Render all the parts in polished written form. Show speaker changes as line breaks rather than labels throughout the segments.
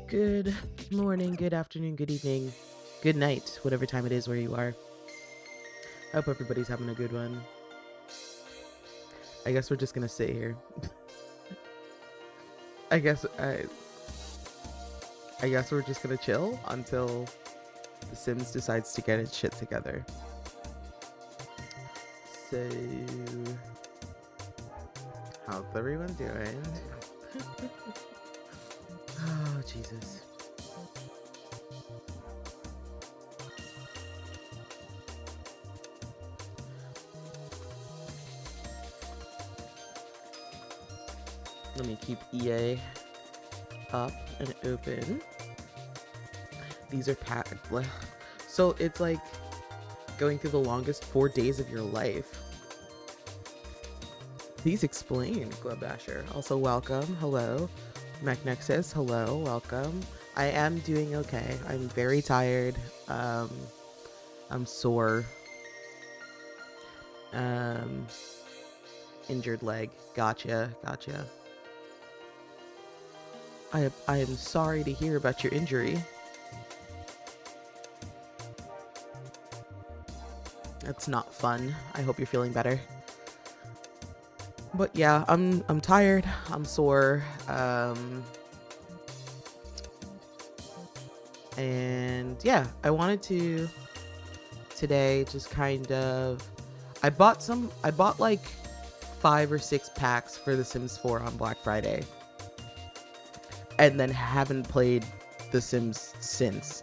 Good morning, good afternoon, good evening, good night, whatever time it is where you are. I hope everybody's having a good one. I guess we're just gonna sit here. I guess we're just gonna chill until The Sims decides to get its shit together. So, how's everyone doing? Oh, Jesus. Let me keep EA up and open. These are packed. So it's like going through the longest 4 days of your life. Please explain, Glove Basher. Also, welcome. Hello. MacNexus, hello. Welcome. I am doing okay. I'm very tired. I'm sore. Injured leg. Gotcha. I am sorry to hear about your injury. That's not fun. I hope you're feeling better. But yeah, I'm tired. I'm sore. And yeah, I wanted to today just kind of I bought like 5 or 6 packs for The Sims 4 on Black Friday. And then haven't played The Sims since.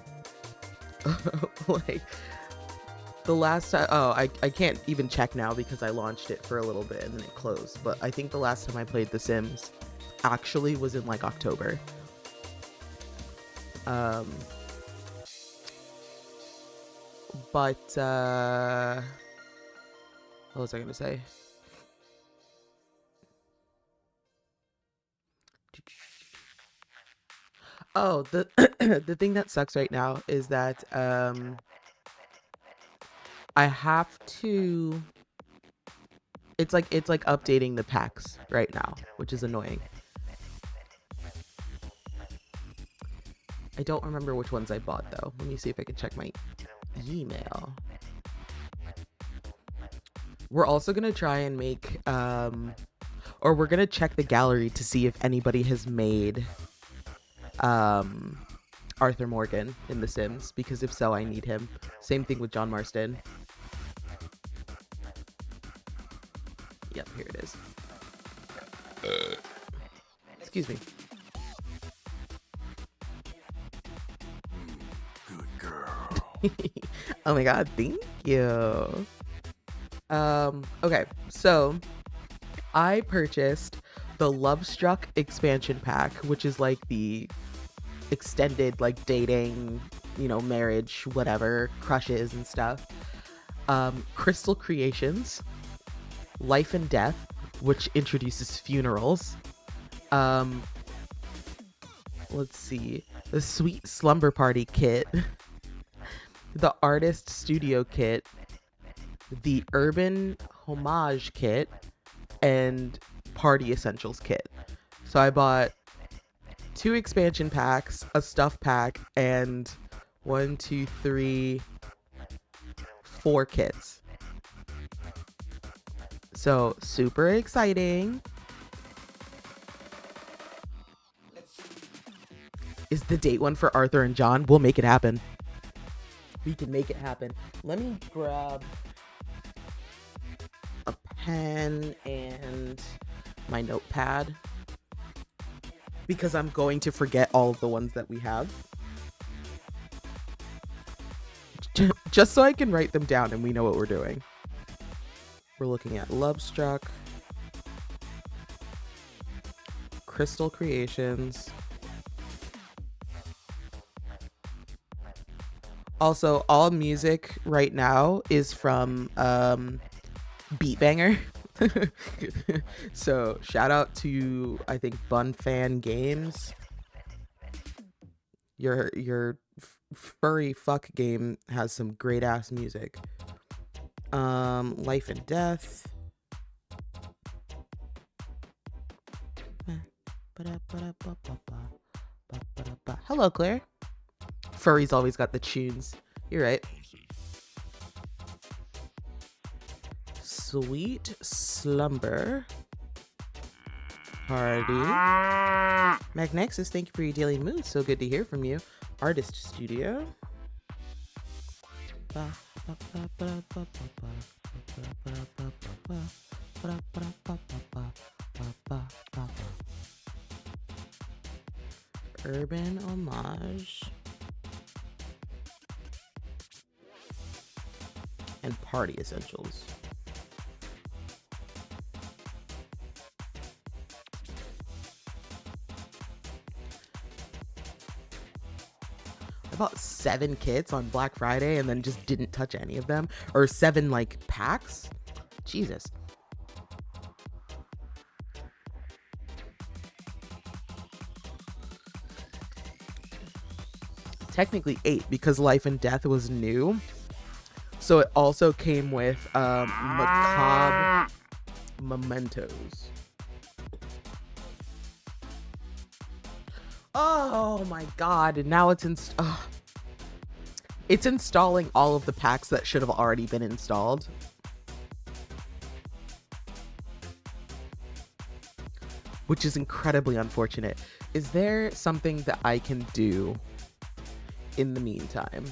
Like the last time, I can't even check now because I launched it for a little bit and then it closed. But I think the last time I played The Sims actually was in like October. But what was I gonna say? Oh, the the thing that sucks right now is that I have to. It's like updating the packs right now, which is annoying. I don't remember which ones I bought though. Let me see if I can check my email. We're also gonna try and make or we're gonna check the gallery to see if anybody has made Arthur Morgan in The Sims, because if so, I need him. Same thing with John Marston. Yep, here it is. Excuse me.
Good girl.
Oh my god, thank you. Okay, so I purchased the Love Struck expansion pack, which is like the extended like dating, you know, marriage, whatever, crushes and stuff. Crystal Creations, Life and Death, which introduces funerals. Let's see, the Sweet Slumber Party kit, the Artist Studio kit, the Urban Homage kit, and Party Essentials kit. So I bought 2 expansion packs, a stuff pack, and 1, 2, 3, 4 kits. So super exciting. Is the date one for Arthur and John? We'll make it happen. We can make it happen. Let me grab a pen and my notepad, because I'm going to forget all of the ones that we have. Just so I can write them down and we know what we're doing. We're looking at Love Struck, Crystal Creations. Also, all music right now is from Beatbanger. So shout out to, I think, Bun Fan Games. Your furry fuck game has some great ass music. Life and Death. Hello, Claire. Furry's always got the tunes. You're right. Sweet Slumber Party. MacNexus, thank you for your daily mood. So good to hear from you. Artist Studio. Urban homage and party essentials. I bought 7 kits on Black Friday and then just didn't touch any of them. Or 7 like packs. Jesus. Technically 8 because Life and Death was new. So it also came with macabre mementos. Oh my god, and now it's it's installing all of the packs that should have already been installed. Which is incredibly unfortunate. Is there something that I can do in the meantime?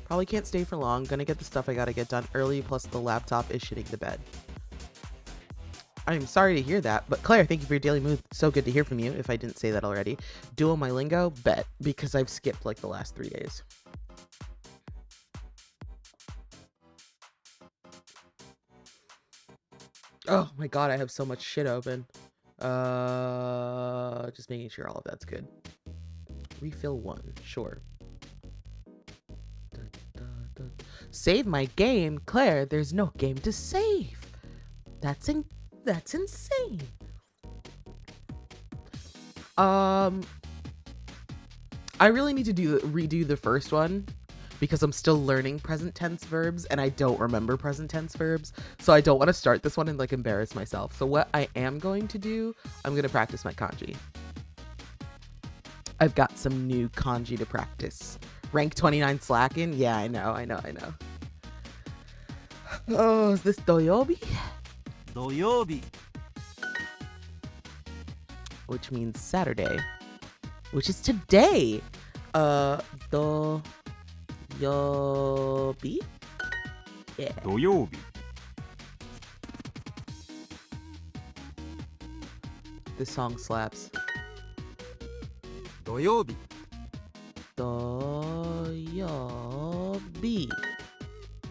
Probably can't stay for long. Gonna get the stuff I gotta get done early, plus the laptop is shitting the bed. I'm sorry to hear that, but Claire, thank you for your daily mood. So good to hear from you, if I didn't say that already. Duo my lingo? Bet, because I've skipped like the last 3 days. Oh my god, I have so much shit open. Just making sure all of that's good. Refill 1, sure. Save my game? Claire, there's no game to save. That's insane. I really need to redo the first one because I'm still learning present tense verbs and I don't remember present tense verbs. So I don't want to start this one and like embarrass myself. So what I am going to do, I'm going to practice my kanji. I've got some new kanji to practice. Rank 29 slacking? Yeah, I know. Oh, is this doyobi?
Doyobi.
Which means Saturday. Which is today. Doyobi? Yeah.
Doyobi.
This song slaps.
Doyobi.
Doyobi.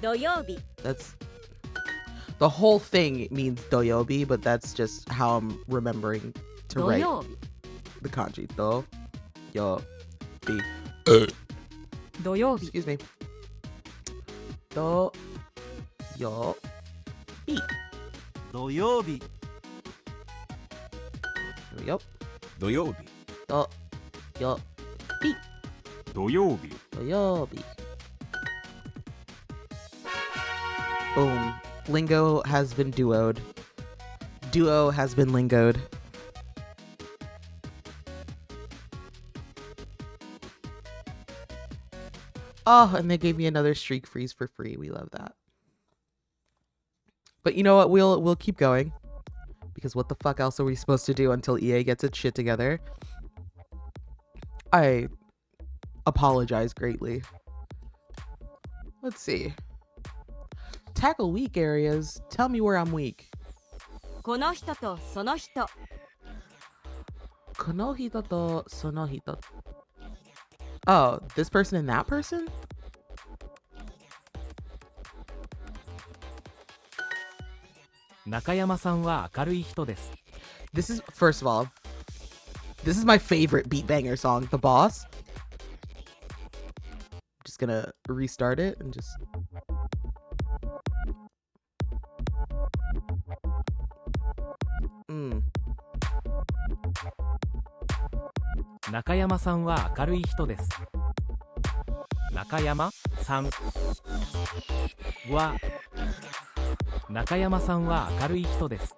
Doyobi.
That's the whole thing means doyobi, but that's just how I'm remembering to write the kanji. Doyobi.
Doyobi.
Excuse me. Doyobi.
Doyobi.
There we go.
Doyobi.
Doyobi.
Doyobi.
Doyobi. Boom. Lingo has been duoed. Duo has been lingoed. Oh, and they gave me another streak freeze for free. We love that. But you know what? We'll keep going. Because what the fuck else are we supposed to do until EA gets its shit together? I apologize greatly. Let's see. Tackle weak areas. Tell me where I'm weak.
この人とその人。
この人とその人. Oh, this person and that person?
Nakayama-san wa akaru hito desu.
This is, first of all, this is my favorite beat banger song, The Boss. I'm just gonna restart it and just...
Nakayama-san wa akaru hito desu. Nakayama-san wa Nakayama-san wa akaru hito desu.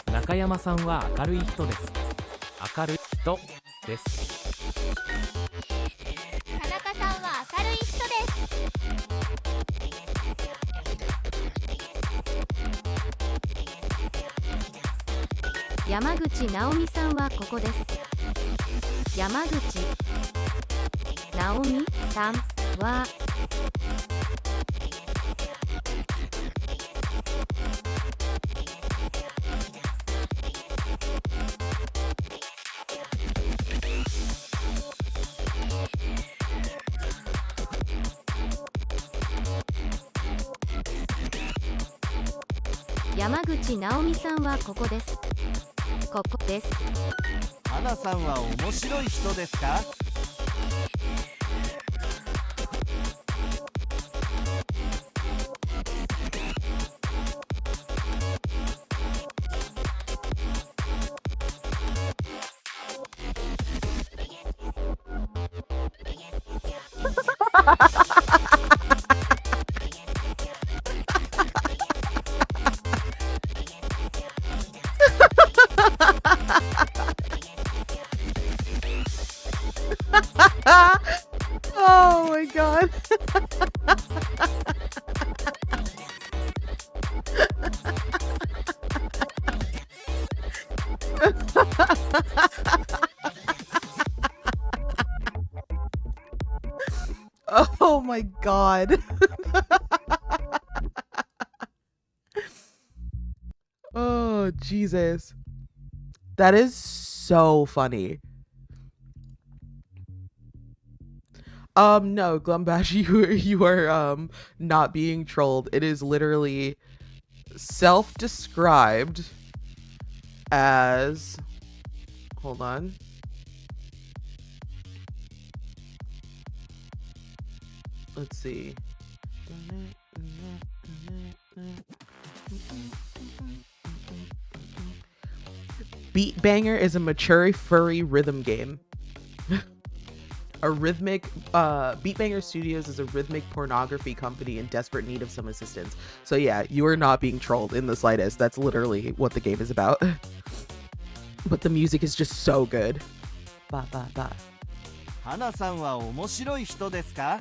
Nakayama-san wa akaru hito desu. Akaru hito desu.
田中さんは明るい人です。
柔
山口直美さんはここです。山口直美さんは山口直美さんはここです。ここです。
花さんは面白い人ですか？Oh
my god. Oh my god. Oh Jesus. That is so funny. No, Glumbash, you are not being trolled. It is literally self-described as, hold on. Let's see. Beat Banger is a mature furry rhythm game. A rhythmic Beat Banger Studios is a rhythmic pornography company in desperate need of some assistance. So yeah, you are not being trolled in the slightest. That's literally what the game is about. But the music is just so good. Ba ba ba.
花さんは面白い人ですか？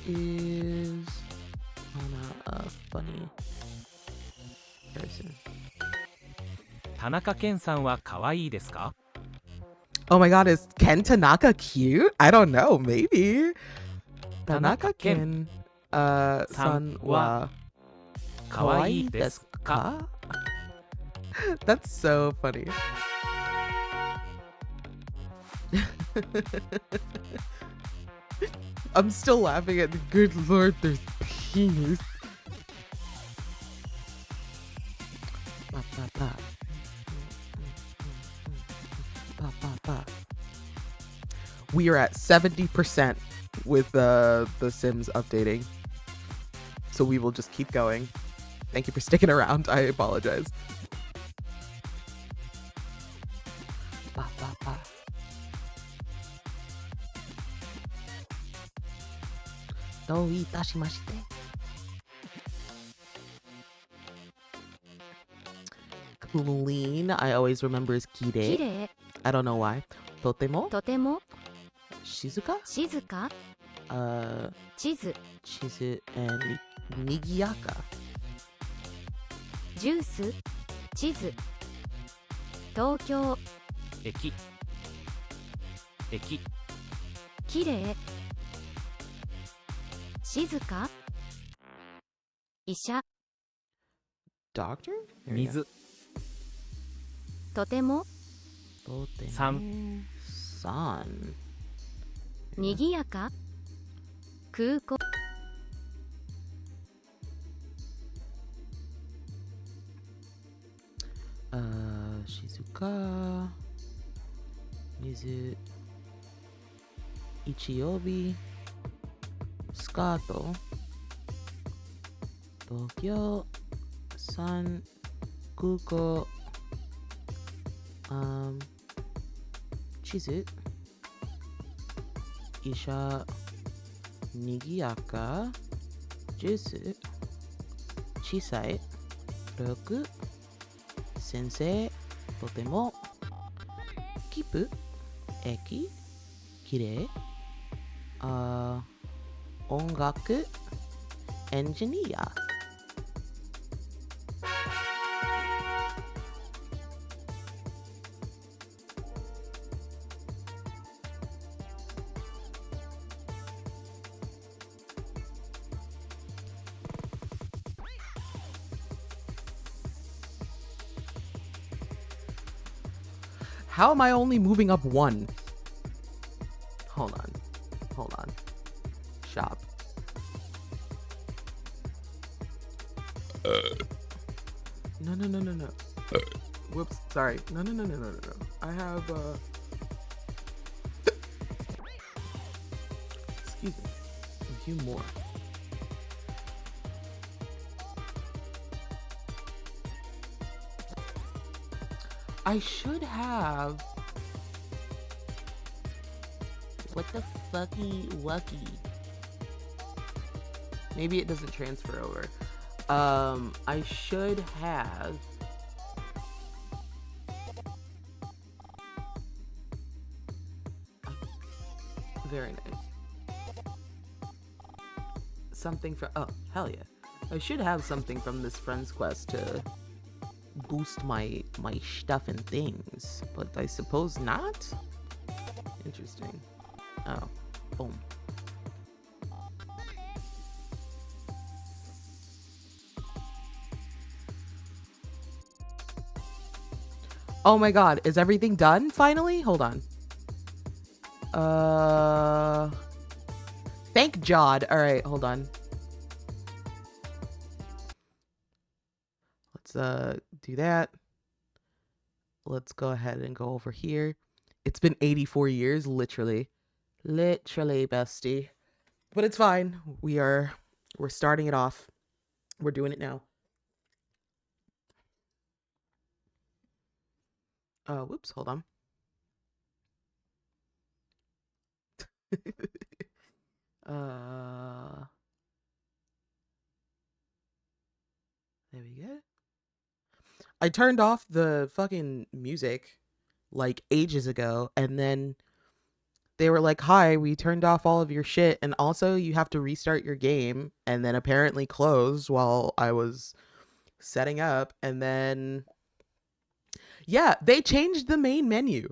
Is Hana a funny person?
田中健さんは可愛いですか？
Oh my god, is Ken Tanaka cute? I don't know, maybe. Tanaka Ken san wa
可愛いですか？
That's so funny. I'm still laughing at the good lord, there's penis. Ba, ba, ba. Ba, ba, ba. We are at 70% with the Sims updating. So we will just keep going. Thank you for sticking around. I apologize. Ba, ba, ba. Do itashimashite. Clean, I always remember as
き
kire.
れい
I don't know why. Totemo,
とても
shizuka,
静か 地図
chizu, and nigiyaka.
ジュース地図東京
駅
きれい静か医者
Doctor? There we go.
水
とても
Totemo.
3
San.
にぎやか空港
Shizuka. Mizu. Ichiobi. Skato. Tokyo. San. Kuko. Chizu. Isha. Nigiyaka. Jusu. Chisai. Roku. Sensei. Totemo. Kipu. Eki. Kirei. Ongaku. Engineer. How am I only moving up 1? Hold on. Hold on. Shop. No. Whoops. Sorry. No. I have, excuse me. A few more. I should have. What the fucky wucky? Maybe it doesn't transfer over. I should have. Very nice. Something from. Oh, hell yeah. I should have something from this Friends Quest to boost my stuff and things, but I suppose not. Interesting. Oh, boom. Oh my god, is everything done finally? Hold on. Thank Jod. All right, hold on. Let's do that. Let's go ahead and go over here. It's been 84 years, literally, bestie. But it's fine. We're starting it off. We're doing it now. Whoops, hold on. There we go. I turned off the fucking music like ages ago, and then they were like, hi, we turned off all of your shit, and also you have to restart your game, and then apparently closed while I was setting up, and then yeah, they changed the main menu.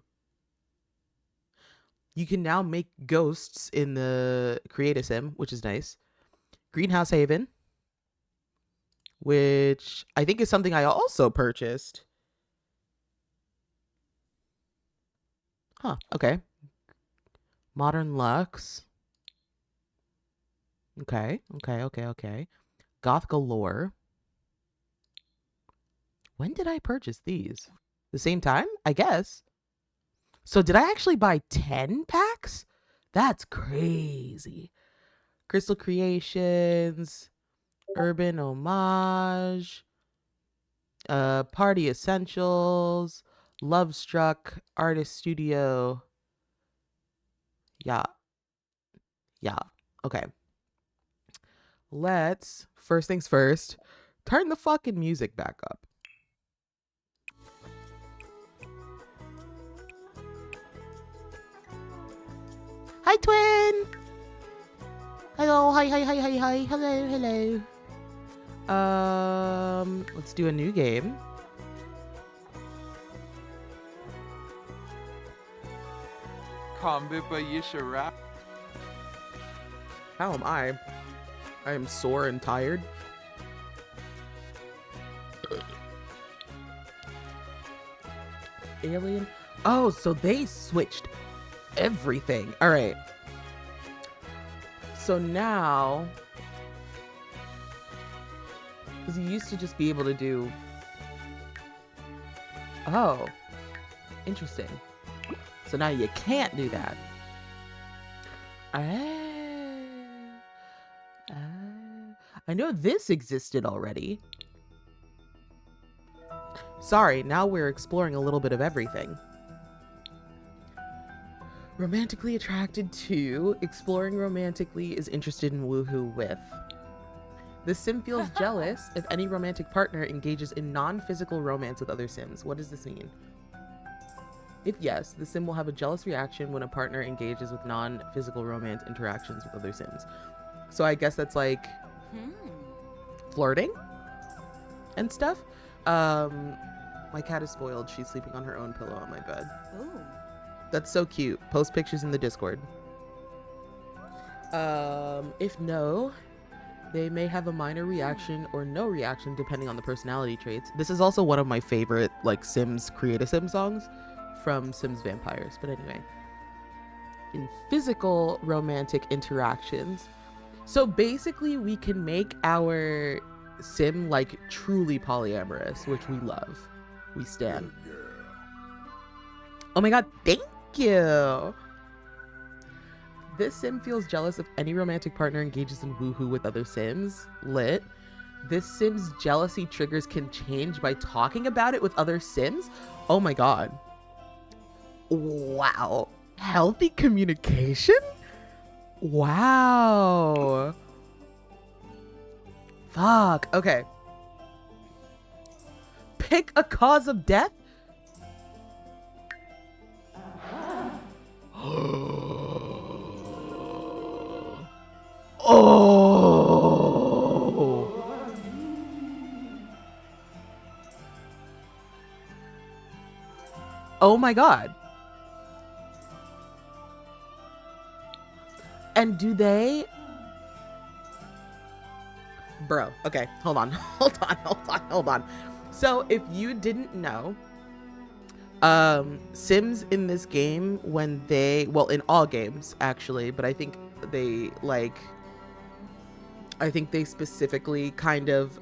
You can now make ghosts in the Create a Sim, which is nice. Greenhouse Haven, which I think is something I also purchased. Huh, okay. Modern Lux. Okay. Goth Galore. When did I purchase these? The same time, I guess. So did I actually buy 10 packs? That's crazy. Crystal Creations, Urban Homage, Party Essentials, Love Struck, Artist Studio. Yeah. Okay. Let's, first things first, turn the fucking music back up. Hi, twin. Hello. Hi. Hello. Let's do a new game.
Kombupa Yishara.
How am I? I am sore and tired. Alien. Oh, so they switched everything. All right. So now, because you used to just be able to do. Oh, interesting. So now you can't do that. I know this existed already. Sorry, now we're exploring a little bit of everything. Romantically attracted to, exploring romantically, is interested in woohoo with. The sim feels jealous if any romantic partner engages in non-physical romance with other sims. What does this mean? If yes, the sim will have a jealous reaction when a partner engages with non-physical romance interactions with other sims. So I guess that's like flirting and stuff. My cat is spoiled. She's sleeping on her own pillow on my bed.
Ooh.
That's so cute. Post pictures in the Discord. If no, they may have a minor reaction or no reaction depending on the personality traits. This is also one of my favorite like Sims Create a Sim songs. from Sims Vampires. But anyway, in physical romantic interactions, so basically we can make our sim like truly polyamorous, which we love. We stand. Oh my god, thank you. This sim feels jealous if any romantic partner engages in woohoo with other sims. Lit. This sim's jealousy triggers can change by talking about it with other sims. Oh my god. Wow. Healthy communication? Wow. Fuck. Okay. Pick a cause of death? Oh. Oh my god. And do they... Bro, okay, hold on. Hold on. So if you didn't know, Sims in this game, when they, well, in all games actually, but I think they specifically kind of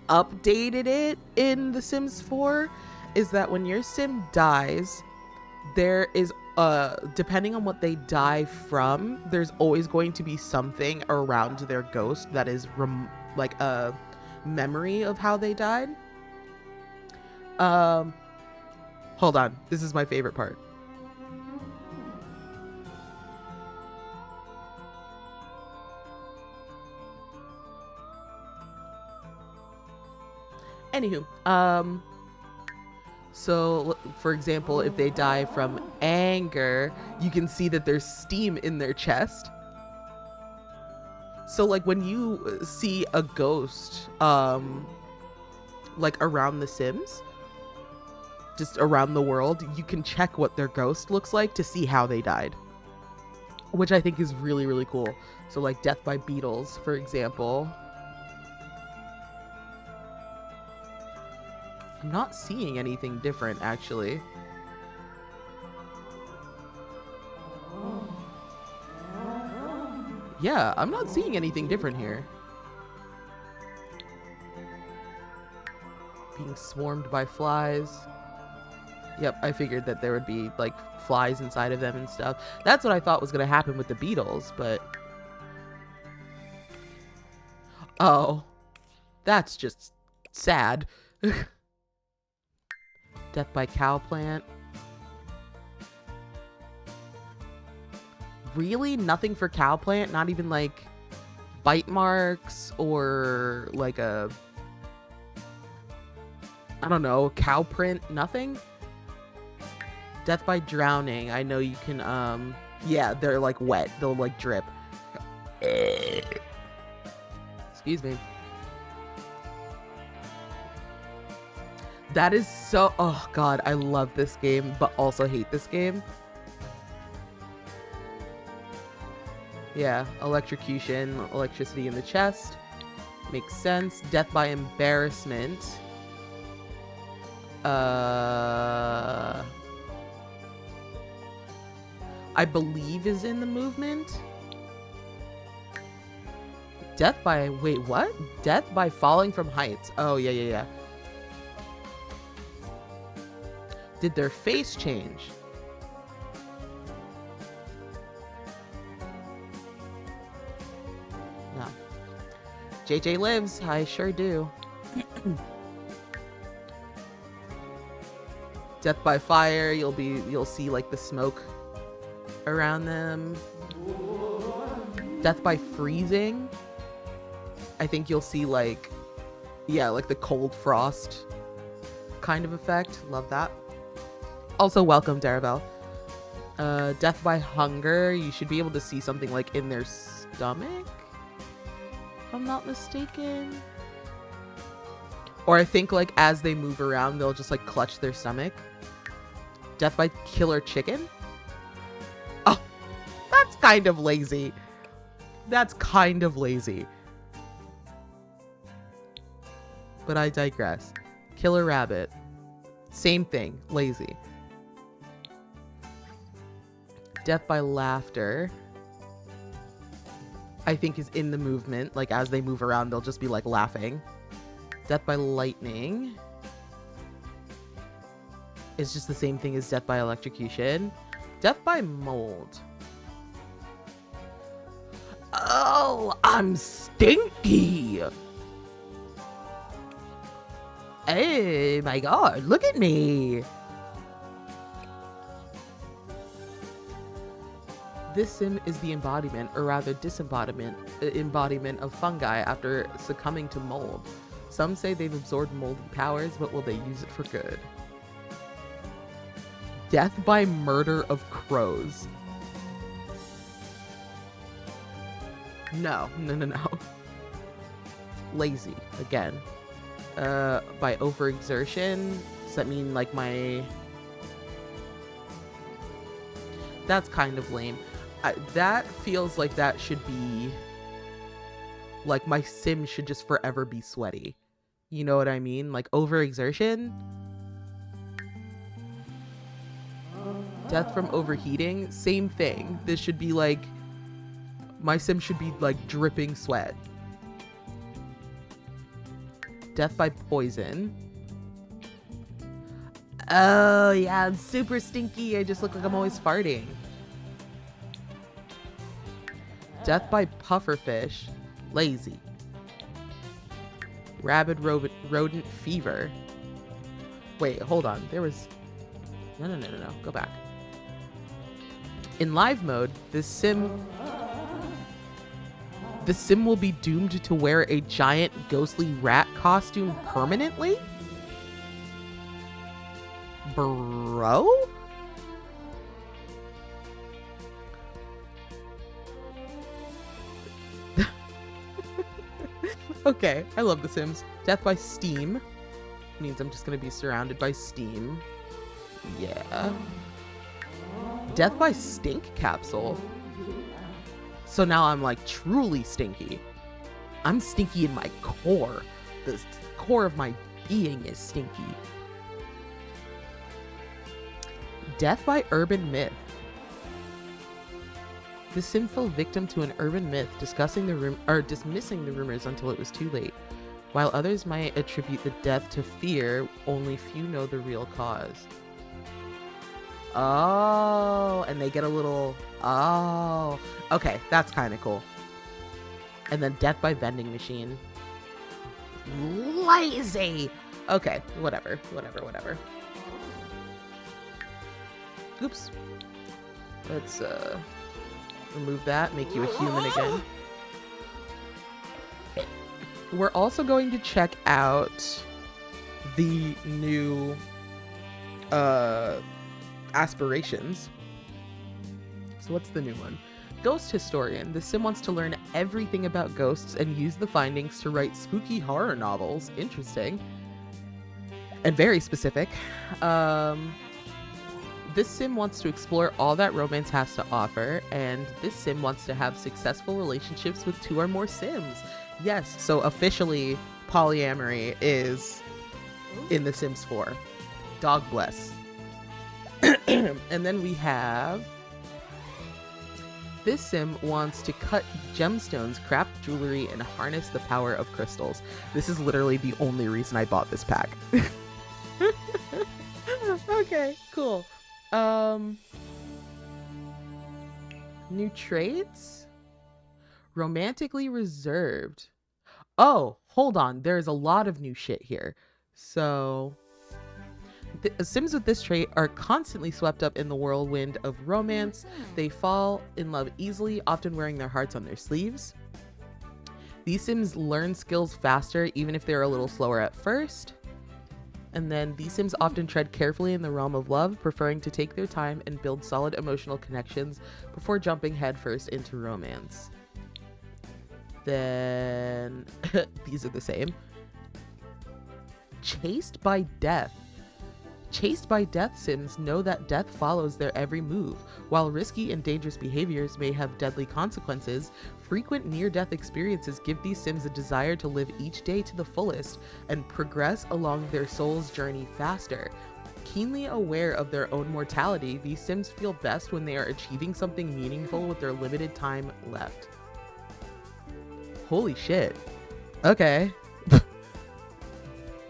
updated it in The Sims 4, is that when your sim dies, there is depending on what they die from, there's always going to be something around their ghost that is like a memory of how they died. Hold on, this is my favorite part. Anywho, so for example, if they die from anger, you can see that there's steam in their chest. So like when you see a ghost, like around the Sims, just around the world, you can check what their ghost looks like to see how they died, which I think is really, really cool. So like death by beetles, for example. I'm not seeing anything different, actually. Yeah, I'm not seeing anything different here. Being swarmed by flies. Yep, I figured that there would be, like, flies inside of them and stuff. That's what I thought was going to happen with the beetles, but... Oh. That's just sad. Death by cow plant. Really? Nothing for cow plant? Not even like bite marks or like a, I don't know, cow print? Nothing? Death by drowning. I know you can, yeah, they're like wet. They'll like drip. Excuse me. That is so... Oh, God. I love this game, but also hate this game. Yeah. Electrocution. Electricity in the chest. Makes sense. Death by embarrassment. I believe is in the movement. Death by... Wait, what? Death by falling from heights. Oh, yeah. Did their face change? No. JJ lives. I sure do. Death by fire. You'll see like the smoke around them. Death by freezing. I think you'll see like, yeah, like the cold frost kind of effect. Love that. Also, welcome, Darabelle. Death by hunger. You should be able to see something like in their stomach, if I'm not mistaken. Or I think like as they move around, they'll just like clutch their stomach. Death by killer chicken. Oh, that's kind of lazy. That's kind of lazy. But I digress. Killer rabbit. Same thing, lazy. Death by laughter, I think, is in the movement. Like, as they move around, they'll just be like laughing. Death by lightning is just the same thing as death by electrocution. Death by mold. Oh, I'm stinky. Hey, my God, look at me. This sim is the embodiment, or rather embodiment of fungi after succumbing to mold. Some say they've absorbed moldy powers, but will they use it for good? Death by murder of crows. No. Lazy, again. By overexertion, does that mean like my... That's kind of lame. That feels like that should be... Like, my sim should just forever be sweaty. You know what I mean? Like, overexertion? Death from overheating? Same thing. This should be like... My sim should be, like, dripping sweat. Death by poison. Oh, yeah, I'm super stinky. I just look like I'm always farting. Death by pufferfish. Lazy. Rabid rodent fever. Wait, hold on. There was... No. Go back. In live mode, the sim will be doomed to wear a giant ghostly rat costume permanently? Bro? Okay, I love The Sims. Death by steam means I'm just gonna be surrounded by steam. Yeah. Death by stink capsule. So now I'm like truly stinky. I'm stinky in my core. The core of my being is stinky. Death by urban myth. The sim fell victim to an urban myth, dismissing the rumors until it was too late. While others might attribute the death to fear, only few know the real cause. Oh, and they get a little... Oh, okay, that's kind of cool. And then death by vending machine. Lazy! Okay, whatever. Oops. Let's, remove that, make you a human again. We're also going to check out the new, aspirations. So what's the new one? Ghost Historian. The sim wants to learn everything about ghosts and use the findings to write spooky horror novels. Interesting. And very specific. This sim wants to explore all that romance has to offer, and this sim wants to have successful relationships with 2 or more sims. Yes, so officially polyamory is in The Sims 4. Dog bless. And then we have... This sim wants to cut gemstones, craft jewelry, and harness the power of crystals. This is literally the only reason I bought this pack. Okay, cool. New traits? Romantically reserved. Oh, hold on. There's a lot of new shit here. So, the Sims with this trait are constantly swept up in the whirlwind of romance. They fall in love easily, often wearing their hearts on their sleeves. These Sims learn skills faster, even if they're a little slower at first. And then these Sims often tread carefully in the realm of love, preferring to take their time and build solid emotional connections before jumping headfirst into romance. Then these are the same. Chased by death. Chased by death Sims know that death follows their every move. While risky and dangerous behaviors may have deadly consequences, frequent near-death experiences give these Sims a desire to live each day to the fullest and progress along their soul's journey faster. Keenly aware of their own mortality, these Sims feel best when they are achieving something meaningful with their limited time left. Holy shit. Okay.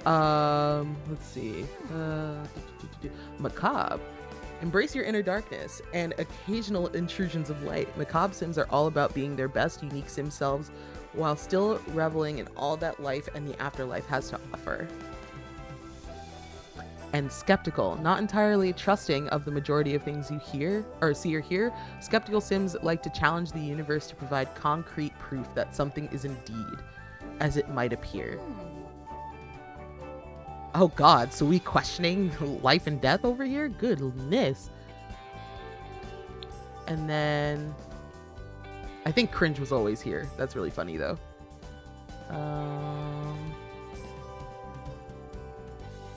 Let's see. Macabre. Embrace your inner darkness and occasional intrusions of light. Macabre Sims are all about being their best unique Sim selves while still reveling in all that life and the afterlife has to offer. And skeptical, not entirely trusting of the majority of things you hear or see or hear. Skeptical Sims like to challenge the universe to provide concrete proof that something is indeed as it might appear. Oh god, so we questioning life and death over here? Goodness. And then I think cringe was always here. That's really funny though.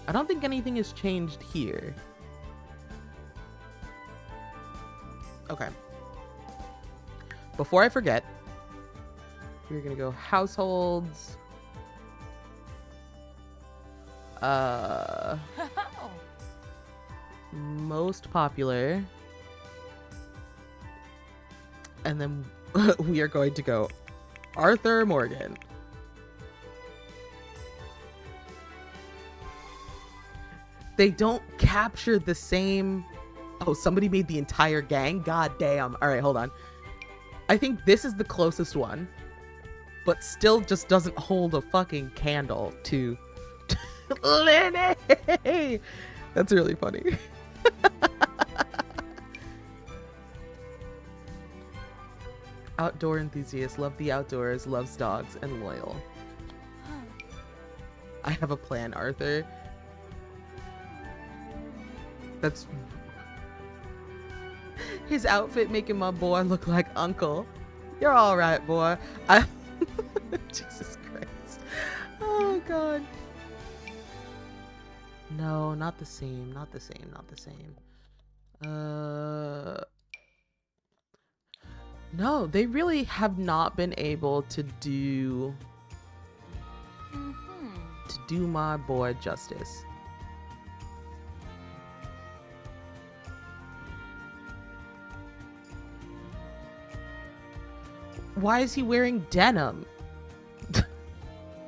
I don't think anything has changed here. Okay. Before I forget, we're gonna go households. Most popular. And then we are going to go Arthur Morgan. They don't capture the same... Oh, somebody made the entire gang? God damn. All right, hold on. I think this is the closest one, but still just doesn't hold a fucking candle to Lenny. That's really funny. Outdoor enthusiast, love the outdoors, loves dogs, and loyal. I have a plan, Arthur. That's... His outfit making my boy look like Uncle. You're all right, boy. Jesus Christ. Oh, God. No, not the same. Not the same. Not the same. No, they really have not been able to do my boy justice. Why is he wearing denim?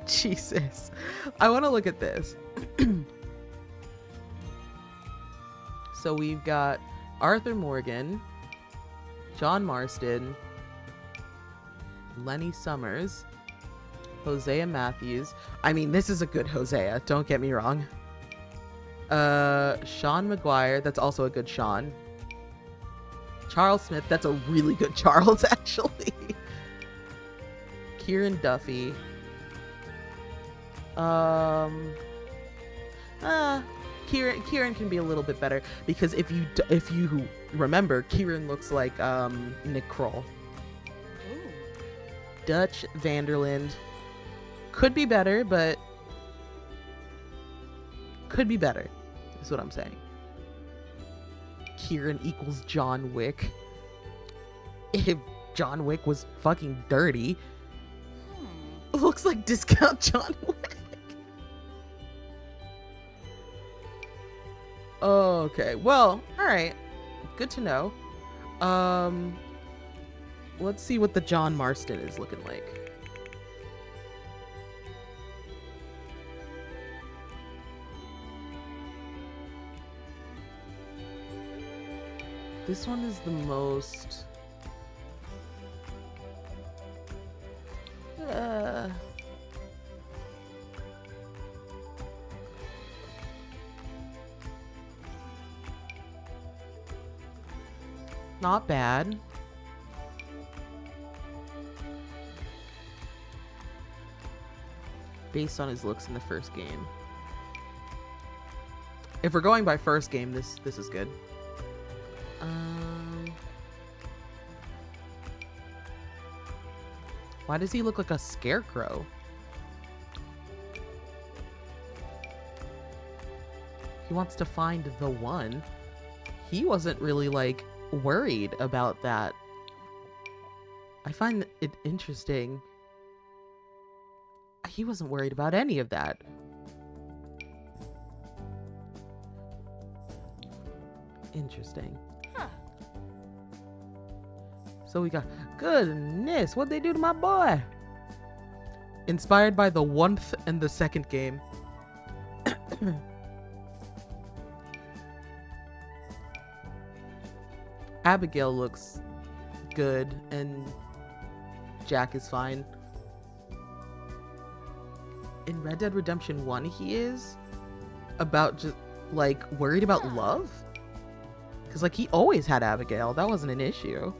Jesus. I want to look at this. So we've got Arthur Morgan, John Marston, Lenny Summers, Hosea Matthews. I mean, this is a good Hosea, don't get me wrong. Sean McGuire, that's also a good Sean. Charles Smith, that's a really good Charles, actually. Kieran Duffy. Kieran can be a little bit better because if you remember, Kieran looks like Nick Kroll. Ooh. Dutch Vanderland could be better, but could be better. Is what I'm saying. Kieran equals John Wick. If John Wick was fucking dirty. Looks like discount John Wick. Okay, well, alright. Good to know. Let's see what the John Marston is looking like. This one is the most... Not bad. Based on his looks in the first game. If we're going by first game, this is good. Why does he look like a scarecrow? He wants to find the one. He wasn't really, like, worried about that. I find it interesting. He wasn't worried about any of that. Interesting. So we got, goodness, what'd they do to my boy? Inspired by the 1st and the 2nd game. Abigail looks good and Jack is fine. In Red Dead Redemption 1, he is about just like worried about love. Because like he always had Abigail. That wasn't an issue.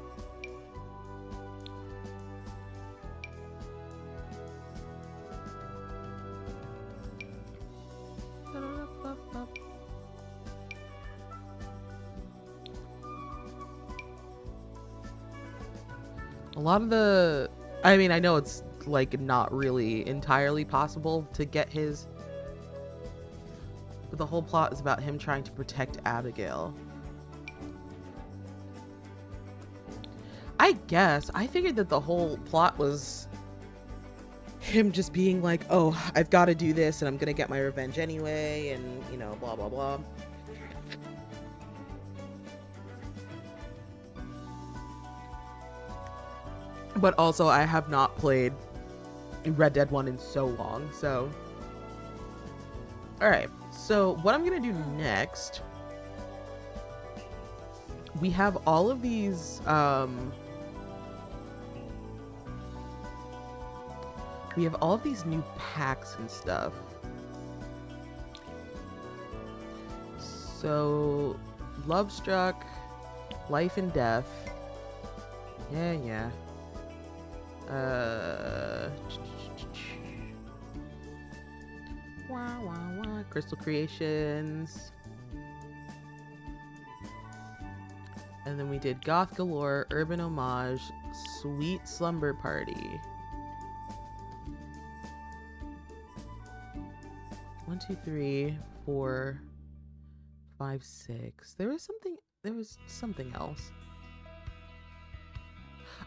A lot of the, I mean, I know it's like not really entirely possible to get his, but the whole plot is about him trying to protect Abigail. I guess I figured that the whole plot was him just being like, oh, I've got to do this and I'm gonna get my revenge anyway, and you know, blah blah blah. But also, I have not played Red Dead 1 in so long, so... Alright, so what I'm gonna do next... We have all of these, we have all of these new packs and stuff. So... Love Struck, Life and Death. Yeah. Crystal Creations. And then we did Goth Galore, Urban Homage, Sweet Slumber Party. 1, 2, 3, 4, 5, 6. There was something else.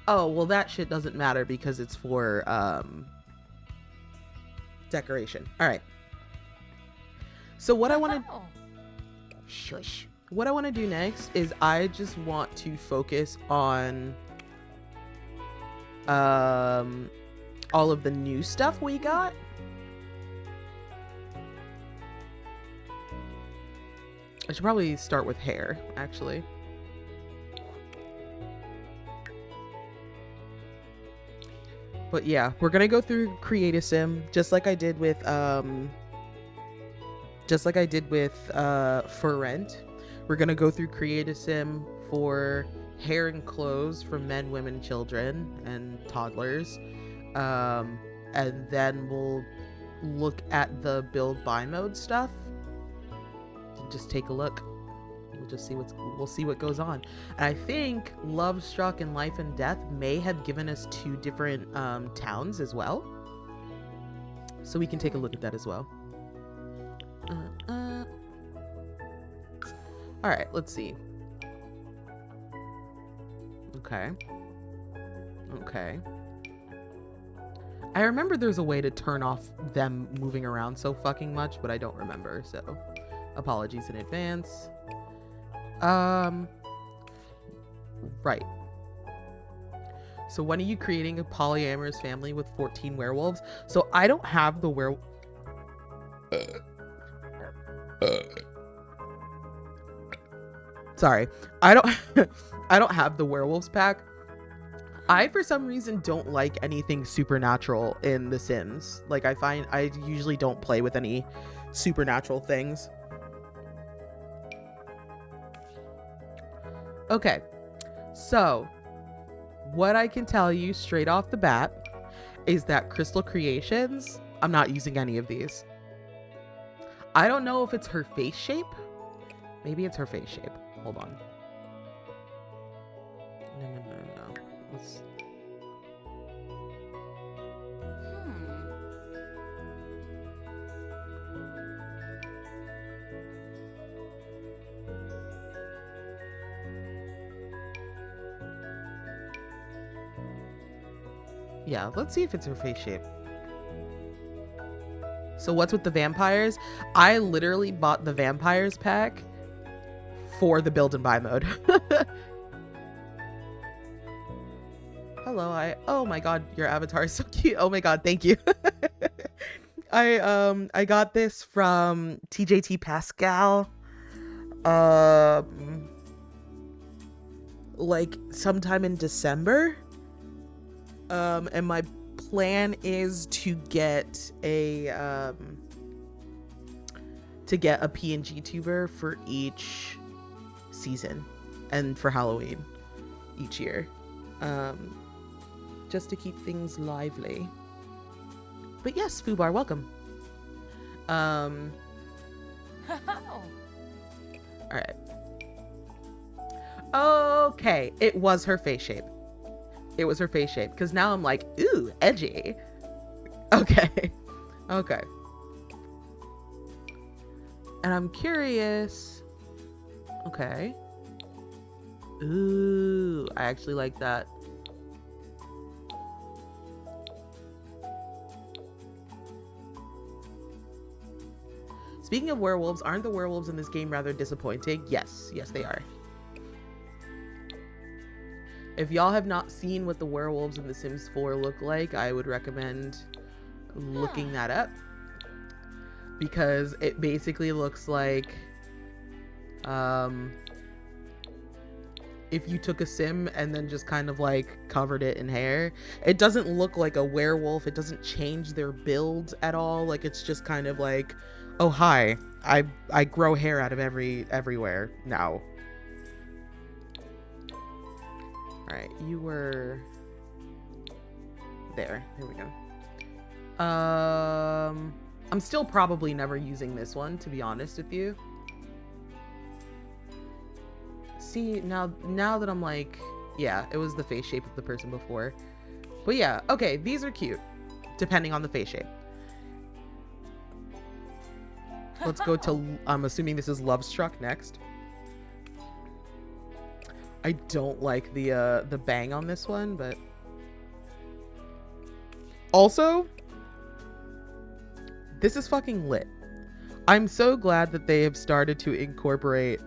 Oh, well, that shit doesn't matter because it's for decoration. All right. So what I want to shush. What I want to do next is I just want to focus on all of the new stuff we got. I should probably start with hair, actually. But yeah, we're gonna go through Create-A-Sim just like I did with For Rent. We're gonna go through Create-A-Sim for hair and clothes for men, women, children, and toddlers. And then we'll look at the build buy mode stuff. Just take a look. We'll see what goes on. And I think Love Struck and Life and Death may have given us 2 different towns as well. So we can take a look at that as well. All right, let's see. Okay. I remember there's a way to turn off them moving around so fucking much, but I don't remember, so apologies in advance. Right. So when are you creating a polyamorous family with 14 werewolves? So I don't have the Sorry. I don't have the werewolves pack. I, for some reason, don't like anything supernatural in The Sims. Like, I find I usually don't play with any supernatural things. Okay, so what I can tell you straight off the bat is that Crystal Creations, I'm not using any of these. I don't know if it's her face shape. Maybe it's her face shape. Hold on. No. Let's... Yeah, let's see if it's her face shape. So what's with the vampires? I literally bought the vampires pack for the build and buy mode. Hello, oh my god, your avatar is so cute. Oh my god, thank you. I got this from TJT Pascal. Like sometime in December. And my plan is to get a PNG tuber for each season and for Halloween each year. Just to keep things lively. But yes, Fubar, welcome. All right. Okay, it was her face shape. It was her face shape, because now I'm like, ooh, edgy. Okay. Okay. And I'm curious. Okay. Ooh, I actually like that. Speaking of werewolves, aren't the werewolves in this game rather disappointing? Yes, yes they are. If y'all have not seen what the werewolves in The Sims 4 look like, I would recommend looking that up. Because it basically looks like if you took a sim and then just kind of like covered it in hair. It doesn't look like a werewolf. It doesn't change their build at all. Like it's just kind of like, oh hi, I grow hair out of everywhere now. All right, you were there. Here we go. I'm still probably never using this one, to be honest with you. See, now that I'm like, yeah, it was the face shape of the person before. But yeah, okay, these are cute, depending on the face shape. Let's go to, I'm assuming this is Love Struck next. I don't like the bang on this one, but also, this is fucking lit. I'm so glad that they have started to incorporate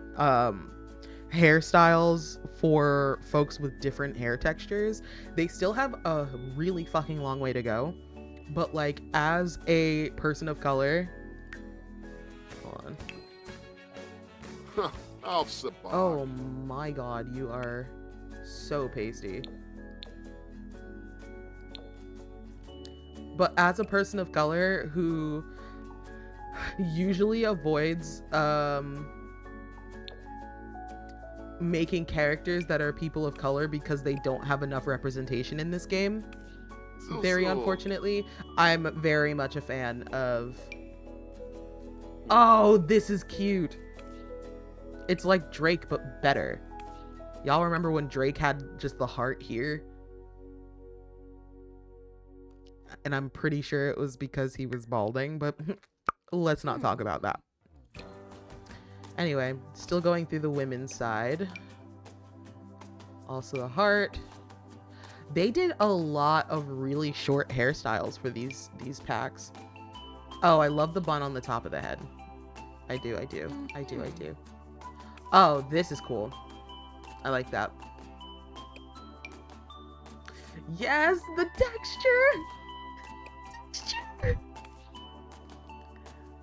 hairstyles for folks with different hair textures. They still have a really fucking long way to go, but like as a person of color, hold on. Oh my god, you are so pasty. But as a person of color who usually avoids making characters that are people of color because they don't have enough representation in this game, very unfortunately, I'm very much a fan of... Oh, this is cute. It's like Drake, but better. Y'all remember when Drake had just the heart here? And I'm pretty sure it was because he was balding, but let's not talk about that. Anyway, still going through the women's side. Also the heart. They did a lot of really short hairstyles for these packs. Oh, I love the bun on the top of the head. I do. Oh, this is cool. I like that. Yes, the texture!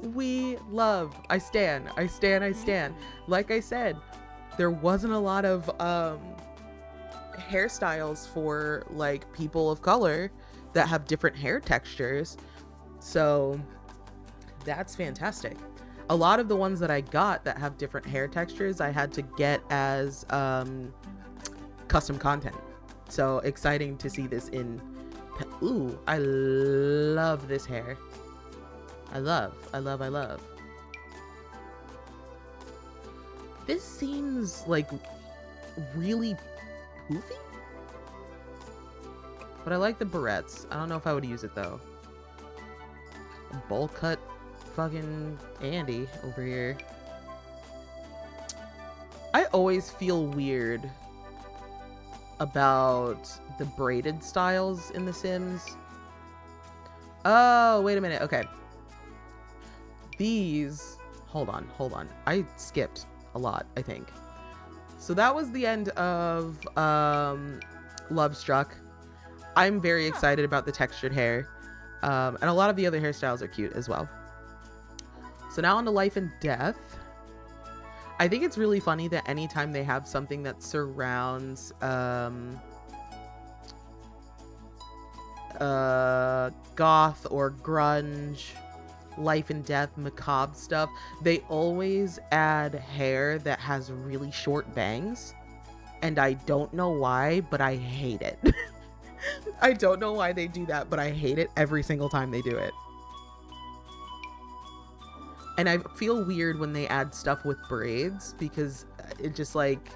We love. I stan. Like I said, there wasn't a lot of hairstyles for like people of color that have different hair textures. So that's fantastic. A lot of the ones that I got that have different hair textures, I had to get as custom content. So exciting to see this in... Ooh, I love this hair. I love. This seems like really poofy. But I like the barrettes. I don't know if I would use it though. A bowl cut fucking Andy over here. I always feel weird about the braided styles in The Sims. Oh, wait a minute. Okay. These, hold on. I skipped. a lot, I think. So that was the end of Love Struck. I'm very excited about the textured hair. And a lot of the other hairstyles are cute as well. So now on to Life and Death. I think it's really funny that anytime they have something that surrounds goth or grunge, life and death, macabre stuff, they always add hair that has really short bangs. And I don't know why, but I hate it. I don't know why they do that, but I hate it every single time they do it. And I feel weird when they add stuff with braids because it just like,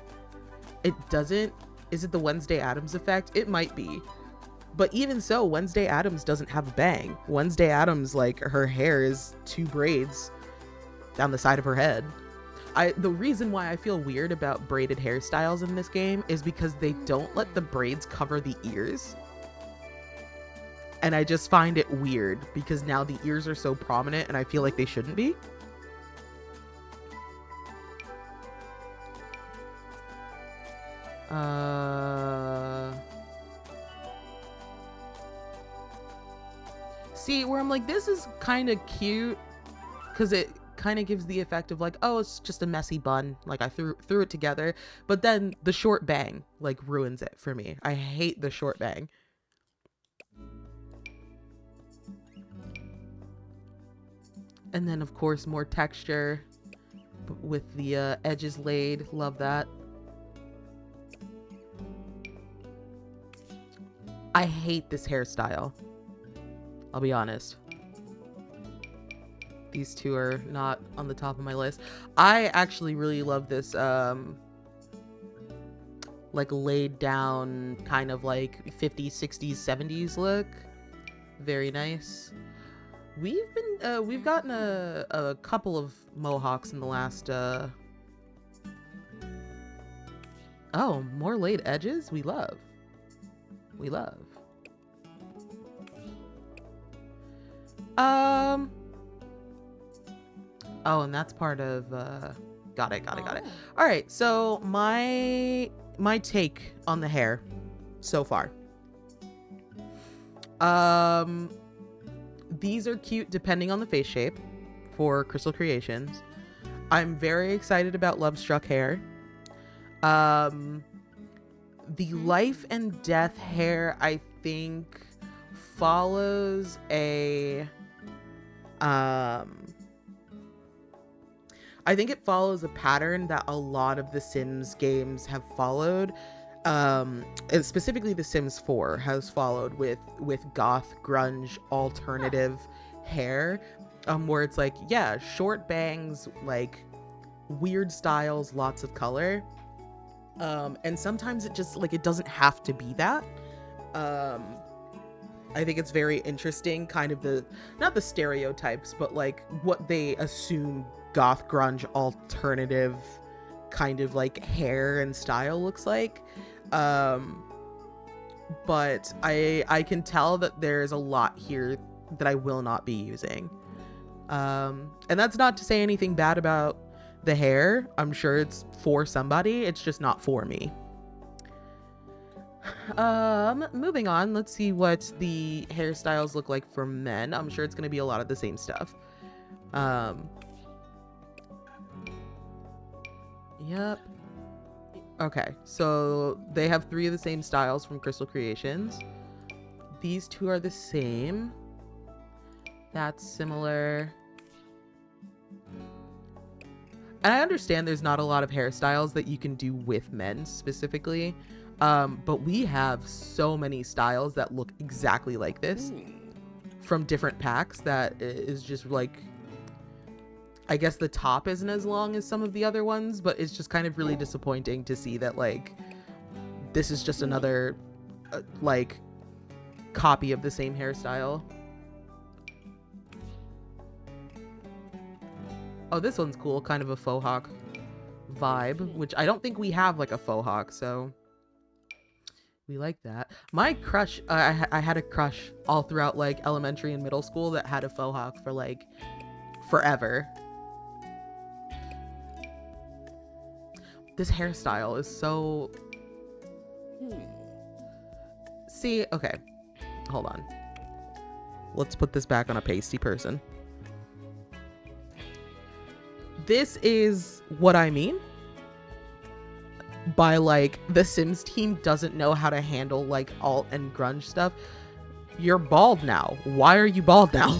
it doesn't, is it the Wednesday Addams effect? It might be. But even so, Wednesday Addams doesn't have a bang. Wednesday Addams, like, her hair is 2 braids down the side of her head. The reason why I feel weird about braided hairstyles in this game is because they don't let the braids cover the ears. And I just find it weird because now the ears are so prominent and I feel like they shouldn't be. See, where I'm like, this is kind of cute because it kind of gives the effect of like, oh, it's just a messy bun. Like I threw it together, but then the short bang like ruins it for me. I hate the short bang. And then of course more texture with the edges laid. Love that. I hate this hairstyle. I'll be honest. These two are not on the top of my list. I actually really love this like laid down kind of like 50s, 60s, 70s look. Very nice. We've gotten a couple of mohawks in the last oh, more laid edges? We love. Oh, and that's part of got it. All right, so my take on the hair so far. These are cute depending on the face shape for Crystal Creations. I'm very excited about Love Struck hair. The Life and Death hair, I think, follows a I think it follows a pattern that a lot of the Sims games have followed. And specifically the Sims 4 has followed with goth, grunge, alternative hair, where it's like, yeah, short bangs, like weird styles, lots of color. And sometimes it just like, it doesn't have to be that. I think it's very interesting, kind of not the stereotypes, but like what they assume goth, grunge, alternative kind of like hair and style looks like. But I can tell that there's a lot here that I will not be using. And that's not to say anything bad about the hair. I'm sure it's for somebody. It's just not for me. Moving on, let's see what the hairstyles look like for men. I'm sure it's going to be a lot of the same stuff. Yep. Okay, so they have 3 of the same styles from Crystal Creations. These 2 are the same. That's similar. And I understand there's not a lot of hairstyles that you can do with men specifically. But we have so many styles that look exactly like this from different packs that is just like, I guess the top isn't as long as some of the other ones, but it's just kind of really disappointing to see that like this is just another like copy of the same hairstyle. Oh, this one's cool, kind of a faux hawk vibe, which I don't think we have like a faux hawk, so we like that. My crush, I had a crush all throughout like elementary and middle school that had a faux hawk for like forever. This hairstyle is so... See, okay. Hold on. Let's put this back on a pasty person. This is what I mean by, like, the Sims team doesn't know how to handle, like, alt and grunge stuff. You're bald now. Why are you bald now?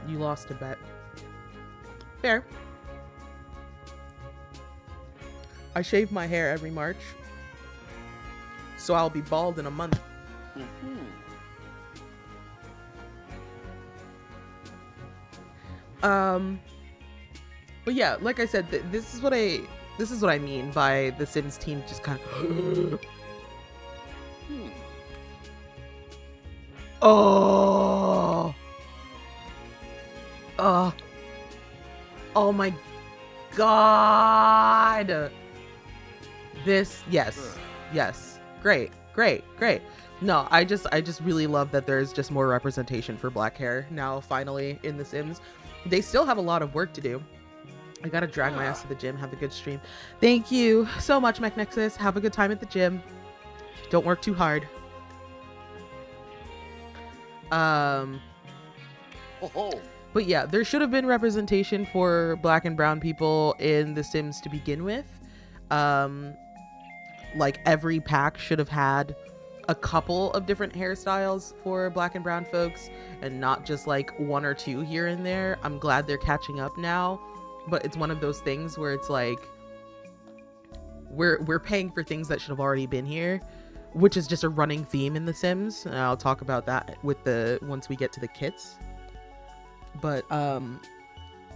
You lost a bet. Fair. I shave my hair every March, so I'll be bald in a month. But yeah, like I said, this is what I mean by the Sims team just kind of. Oh. Oh my god. This, yes. Great. No, I just really love that there's just more representation for black hair now, finally, in The Sims. They still have a lot of work to do. I gotta drag my ass to the gym, have a good stream. Thank you so much, MechNexus. Have a good time at the gym. Don't work too hard. But yeah, there should have been representation for black and brown people in The Sims to begin with. Like, every pack should have had a couple of different hairstyles for black and brown folks, and not just like one or two here and there. I'm glad they're catching up now, but it's one of those things where it's like we're paying for things that should have already been here, which is just a running theme in The Sims, and I'll talk about that with once we get to the kits. But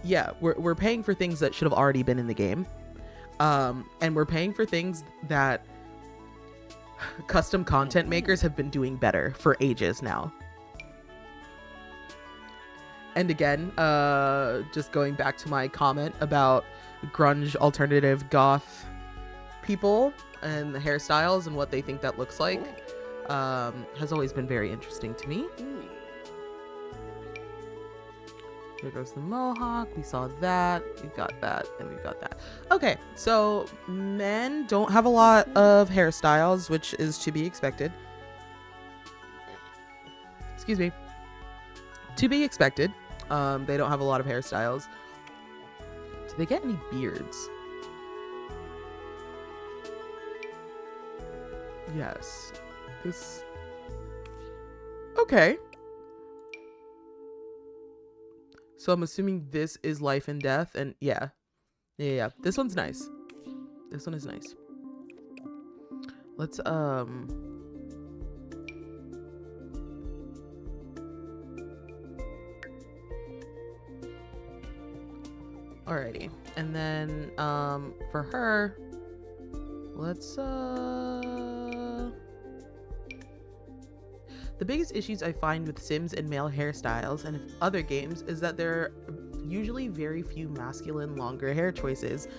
yeah, we're paying for things that should have already been in the game, and we're paying for things that custom content makers have been doing better for ages now. And again, just going back to my comment about grunge, alternative, goth people and the hairstyles and what they think that looks like, has always been very interesting to me. There goes the mohawk. We saw that. We got that. And we got that. Okay, so men don't have a lot of hairstyles, which is to be expected. Excuse me. To be expected. They don't have a lot of hairstyles. Do they get any beards? Yes. This... Okay. So I'm assuming this is life and death, and yeah. This one's nice. This one is nice. Let's alrighty. And then for her, let's the biggest issues I find with Sims and male hairstyles and other games is that there are usually very few masculine longer hair choices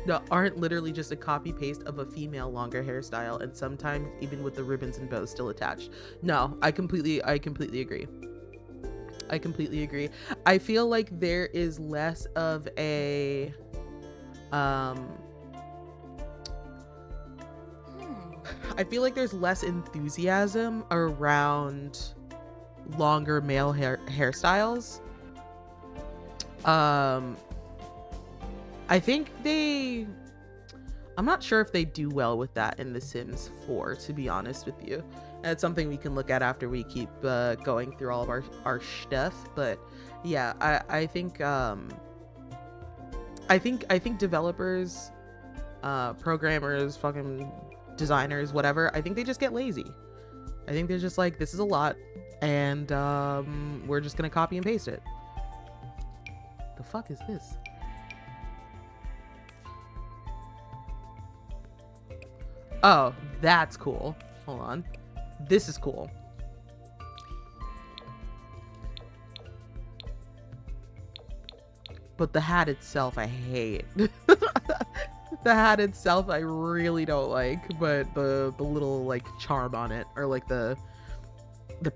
that aren't literally just a copy paste of a female longer hairstyle, and sometimes even with the ribbons and bows still attached. No, I completely agree. I feel like there is less of a I feel like there's less enthusiasm around longer male hairstyles. I think I'm not sure if they do well with that in The Sims 4, to be honest with you. And it's something we can look at after we keep going through all of our stuff. But yeah, I think developers, programmers, fucking designers, whatever, I think they just get lazy. I think they're just like, this is a lot, and we're just gonna copy and paste it. The fuck is this? Oh, that's cool. Hold on. This is cool. But the hat itself, I hate. The hat itself I really don't like, but the little like charm on it, or like the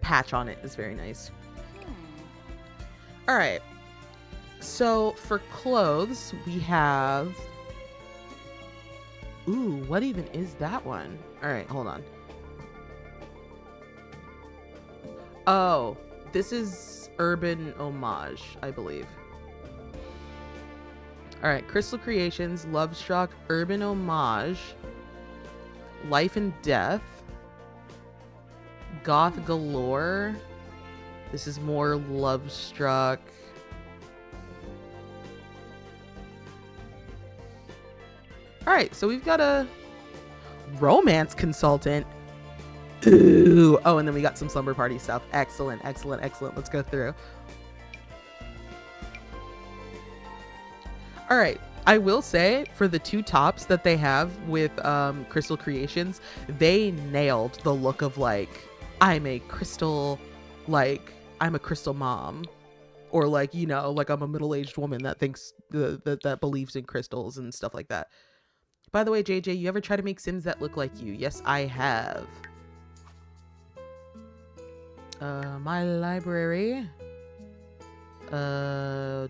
patch on it, is very nice. All right. So for clothes, we have. Ooh, what even is that one? All right, hold on. Oh, this is Urban Homage, I believe. All right, Crystal Creations, Love Struck, Urban Homage, Life and Death, Goth Galore. This is more Love Struck. All right, so we've got a romance consultant. Ooh. Oh, and then we got some slumber party stuff. Excellent, excellent, excellent. Let's go through. All right. I will say, for the two tops that they have with Crystal Creations, they nailed the look of like, I'm a crystal mom. Or like, you know, like I'm a middle-aged woman that thinks that believes in crystals and stuff like that. By the way, JJ, you ever try to make Sims that look like you? Yes, I have. My library. Where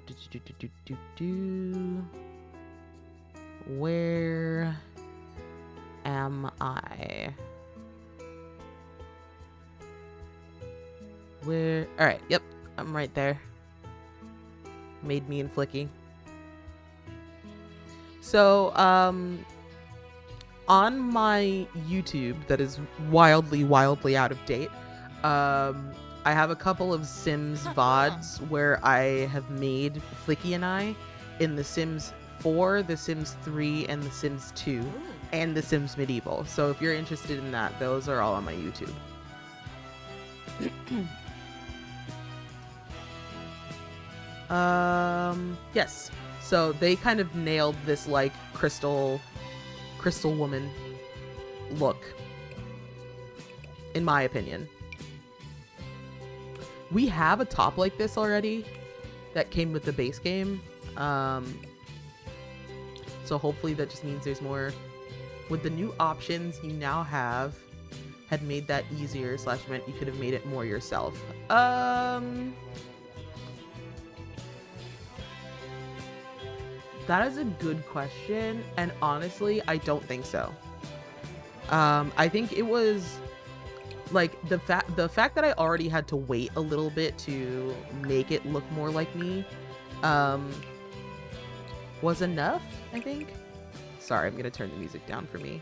am I? Where? All right. Yep, I'm right there. Made me and Flicky. So, on my YouTube that is wildly out of date, I have a couple of Sims VODs where I have made Flicky and I in The Sims 4, The Sims 3, and The Sims 2, and The Sims Medieval. So if you're interested in that, those are all on my YouTube. Yes. So they kind of nailed this like crystal woman look, in my opinion. We have a top like this already that came with the base game. So hopefully that just means there's more. With the new options you now have, had made that easier / meant you could have made it more yourself. That is a good question, and honestly, I don't think so. I think it was like the fact that I already had to wait a little bit to make it look more like me was enough, I think. Sorry, I'm gonna turn the music down for me.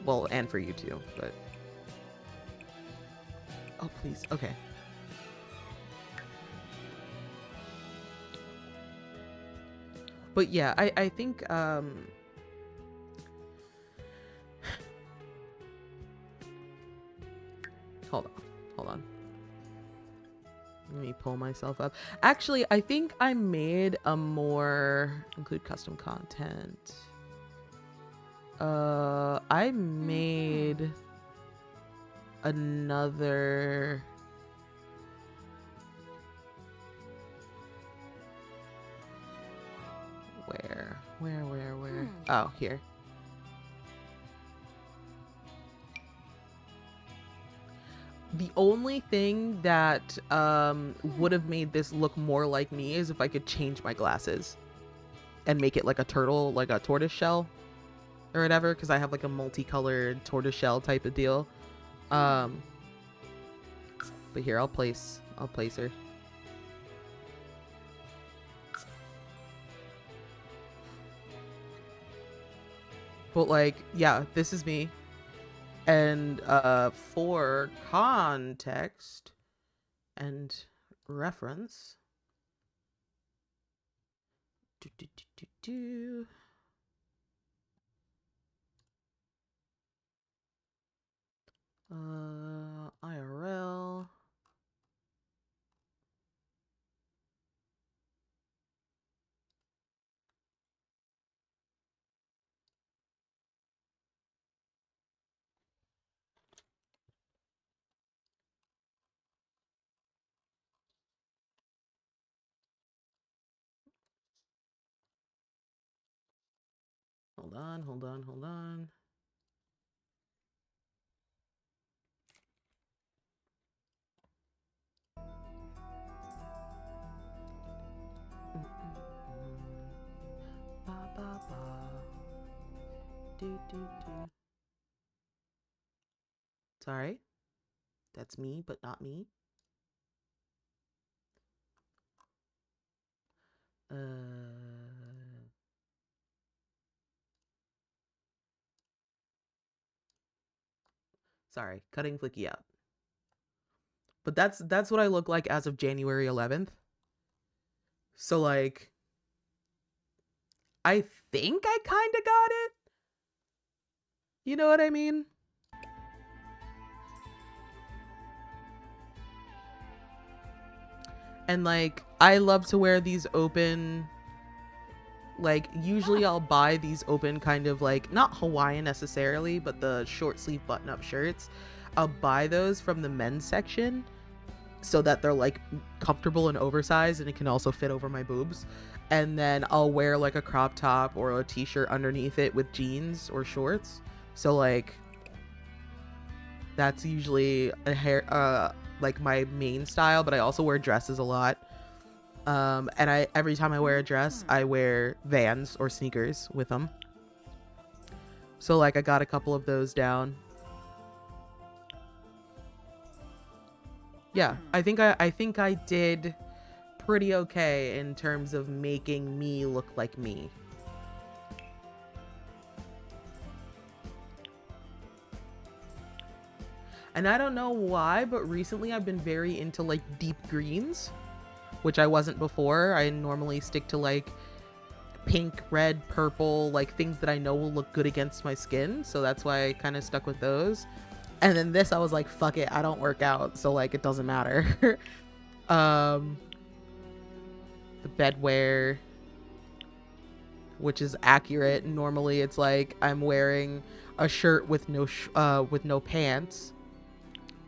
Well, and for you too, but oh please, okay. But yeah, I think hold on. Let me pull myself up. Actually, I think I made a more include custom content. I made another where? Oh, here. The only thing that would have made this look more like me is if I could change my glasses and make it like a turtle, like a tortoise shell or whatever, because I have like a multicolored tortoise shell type of deal. But here, I'll place her. But like, yeah, this is me. And for context and reference, IRL. Hold on, hold on, hold on. Ba, ba, ba. Do, do, do. Sorry. That's me, but not me. Sorry, cutting Flicky out. But that's what I look like as of January 11th. So like I think I kind of got it. You know what I mean? And like I love to wear these open, like usually I'll buy these open kind of like not Hawaiian necessarily, but the short sleeve button up shirts. I'll buy those from the men's section so that they're like comfortable and oversized and it can also fit over my boobs. And then I'll wear like a crop top or a t-shirt underneath it with jeans or shorts. So like that's usually a hair like my main style, but I also wear dresses a lot. And I every time I wear a dress, I wear Vans or sneakers with them. So like I got a couple of those down. Yeah, I think I did pretty okay in terms of making me look like me. And I don't know why, but recently I've been very into like deep greens, which I wasn't before. I normally stick to like pink, red, purple, like things that I know will look good against my skin. So that's why I kind of stuck with those. And then this, I was like, fuck it, I don't work out, so like it doesn't matter. The bedwear, which is accurate. Normally it's like I'm wearing a shirt with no pants,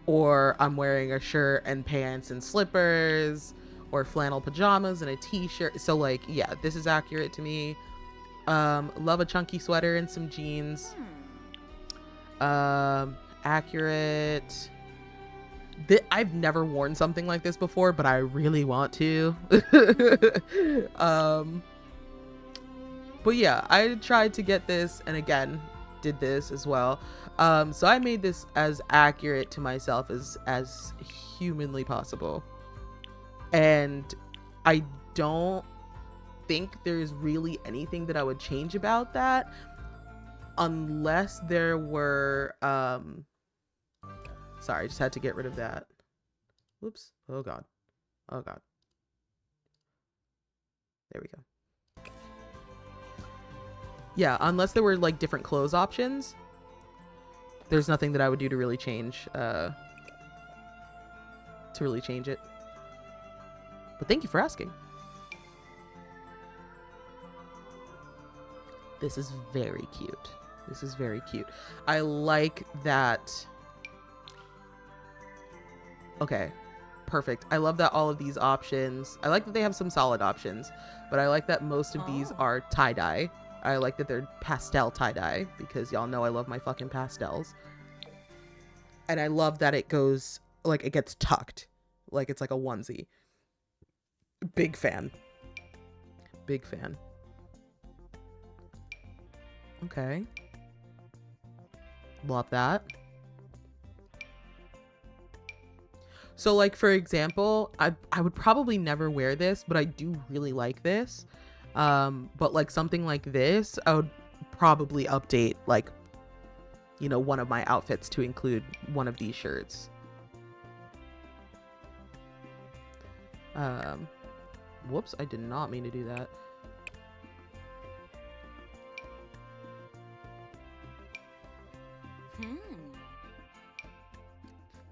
or I'm wearing a shirt and pants and slippers, or flannel pajamas and a t-shirt. So like, yeah, this is accurate to me. Love a chunky sweater and some jeans. Accurate. I've never worn something like this before, but I really want to. But yeah, I tried to get this, and again, did this as well. So I made this as accurate to myself as humanly possible. And I don't think there's really anything that I would change about that, unless there were sorry, I just had to get rid of that. Whoops. Oh god. Oh god. There we go. Yeah, unless there were like different clothes options, there's nothing that I would do to really change it. But thank you for asking. This is very cute. This is very cute. I like that. Okay, perfect. I love that all of these options, I like that they have some solid options, but I like that most of these are tie-dye. I like that they're pastel tie-dye, because y'all know I love my fucking pastels. And I love that it goes, like, it gets tucked. Like, it's like a onesie. Big fan. Big fan. Okay. Love that. So like, for example, I would probably never wear this, but I do really like this. But like something like this, I would probably update, like, you know, one of my outfits to include one of these shirts. Whoops, I did not mean to do that.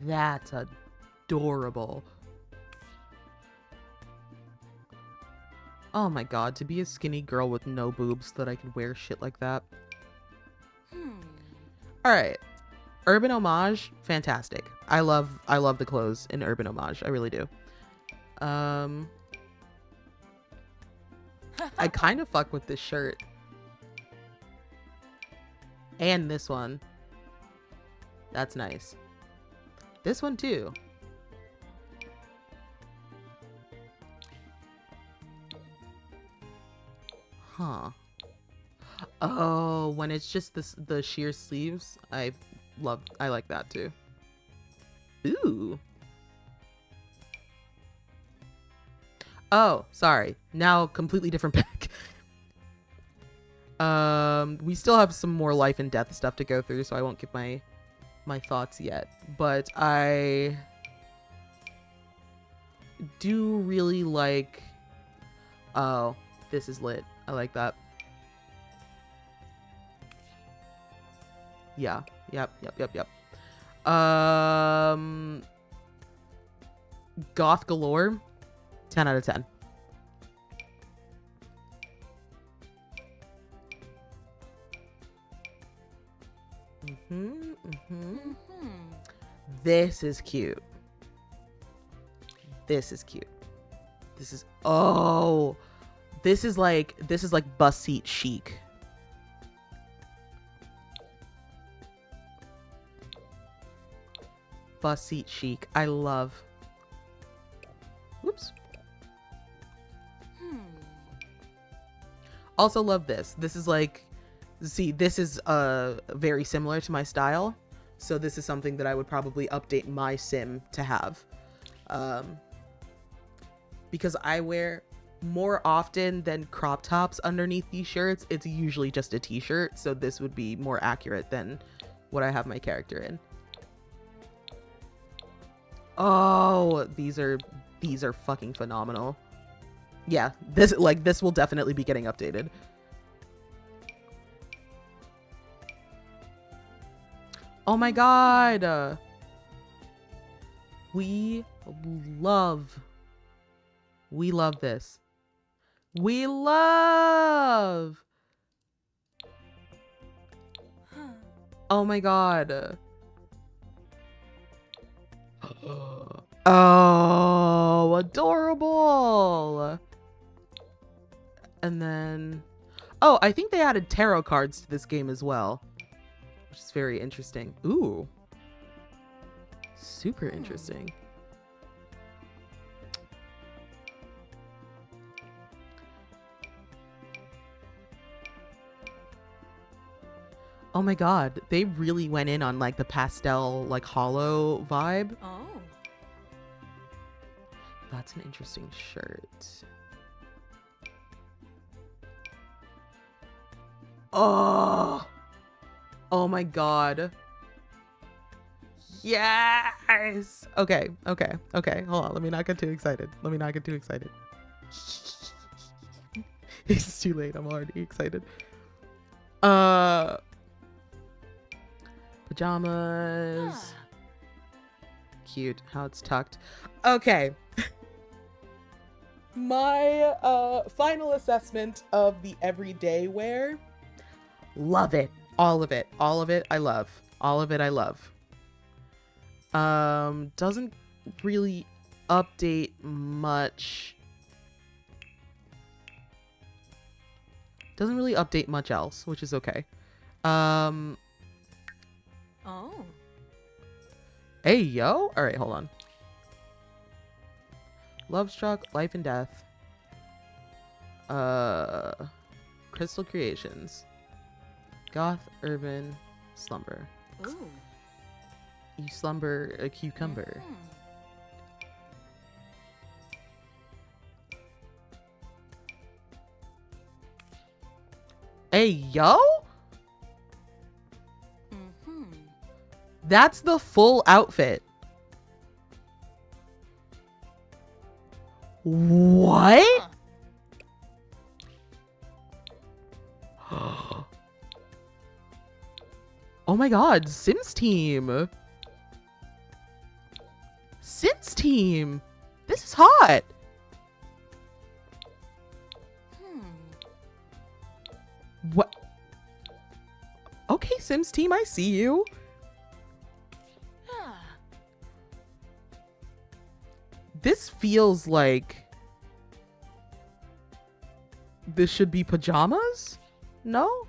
That's adorable. Oh my god, to be a skinny girl with no boobs so that I could wear shit like that. Alright. Urban Homage, fantastic. I love the clothes in Urban Homage. I really do. I kind of fuck with this shirt. And this one. That's nice. This one too. Huh. Oh, when it's just the sheer sleeves, I like that too. Ooh. Oh, sorry. Now completely different pack. We still have some more life and death stuff to go through, so I won't give my thoughts yet. But I do really like... Oh, this is lit. I like that. Yeah. Yep. Goth galore. 10 out of 10. This is cute. This is cute. This is... Oh! This is like bus seat chic. Bus seat chic. I love. Whoops. Also love this. This is like, see, this is very similar to my style. So this is something that I would probably update my sim to have. Because I wear more often than crop tops underneath these shirts. It's usually just a t-shirt. So this would be more accurate than what I have my character in. Oh, these are fucking phenomenal. Yeah, this will definitely be getting updated. Oh my god. We love this. We love. Oh my god. Oh, adorable. And then, oh, I think they added tarot cards to this game as well, which is very interesting. Ooh, super interesting. Oh my god, they really went in on like the pastel, like hollow vibe.
Oh.
That's an interesting shirt. Oh! Oh my god. Yes! Okay. Hold on. Let me not get too excited. It's too late. I'm already excited. Pajamas. Cute. How it's tucked. Okay. My final assessment of the everyday wear. Love it. All of it. I love. Doesn't really update much. Doesn't really update much else, which is okay.
Oh.
Hey, yo. All right, hold on. Love Struck, Life and Death. Crystal Creations. Goth, Urban, Slumber.
Ooh.
You slumber a cucumber. Hey, yo? That's the full outfit. What? Oh my god, Sims team. This is hot. What? Okay, Sims team, I see you. This feels like this should be pajamas? No?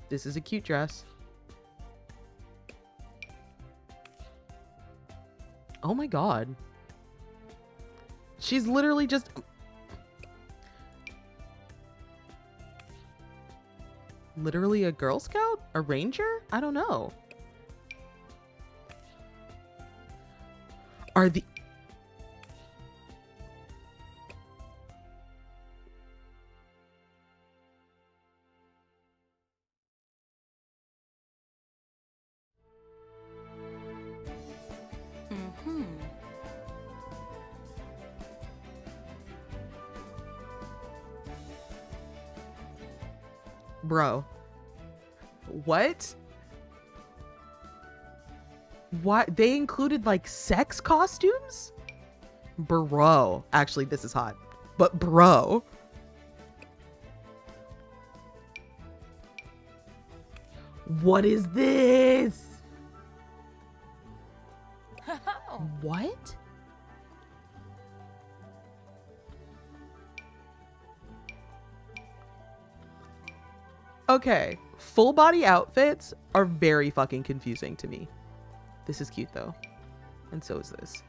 This is a cute dress. Oh my god. She's literally just... literally a Girl Scout? A Ranger? I don't know. Are the... Bro. What? What? They included like sex costumes? Bro. Actually, this is hot. But bro. What is this? What? Okay, full body outfits are very fucking confusing to me. This is cute though. And so is this.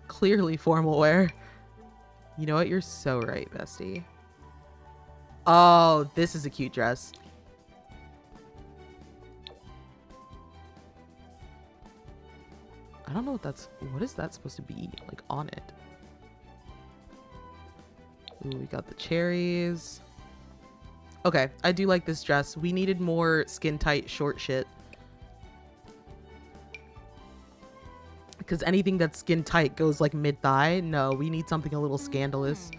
Clearly formal wear. You know what? You're so right, bestie. Oh, this is a cute dress. I don't know what is that supposed to be like on it? Ooh, we got the cherries. Okay, I do like this dress. We needed more skin tight short shit. Because anything that's skin tight goes like mid thigh. No, we need something a little scandalous.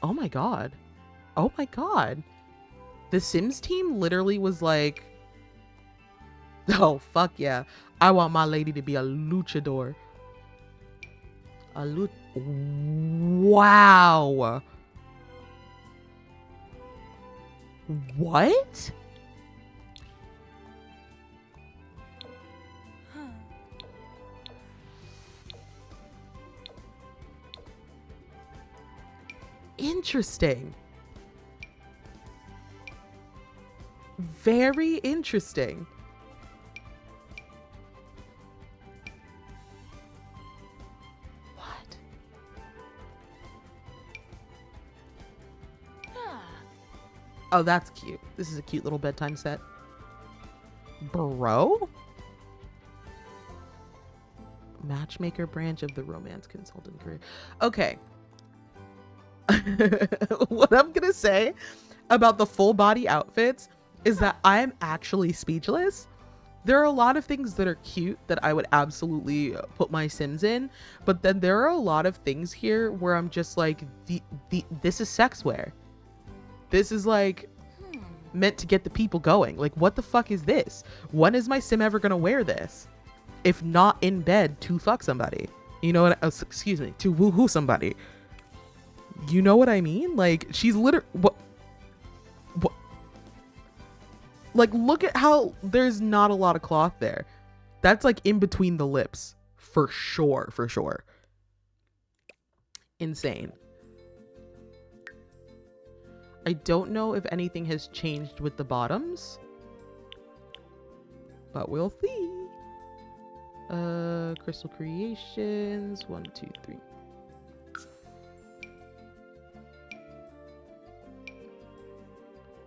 Oh my god. Oh my god. The Sims team literally was like, oh fuck yeah. I want my lady to be a luchador. Wow. What? Interesting. Very interesting. Oh, that's cute. This is a cute little bedtime set. Bro? Matchmaker branch of the romance consultant career. Okay. What I'm gonna say about the full body outfits is that I'm actually speechless. There are a lot of things that are cute that I would absolutely put my Sims in, but then there are a lot of things here where I'm just like, this is sex wear. This is like meant to get the people going. Like, what the fuck is this? When is my Sim ever gonna wear this? If not in bed to fuck somebody. You know what? Excuse me. To woohoo somebody. You know what I mean? Like, she's literally... What? Like, look at how there's not a lot of cloth there. That's like in between the lips. For sure. For sure. Insane. I don't know if anything has changed with the bottoms, but we'll see. Crystal Creations, 1, 2, 3.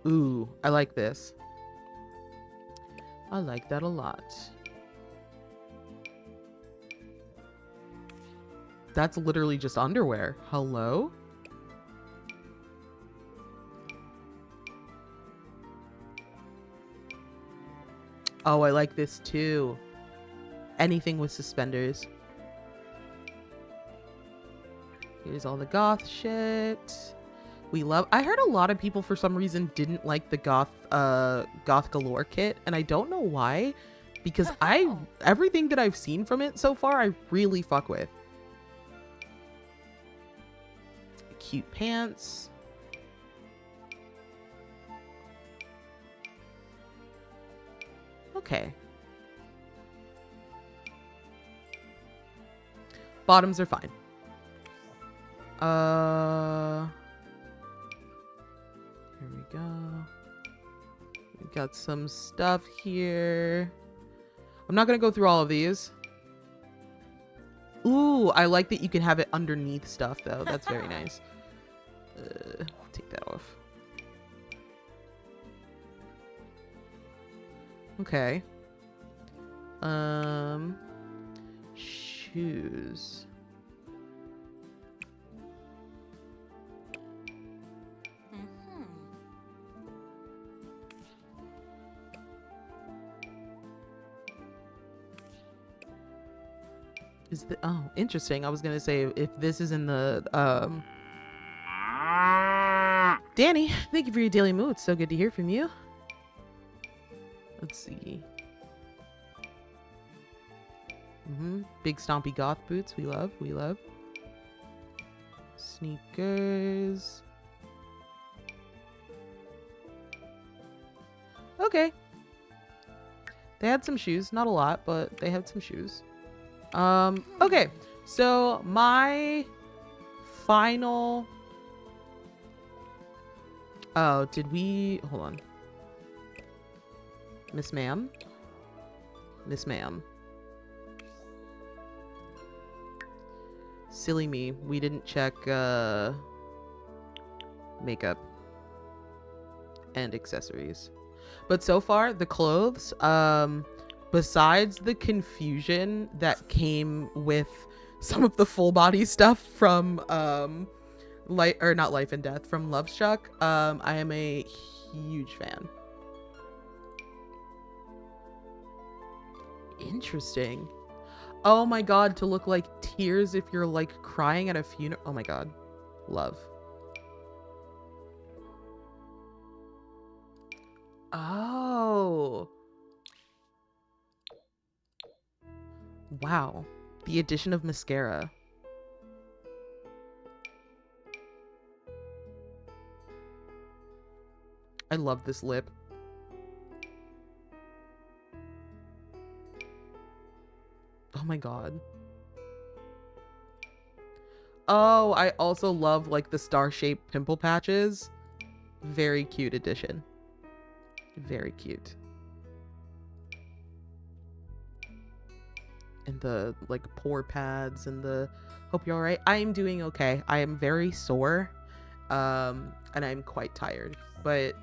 Ooh, I like this. I like that a lot. That's literally just underwear. Hello? Oh, I like this too. Anything with suspenders. Here's all the goth shit. We love... I heard a lot of people for some reason didn't like the goth galore kit, and I don't know why, because everything that I've seen from it so far, I really fuck with. Cute pants. Okay. Bottoms are fine. Here we go. We got some stuff here. I'm not gonna go through all of these. Ooh, I like that you can have it underneath stuff though. That's very nice. Take that off. Okay. Shoes. Is the oh interesting. I was gonna say if this is in the Danny, thank you for your daily mood. So good to hear from you. Let's see. Big stompy goth boots. We love. We love. Sneakers. Okay. They had some shoes. Not a lot, but they had some shoes. Okay. So my final... Oh, did we... Hold on. Miss Ma'am? Miss Ma'am. Silly me. We didn't check, makeup. And accessories. But so far, the clothes, besides the confusion that came with some of the full body stuff from, not Life and Death, from Love Struck, I am a huge fan. Interesting. Oh my god, to look like tears if you're like crying at a funeral. Oh my god. Love. Oh. Wow. The addition of mascara. I love this lip. Oh my god. Oh, I also love like the star-shaped pimple patches. Very cute addition. Very cute. And the like pore pads and the hope you're all right. I am doing okay. I am very sore. And I'm quite tired, but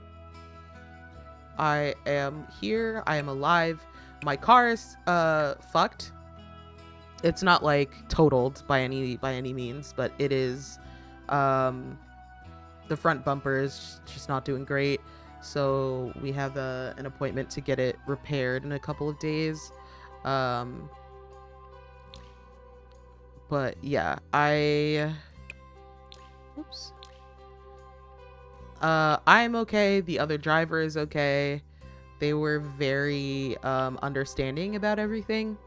I am here. I am alive. My car is fucked. It's not like totaled by any means, but it is the front bumper is just not doing great. So we have an appointment to get it repaired in a couple of days. But yeah, I'm okay. The other driver is okay. They were very understanding about everything.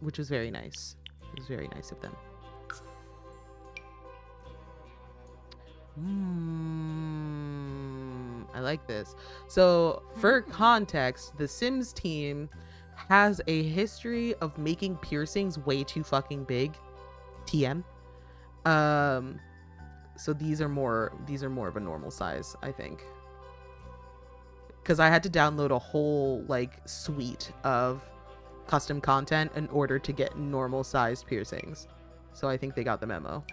Which was very nice. It was very nice of them. I like this. So, for context, the Sims team has a history of making piercings way too fucking big. TM. So these are more of a normal size, I think. Because I had to download a whole like suite of custom content in order to get normal sized piercings. So I think they got the memo.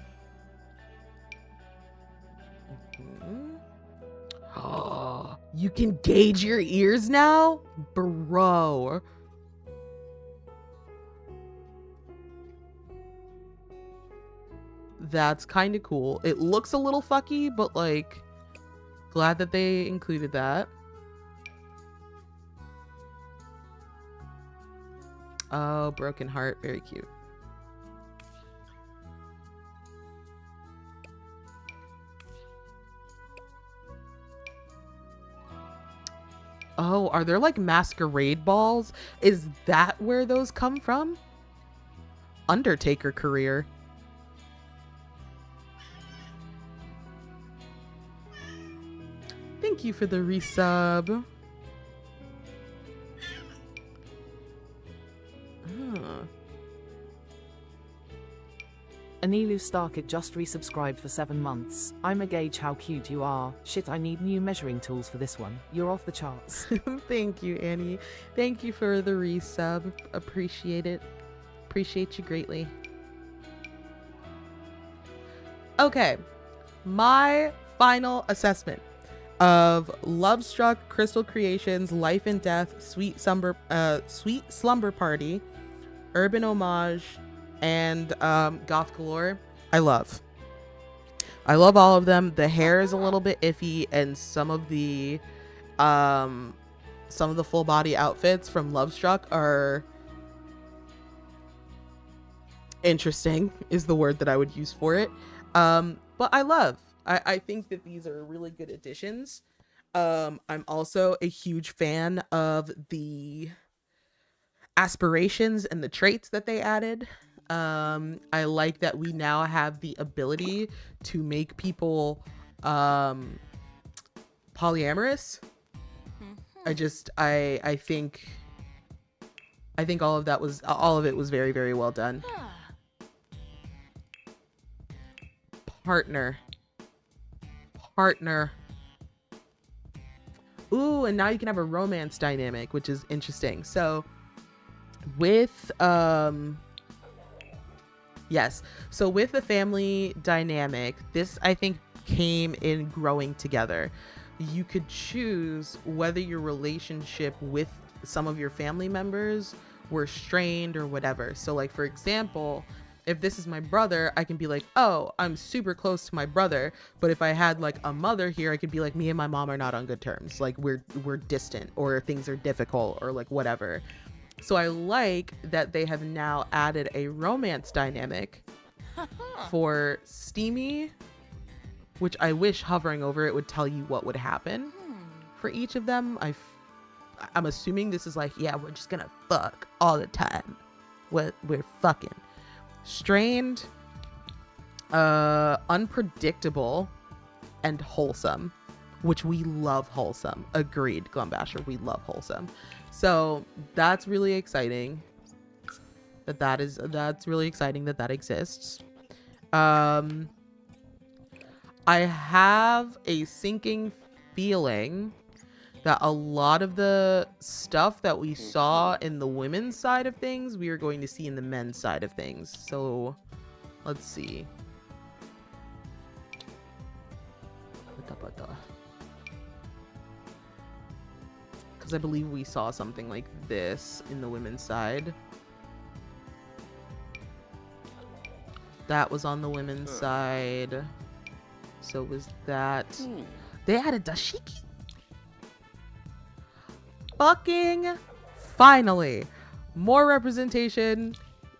Oh, you can gauge your ears now? Bro. That's kind of cool. It looks a little fucky, but like glad that they included that. Oh, broken heart. Very cute. Oh, are there like masquerade balls? Is that where those come from? Undertaker career. Thank you for the resub.
Anilu Starkit just resubscribed for 7 months. I'm a gauge how cute you are. Shit, I need new measuring tools for this one. You're off the charts.
Thank you, Annie. Thank you for the resub. Appreciate it. Appreciate you greatly. Okay, my final assessment of Love Struck, Crystal Creations, Life and Death, Sweet Slumber Party, Urban Homage, and Goth Galore. I love all of them. The hair is a little bit iffy, and some of the full body outfits from Love Struck are interesting, is the word that I would use for it. But I think that these are really good additions. I'm also a huge fan of the aspirations and the traits that they added. I like that we now have the ability to make people polyamorous. I think all of it was very, very well done. Partner. Ooh, and now you can have a romance dynamic, which is interesting. So with with the family dynamic, this I think came in growing together. You could choose whether your relationship with some of your family members were strained or whatever. So like, for example, if this is my brother, I can be like, oh, I'm super close to my brother. But if I had like a mother here, I could be like, me and my mom are not on good terms. Like we're distant, or things are difficult, or like whatever. So I like that they have now added a romance dynamic for Steamy, which I wish hovering over it would tell you what would happen for each of them. I'm assuming this is like, yeah, we're just gonna fuck all the time. We're fucking. Strained, unpredictable, and wholesome, which we love wholesome. Agreed, Glumbasher, we love wholesome. So that's really exciting that's really exciting that exists. I have a sinking feeling that a lot of the stuff that we saw in the women's side of things, we are going to see in the men's side of things. So let's see. Because I believe we saw something like this in the women's side. That was on the women's side. So was that. They added dashiki? Fucking finally, more representation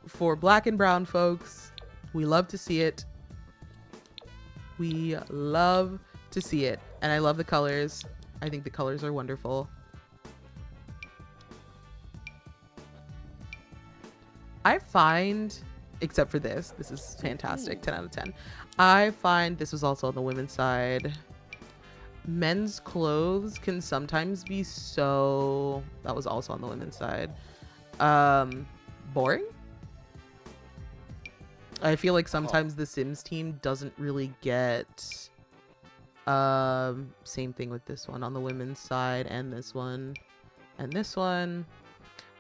for black and brown folks. We love to see it. We love to see it. And I love the colors. I think the colors are wonderful. I find, except for this is fantastic, 10 out of 10. I find this was also on the women's side. Men's clothes can sometimes be so, that was also on the women's side, boring. I feel like sometimes the Sims team doesn't really get, same thing with this one on the women's side, and this one, and this one.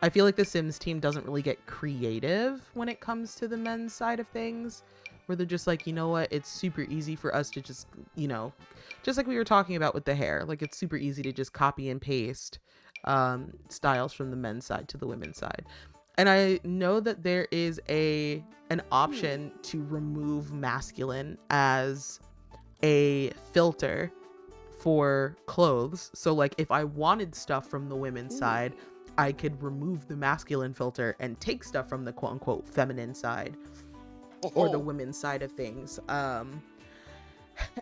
I feel like the Sims team doesn't really get creative when it comes to the men's side of things, where they're just like, you know what, it's super easy for us to just, you know, just like we were talking about with the hair, like it's super easy to just copy and paste styles from the men's side to the women's side. And I know that there is an option to remove masculine as a filter for clothes. So like if I wanted stuff from the women's side, I could remove the masculine filter and take stuff from the quote unquote feminine side or the women's side of things.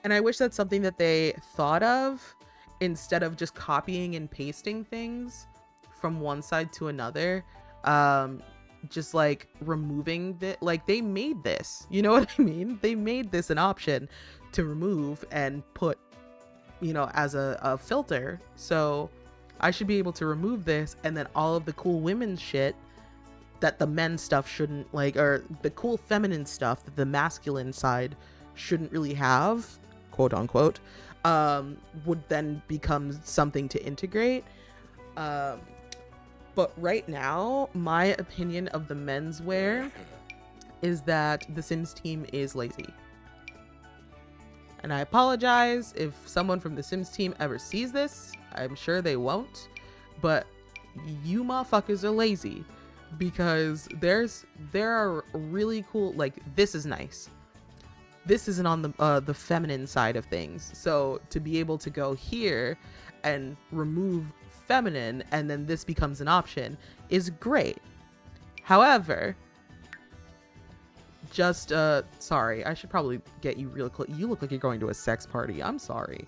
And I wish that's something that they thought of instead of just copying and pasting things from one side to another. Just like removing like they made this, you know what I mean? They made this an option to remove and put, you know, as a filter. So I should be able to remove this, and then all of the cool women's shit that the men's stuff shouldn't like, or the cool feminine stuff that the masculine side shouldn't really have, quote unquote, would then become something to integrate. But right now, my opinion of the menswear is that the Sims team is lazy. And I apologize if someone from the Sims team ever sees this. I'm sure they won't. But you motherfuckers are lazy, because there are really cool, like, this is nice. This isn't on the feminine side of things. So to be able to go here and remove feminine and then this becomes an option is great. However, just sorry, I should probably get you real close. You look like you're going to a sex party. I'm sorry.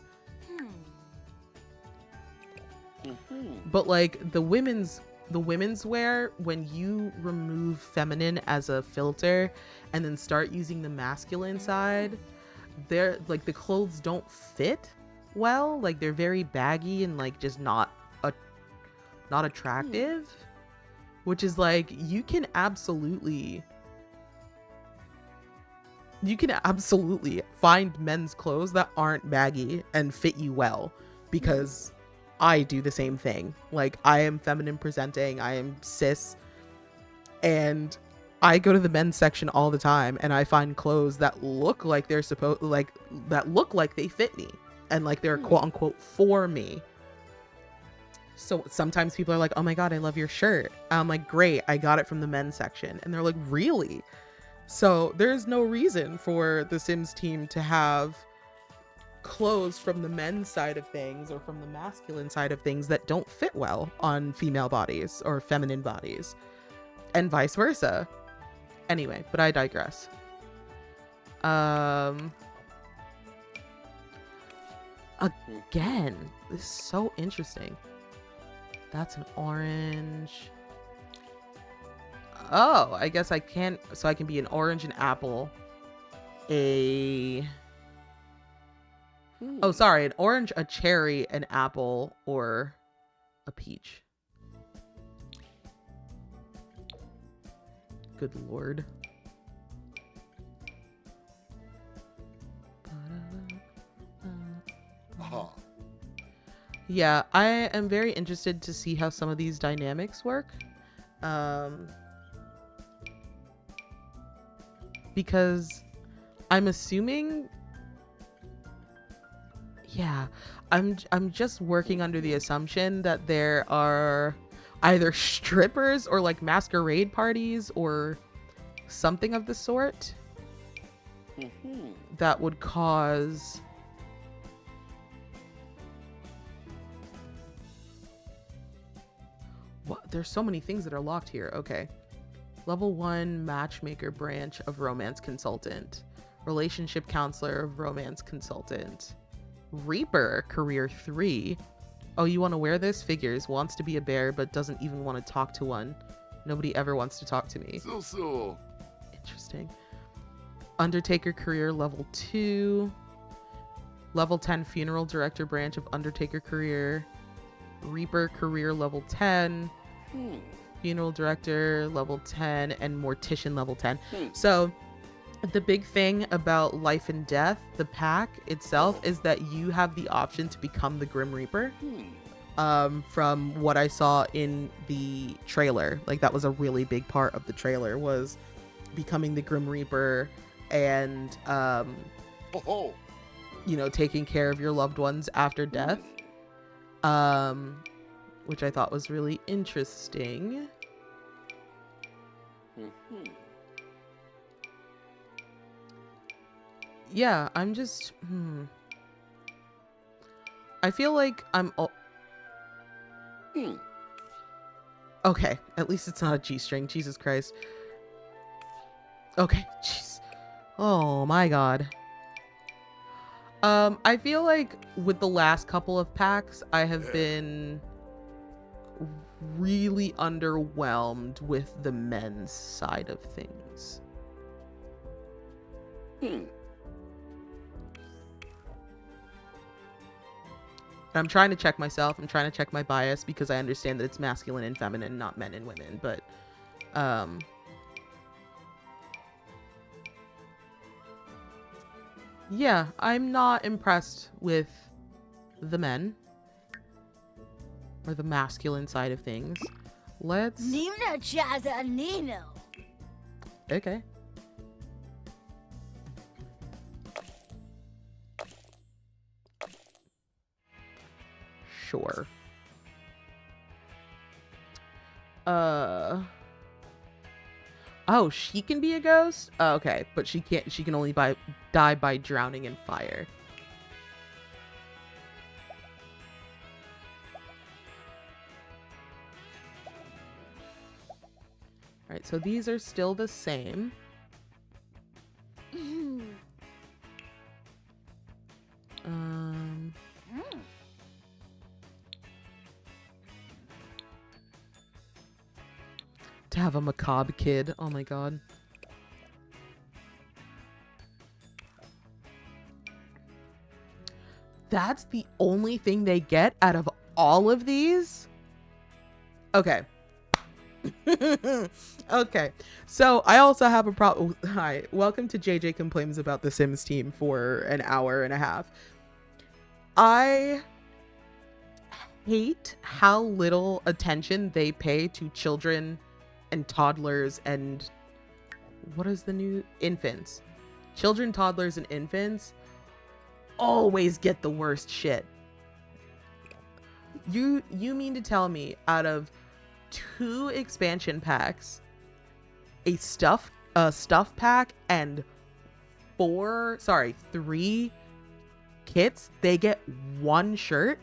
But like the women's wear, when you remove feminine as a filter and then start using the masculine side, they're like, the clothes don't fit well. Like they're very baggy and like just not attractive, which is like, you can absolutely find men's clothes that aren't baggy and fit you well, because I do the same thing. Like, I am feminine presenting, I am cis, and I go to the men's section all the time and I find clothes that look like they're that look like they fit me and like they're quote unquote for me. So sometimes people are like, oh my god, I love your shirt. I'm like, great, I got it from the men's section. And they're like, really? So there's no reason for the Sims team to have clothes from the men's side of things or from the masculine side of things that don't fit well on female bodies or feminine bodies, and vice versa. Anyway, but I digress. Again, this is so interesting. That's an orange. Oh, I guess I can, so I can be an orange, an apple, oh, sorry, an orange, a cherry, an apple, or a peach. Good lord. Yeah, I am very interested to see how some of these dynamics work. Because I'm assuming, yeah, I'm just working under the assumption that there are either strippers or like masquerade parties or something of the sort that would cause what? There's so many things that are locked here. Okay. Level 1 matchmaker branch of romance consultant. Relationship counselor of romance consultant. Reaper career 3. Oh, you want to wear this? Figures. Wants to be a bear but doesn't even want to talk to one. Nobody ever wants to talk to me.
So.
Interesting. Undertaker career level 2. Level 10 funeral director branch of Undertaker career. Reaper career level 10. Funeral director level 10 and mortician level 10. So the big thing about Life and Death, the pack itself, is that you have the option to become the Grim Reaper. From what I saw in the trailer, like that was a really big part of the trailer, was becoming the Grim Reaper and you know, taking care of your loved ones after death. Which I thought was really interesting. Yeah, I'm just I feel like I'm okay, at least it's not a G-string. Jesus Christ. Okay, jeez. Oh my god. I feel like with the last couple of packs, I have been really underwhelmed with the men's side of things. I'm trying to check myself. I'm trying to check my bias because I understand that it's masculine and feminine, not men and women. But Um, yeah, I'm not impressed with the men or the masculine side of things. Let's.
Nino Chaza Nino.
Okay. Sure. Oh, she can be a ghost? Oh, okay, but she can't. She can only die by drowning in fire. All right, so these are still the same. To have a macabre kid. Oh my god. That's the only thing they get out of all of these? Okay. Okay. So I also have a problem. Hi. Welcome to JJ Complains About the Sims team for an hour and a half. I hate how little attention they pay to children and toddlers and what is the new infants? Children, toddlers, and infants always get the worst shit. You mean to tell me out of 2 expansion packs, a stuff pack, and 3 kits, they get 1 shirt?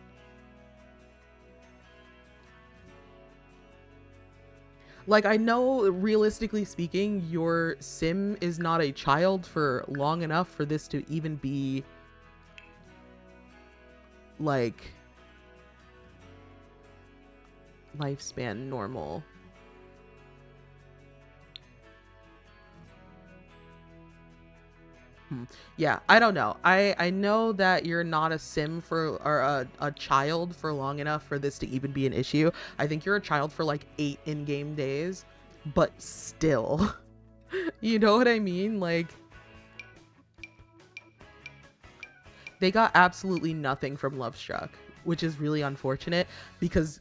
Like, I know, realistically speaking, your sim is not a child for long enough for this to even be, like, lifespan normal. Yeah, I don't know. I know that you're not a sim for, or a child for long enough for this to even be an issue. I think you're a child for like 8 in-game days, but still. You know what I mean? Like, they got absolutely nothing from Lovestruck, which is really unfortunate because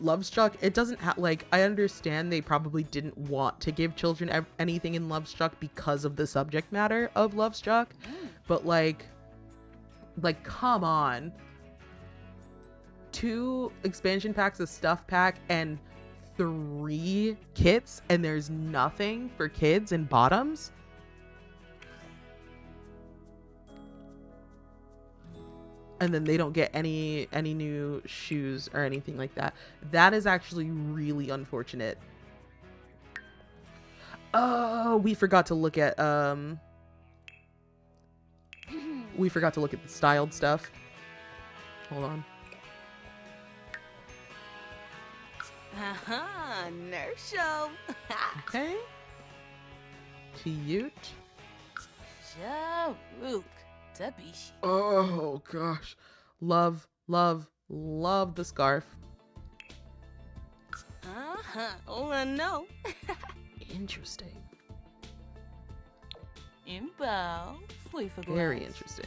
Lovestruck, it doesn't have, like, I understand they probably didn't want to give children anything in Lovestruck because of the subject matter of Lovestruck, but like come on. 2 expansion packs, a stuff pack, and 3 kits, and there's nothing for kids and bottoms? And then they don't get any new shoes or anything like that. That is actually really unfortunate. Oh, we forgot to look at the styled stuff. Hold on.
Nurse show.
Okay. Cute.
Sharuk. Tabishi.
Oh gosh. Love the scarf.
Oh no.
Interesting.
Imbo.
Very interesting.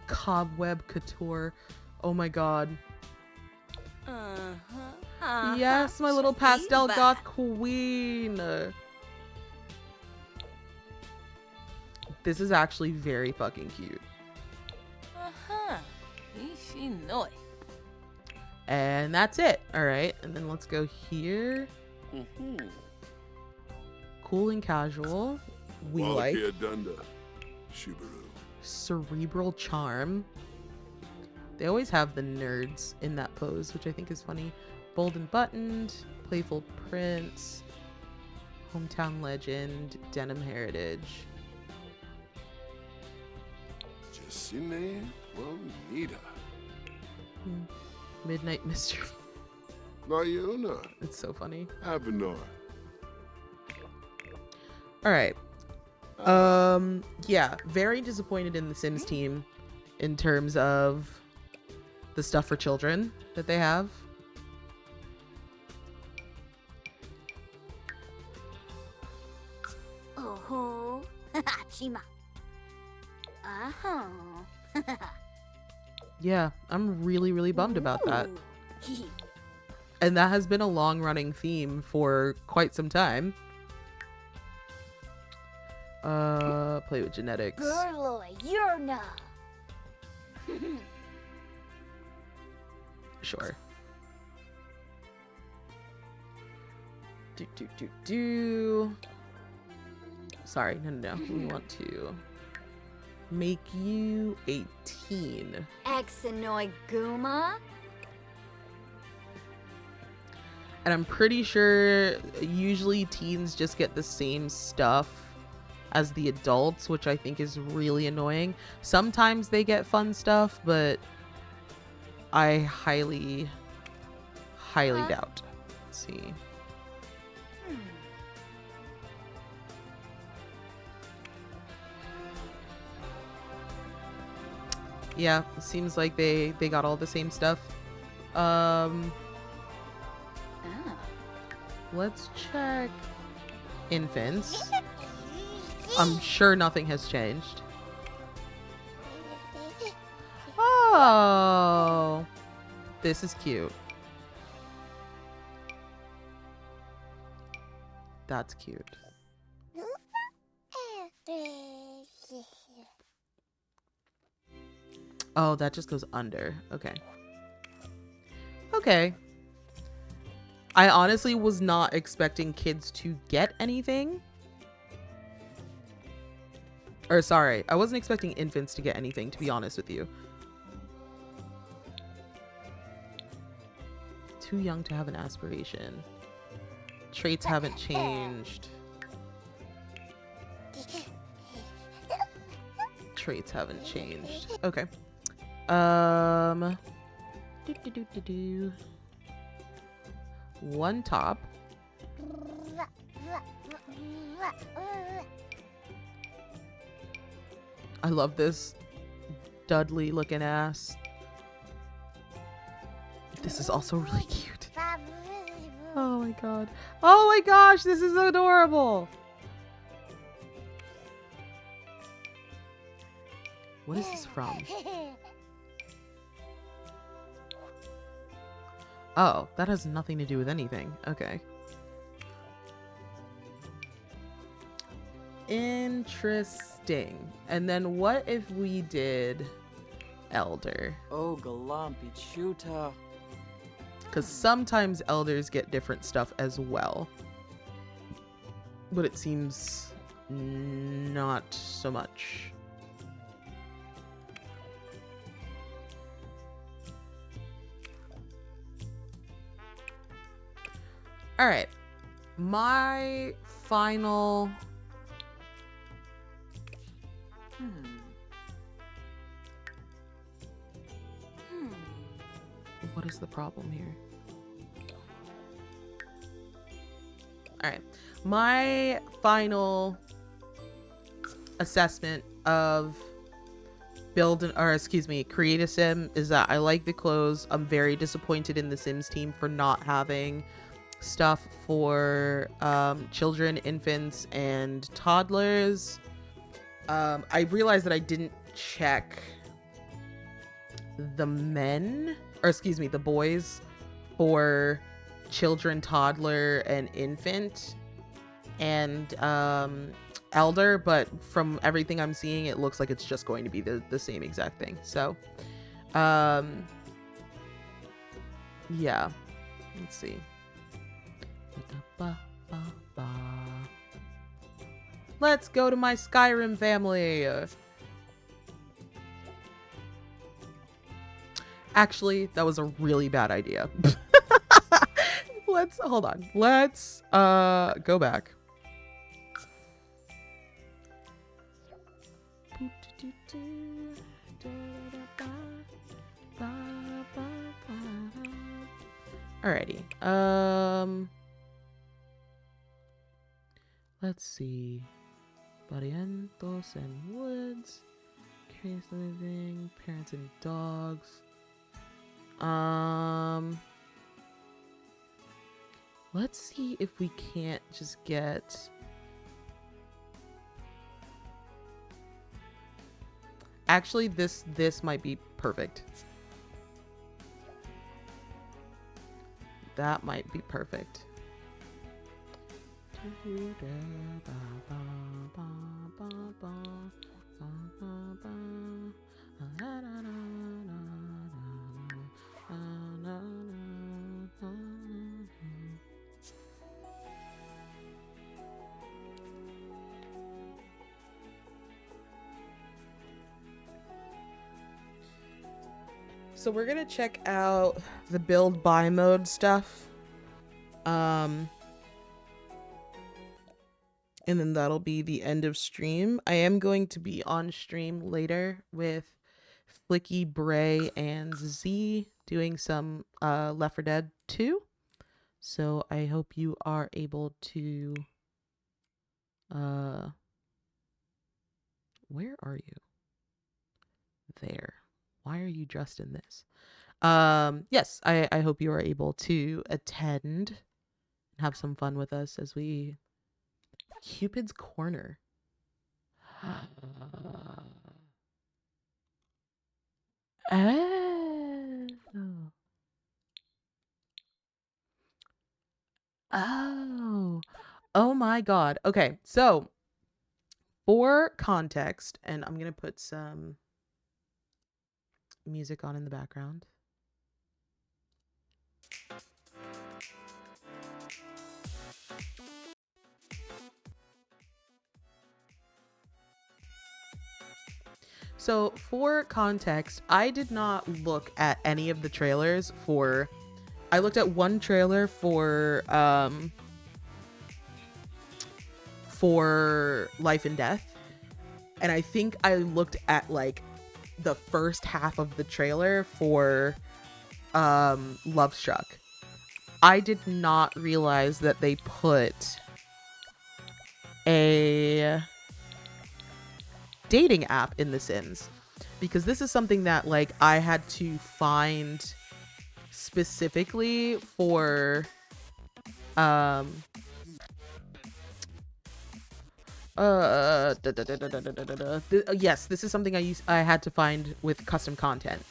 Cobweb couture. Oh my god. Yes, my little pastel goth queen. This is actually very fucking cute. And that's it. All right. And then let's go here. Cool and casual. We like. Cerebral charm. They always have the nerds in that pose, which I think is funny. Bold and buttoned. Playful prince. Hometown legend. Denim heritage. Midnight mystery. It's so funny. All right. Yeah, very disappointed in the Sims team in terms of the stuff for children that they have.
Chima. Uh-huh.
Yeah, I'm really, really bummed about that.
Ooh.
And that has been a long-running theme for quite some time. Play with genetics.
Girloy, you're no.
Sure. Do. Sorry, no. We want to make you 18.
Exenoi Guma.
And I'm pretty sure usually teens just get the same stuff as the adults, which I think is really annoying. Sometimes they get fun stuff, but I highly doubt. Let's see. Yeah, it seems like they got all the same stuff. Let's check infants. I'm sure nothing has changed. Oh, this is cute. That's cute. Oh, that just goes under. Okay. Okay. I honestly was not expecting kids to get anything. Or sorry, I wasn't expecting infants to get anything, to be honest with you. Too young to have an aspiration. Traits haven't changed. Traits haven't changed. Okay. One top. I love this Dudley looking ass. This is also really cute. Oh my god. Oh my gosh, this is adorable. What is this from? Oh, that has nothing to do with anything. Okay. Interesting. And then what if we did elder?
Oh, Galampi Chuta.
Because sometimes elders get different stuff as well. But it seems not so much. All right. My final... What is the problem here? All right. My final assessment of create a sim is that I like the clothes. I'm very disappointed in the Sims team for not having stuff for children, infants, and toddlers. I realized that I didn't check the the boys for children, toddler, and infant, and elder, but from everything I'm seeing, it looks like it's just going to be the same exact thing. So, yeah, let's see. Let's go to my Skyrim family. Actually, that was a really bad idea. Hold on. Let's go back. Alrighty. Let's see. Barrientos and woods. Curious living. Parents and dogs. Let's see if we can't just get Actually, this might be perfect. That might be perfect. So we're gonna check out the build buy mode stuff. And then that'll be the end of stream. I am going to be on stream later with Flicky, Bray, and Z doing some Left 4 Dead 2. So I hope you are able to where are you? There. Why are you dressed in this? Yes, I hope you are able to attend and have some fun with us as we Cupid's Corner. Oh. Oh. Oh my god. Okay, so for context, and I'm gonna put some music on in the background. So for context, I did not look at any of the trailers for... I looked at one trailer for Life and Death. And I think I looked at like the first half of the trailer for Love Struck. I did not realize that they put a dating app in The Sims, because this is something that like I had to find specifically for yes, this is something I had to find with custom content.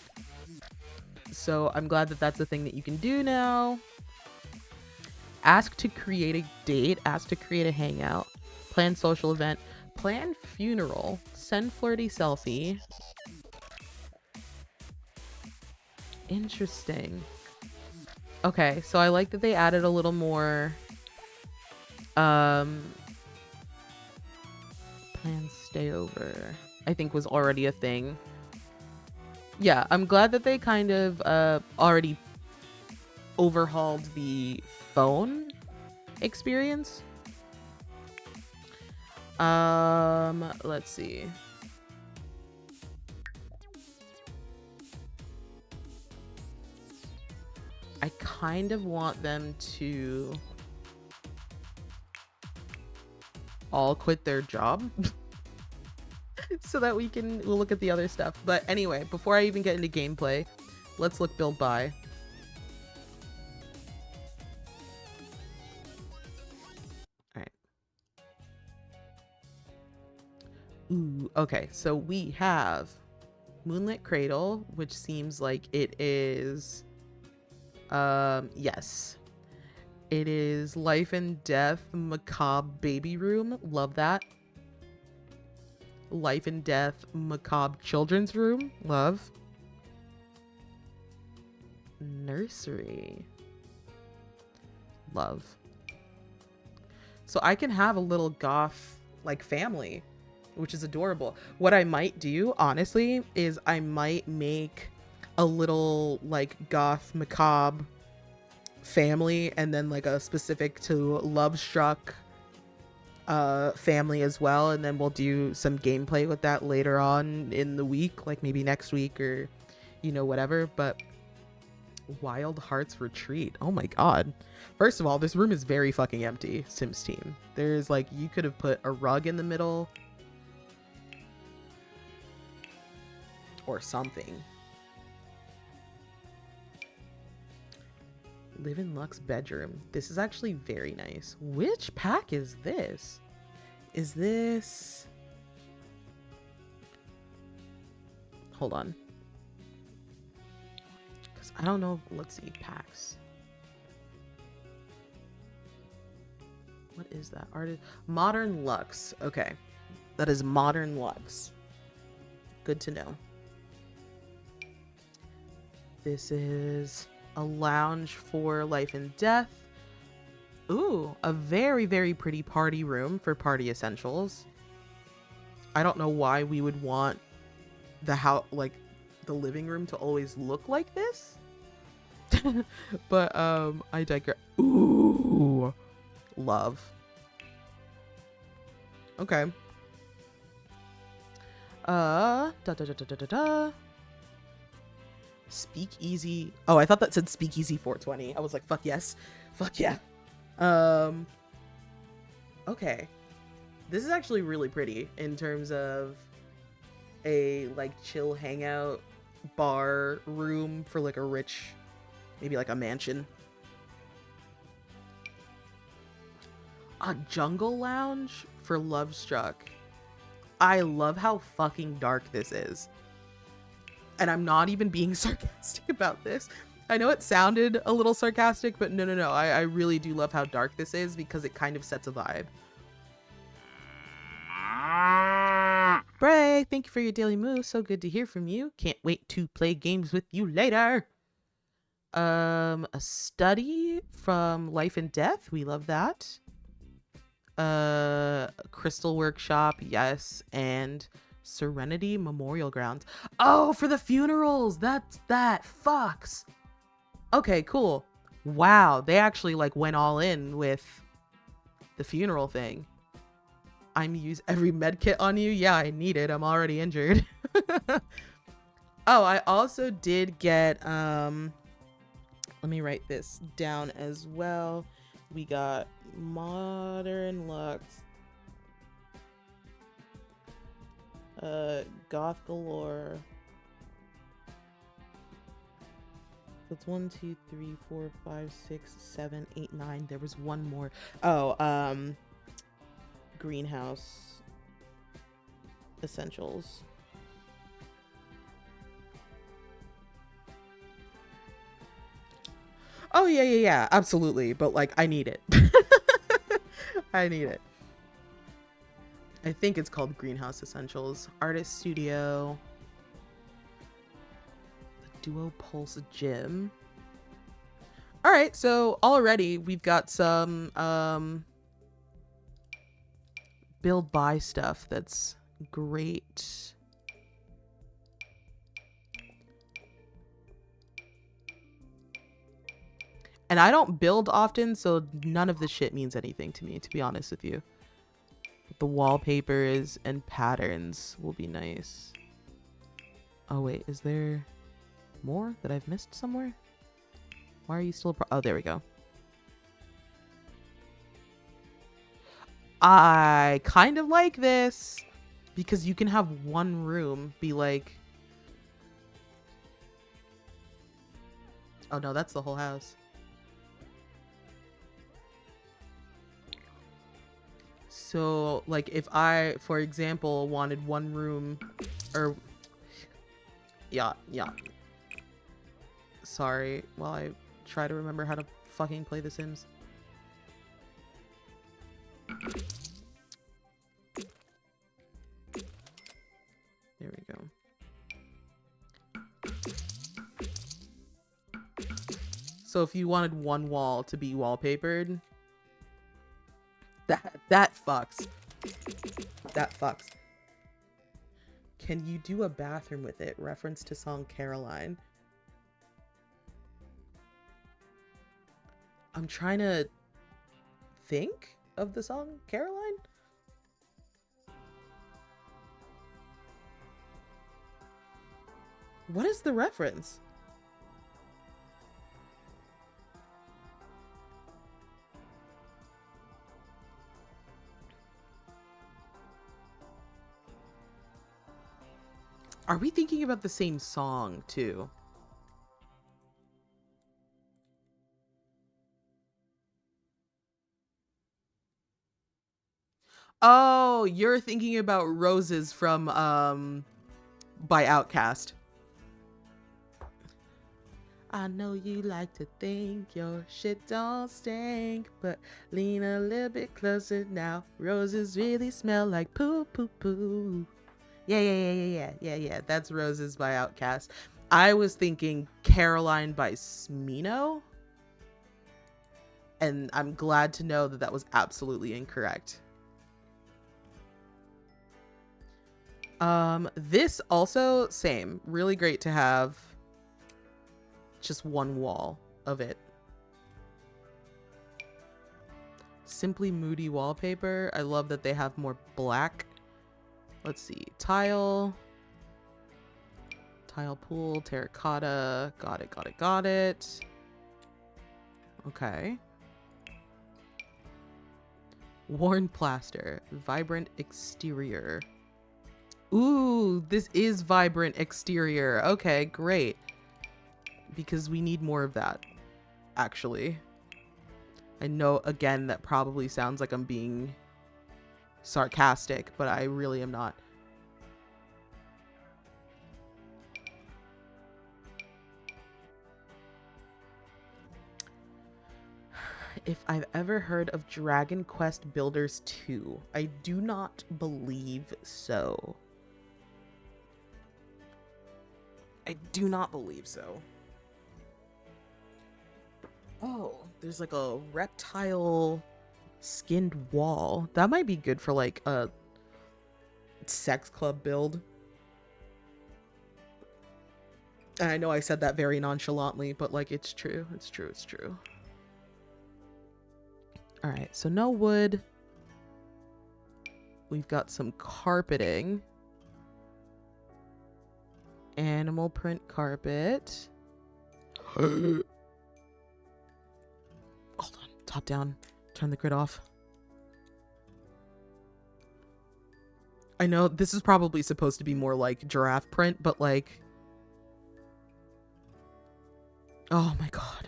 So I'm glad that that's a thing that you can do now. Ask to create a date, ask to create a hangout, plan social event, plan funeral, send flirty selfie. Interesting. Okay, so I like that they added a little more plan stay over, I think was already a thing. Yeah, I'm glad that they kind of already overhauled the phone experience. Let's see. I kind of want them to all quit their job so that we'll look at the other stuff. But anyway, before I even get into gameplay, let's look build buy. All right. Ooh, okay. So we have Moonlit Cradle, which seems like it is yes. It is Life and Death Macabre Baby Room. Love that. Life and Death Macabre Children's Room. Love. Nursery. Love. So I can have a little goth like family, which is adorable. What I might do, honestly, is I might make a little like goth macabre family and then like a specific to Love Struck family as well, and then we'll do some gameplay with that later on in the week, like maybe next week or whatever. But Wild Hearts Retreat, oh my god. First of all, this room is very fucking empty. Sims team, there's like, you could have put a rug in the middle or something. Live in Luxe bedroom. This is actually very nice. Which pack is this? Is this... Hold on. Because I don't know. Let's see. Packs. What is that? Artist Modern Lux. Okay. That is Modern Lux. Good to know. This is a lounge for life and death. Ooh, a very, very pretty party room for party essentials. I don't know why we would want the house, like the living room, to always look like this. But I digress. Ooh, love. Okay. Speakeasy. Oh, I thought that said Speakeasy 420. I was like, fuck yes. Fuck yeah. Okay. This is actually really pretty in terms of a like chill hangout bar room for like a rich, maybe like a mansion. A jungle lounge for Lovestruck. I love how fucking dark this is. And I'm not even being sarcastic about this. I know it sounded a little sarcastic, but no. I really do love how dark this is because it kind of sets a vibe. Bray, thank you for your daily move. So good to hear from you. Can't wait to play games with you later. A study from Life and Death. We love that. Crystal Workshop, yes, and Serenity Memorial Grounds. Oh, for the funerals. That fucks. Okay, cool. Wow, they actually like went all in with the funeral thing. I'm use every med kit on you. Yeah, I need it. I'm already injured. Oh, I also did get let me write this down as well. We got Modern Lux, Goth Galore. So it's 1, 2, 3, 4, 5, 6, 7, 8, 9. There was one more. Oh, Greenhouse Essentials. Oh yeah, absolutely. But like, I need it. I need it. I think it's called Greenhouse Essentials. Artist Studio. The Duo Pulse Gym. All right, so already we've got some build buy stuff that's great. And I don't build often, so none of this shit means anything to me, to be honest with you. The wallpapers and patterns will be nice. Oh wait, is there more that I've missed somewhere? Why are you still oh, there we go. I kind of like this because you can have one room be like, oh no, that's the whole house. So like if I, for example, wanted one room or yeah. Sorry, while I try to remember how to fucking play The Sims. There we go. So if you wanted one wall to be wallpapered, that fucks. That fucks. Can you do a bathroom with it? Reference to song Caroline. I'm trying to think of the song Caroline. What is the reference? Are we thinking about the same song too? Oh, you're thinking about Roses from by Outkast. I know you like to think your shit don't stink, but lean a little bit closer now. Roses really smell like poo poo poo. Yeah. That's Roses by Outkast. I was thinking Caroline by Smino, and I'm glad to know that that was absolutely incorrect. This also, same. Really great to have just one wall of it. Simply moody wallpaper. I love that they have more black. Let's see. Tile pool, terracotta. Got it. Okay. Worn plaster. Vibrant exterior. Ooh, this is vibrant exterior. Okay, great. Because we need more of that, actually. I know, again, that probably sounds like I'm being sarcastic, but I really am not. If I've ever heard of Dragon Quest Builders 2, I do not believe so. I do not believe so. Oh, there's like a reptile skinned wall. That might be good for like a sex club build. And I know I said that very nonchalantly, but like it's true. It's true. All right, so no wood. We've got some carpeting. Animal print carpet. Hold on, top down. Turn the grid off. I know this is probably supposed to be more like giraffe print, but like... Oh my god.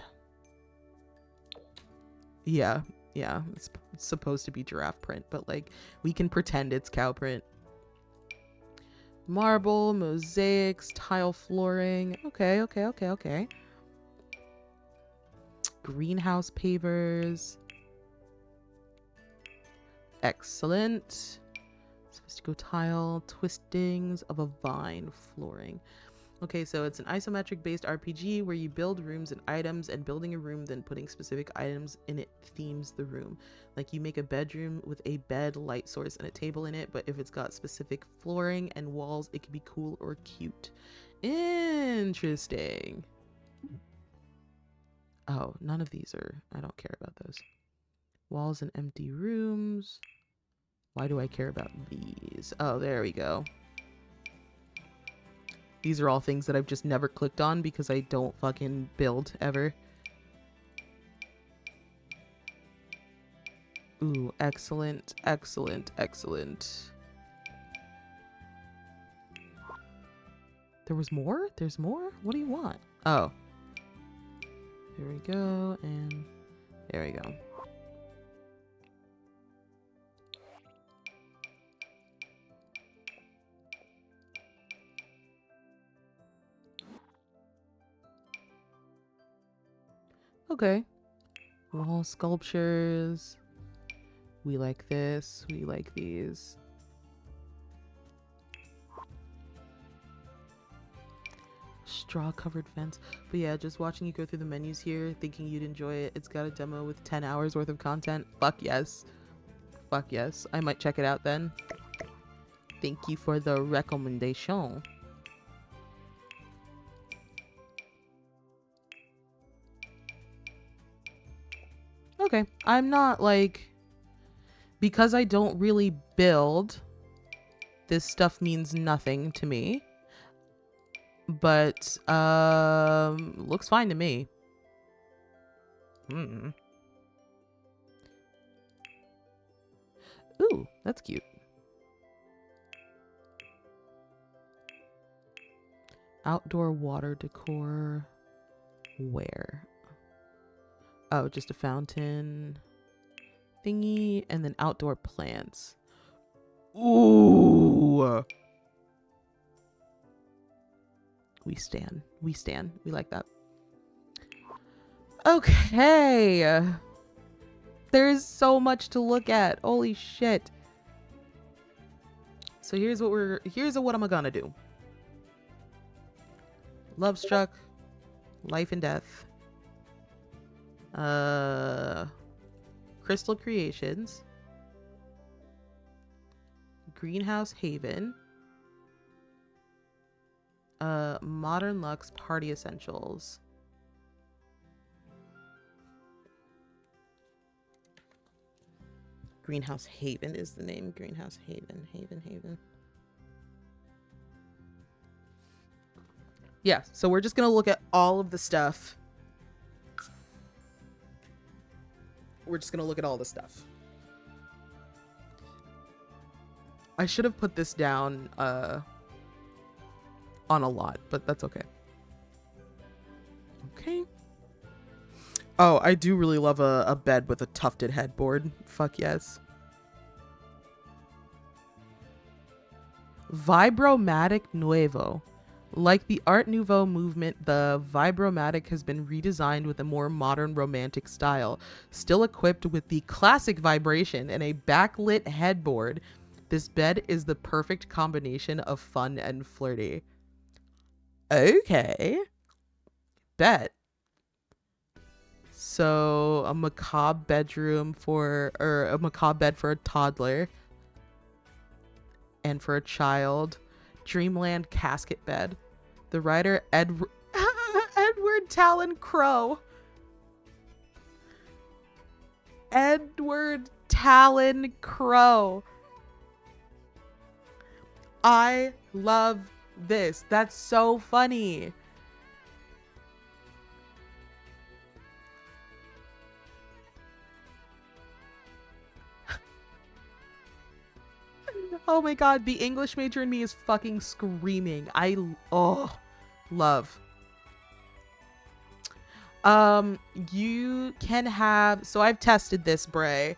Yeah, it's supposed to be giraffe print, but like we can pretend it's cow print. Marble, mosaics, tile flooring. Okay. Greenhouse pavers. Excellent. Supposed to go tile. Twistings of a vine flooring. Okay, so it's an isometric based RPG where you build rooms and items, and building a room, then putting specific items in it themes the room. Like you make a bedroom with a bed, light source, and a table in it, but if it's got specific flooring and walls, it can be cool or cute. Interesting. Oh, none of these are, I don't care about those. Walls and empty rooms. Why do I care about these? Oh, there we go. These are all things that I've just never clicked on because I don't fucking build ever. Ooh, excellent. There was more? There's more? What do you want? Oh. There we go, and there we go. Okay. Wall sculptures. We like this. We like these. Straw covered fence. But yeah, just watching you go through the menus here, thinking you'd enjoy it. It's got a demo with 10 hours worth of content. Fuck yes. Fuck yes. I might check it out then. Thank you for the recommendation. Okay, I'm not like, because I don't really build, this stuff means nothing to me, but looks fine to me. Ooh, that's cute. Outdoor water decor. Where? Oh, just a fountain thingy, and then outdoor plants. Ooh. We stand. We stand. We like that. Okay. There's so much to look at. Holy shit. So here's what I'm gonna do. Love Struck, Life and Death, Crystal Creations, Greenhouse Haven, Modern Luxe Party Essentials. Greenhouse Haven is the name. Greenhouse Haven. Haven. Yeah, so we're just going to look at all of the stuff. We're just going to look at all the stuff. I should have put this down on a lot, but that's okay. Okay. Oh, I do really love a bed with a tufted headboard. Fuck yes. Vibromatic Nuevo. Like the Art Nouveau movement, the Vibromatic has been redesigned with a more modern romantic style. Still equipped with the classic vibration and a backlit headboard, this bed is the perfect combination of fun and flirty. Okay. Bet. So a macabre bedroom or a macabre bed for a toddler and for a child. Dreamland casket bed. The writer Edward Talon Crow. Edward Talon Crow. I love this. That's so funny. Oh my god, the English major in me is fucking screaming. Love. You can have, so I've tested this, Bray.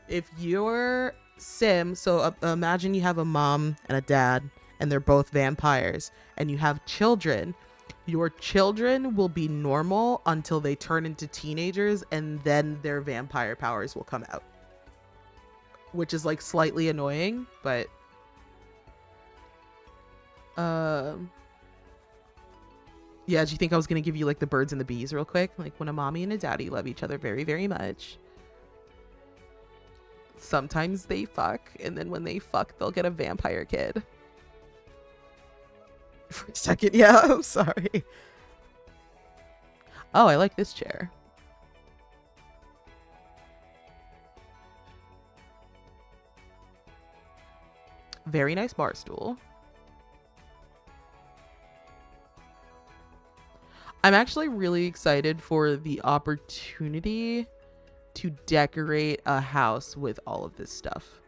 If your sim, so imagine you have a mom and a dad and they're both vampires and you have children. Your children will be normal until they turn into teenagers and then their vampire powers will come out. Which is like slightly annoying, but yeah, do you think I was gonna give you like the birds and the bees real quick? Like when a mommy and a daddy love each other very, very much. Sometimes they fuck, and then when they fuck, they'll get a vampire kid. For a second, yeah, I'm sorry. Oh, I like this chair. Very nice bar stool. I'm actually really excited for the opportunity to decorate a house with all of this stuff.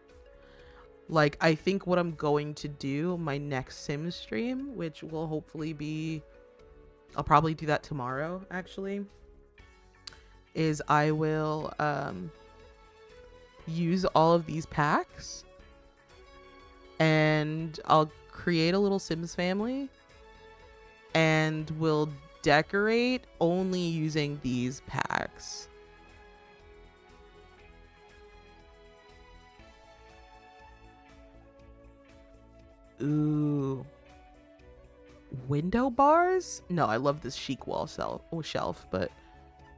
Like, I think what I'm going to do, my next Sim stream, which will hopefully be, I'll probably do that tomorrow, actually, is I will use all of these packs and I'll create a little Sims family and we'll decorate only using these packs. Ooh. Window bars? No, I love this chic wall shelf, but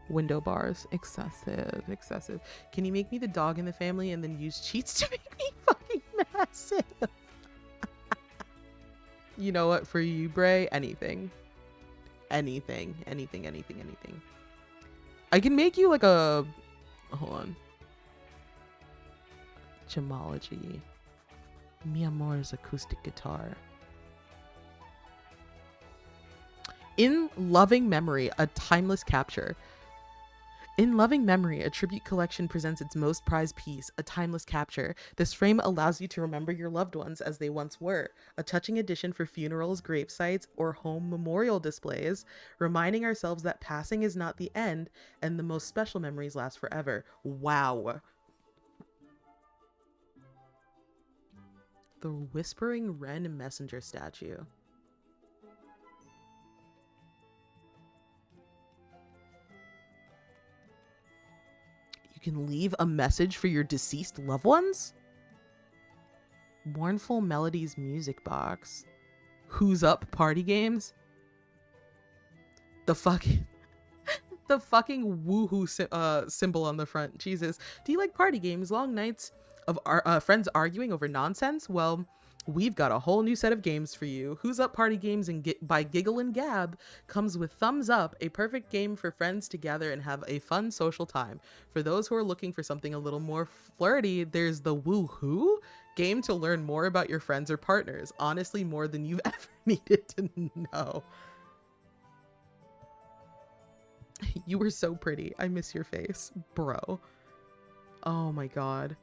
window bars. Excessive. Can you make me the dog in the family and then use cheats to make me fucking massive? You know what? For you, Bray, anything. Anything. I can make you like a... Hold on. Gemology. Mi Amor's acoustic guitar. In Loving Memory, a timeless capture. In Loving Memory, a tribute collection presents its most prized piece, a timeless capture. This frame allows you to remember your loved ones as they once were, a touching addition for funerals, grave sites, or home memorial displays, reminding ourselves that passing is not the end and the most special memories last forever. Wow. The Whispering Wren Messenger statue. You can leave a message for your deceased loved ones? Mournful Melodies music box. Who's Up party games? The fucking woohoo symbol on the front. Jesus. Do you like party games? Long nights of our friends arguing over nonsense? Well, we've got a whole new set of games for you. Who's Up party games by Giggle and Gab comes with Thumbs Up, a perfect game for friends to gather and have a fun social time. For those who are looking for something a little more flirty, there's the Woohoo game to learn more about your friends or partners. Honestly, more than you've ever needed to know. You were so pretty. I miss your face, bro. Oh my god.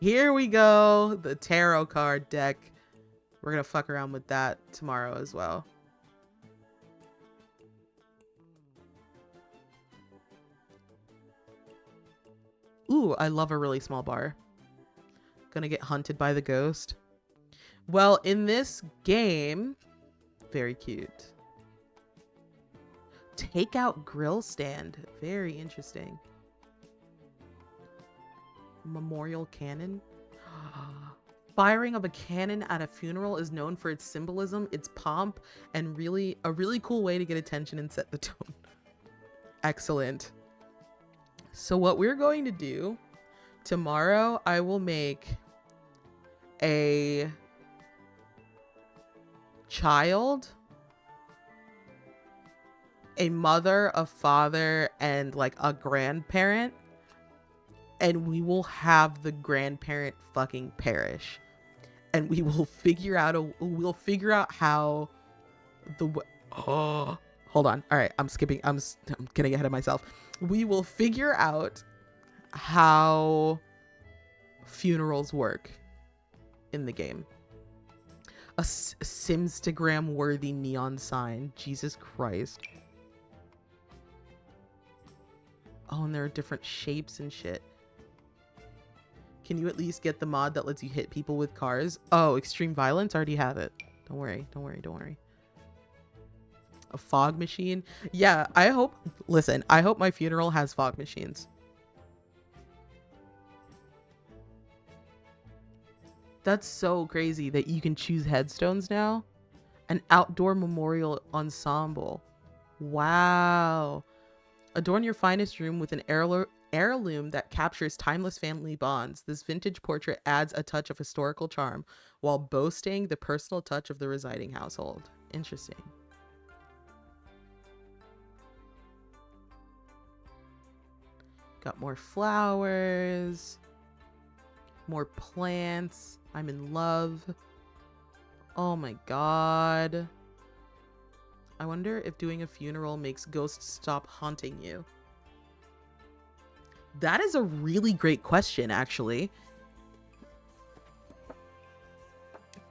Here we go. The tarot card deck. We're gonna fuck around with that tomorrow as well. Ooh, I love a really small bar. Gonna get hunted by the ghost. Well, in this game, very cute. Takeout grill stand. Very interesting. Memorial cannon. Firing of a cannon at a funeral is known for its symbolism, its pomp, and a really cool way to get attention and set the tone. Excellent. So what we're going to do tomorrow, I will make a child, a mother, a father, and like a grandparent, and we will have the grandparent fucking perish, and we will figure out how oh, hold on. All right, I'm getting ahead of myself. We will figure out how funerals work in the game. A Simstagram worthy neon sign. Jesus Christ. Oh, and there are different shapes and shit. Can you at least get the mod that lets you hit people with cars? Oh, extreme violence? Already have it. Don't worry. Don't worry. Don't worry. A fog machine? Yeah, I hope my funeral has fog machines. That's so crazy that you can choose headstones now. An outdoor memorial ensemble. Wow. Adorn your finest room with an heirloom that captures timeless family bonds. This vintage portrait adds a touch of historical charm while boasting the personal touch of the residing household. Interesting. Got more flowers, more plants. I'm in love. Oh my god. I wonder if doing a funeral makes ghosts stop haunting you. That is a really great question, actually.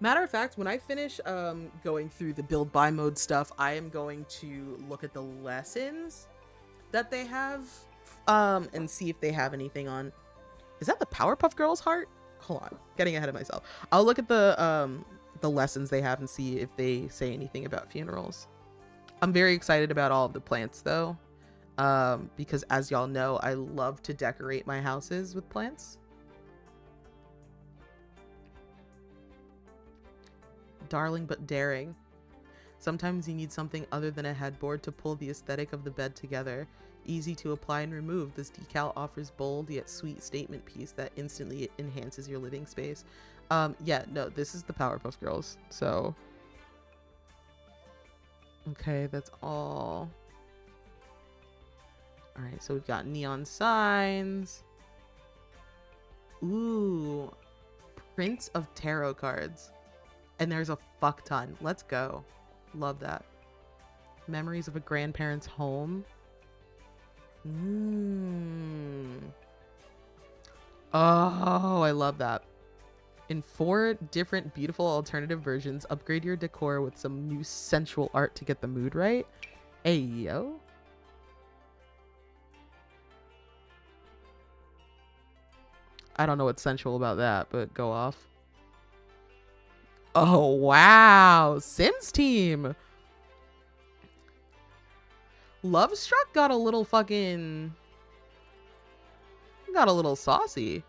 Matter of fact, when I finish going through the build buy mode stuff, I am going to look at the lessons that they have and see if they have anything on. Is that the Powerpuff Girls heart? Hold on, getting ahead of myself. I'll look at the lessons they have and see if they say anything about funerals. I'm very excited about all of the plants though, because as y'all know, I love to decorate my houses with plants. Darling but daring. Sometimes you need something other than a headboard to pull the aesthetic of the bed together. Easy to apply and remove, this decal offers bold yet sweet statement piece that instantly enhances your living space. Yeah, no, this is the Powerpuff Girls, so... Okay, that's all. Alright, so we've got neon signs. Ooh, prints of tarot cards. And there's a fuck ton. Let's go. Love that. Memories of a grandparent's home. Oh, I love that. In 4 different beautiful alternative versions, upgrade your decor with some new sensual art to get the mood right. Hey, yo. I don't know what's sensual about that, but go off. Oh, wow. Sims team. Lovestruck got a little fucking... Got a little saucy.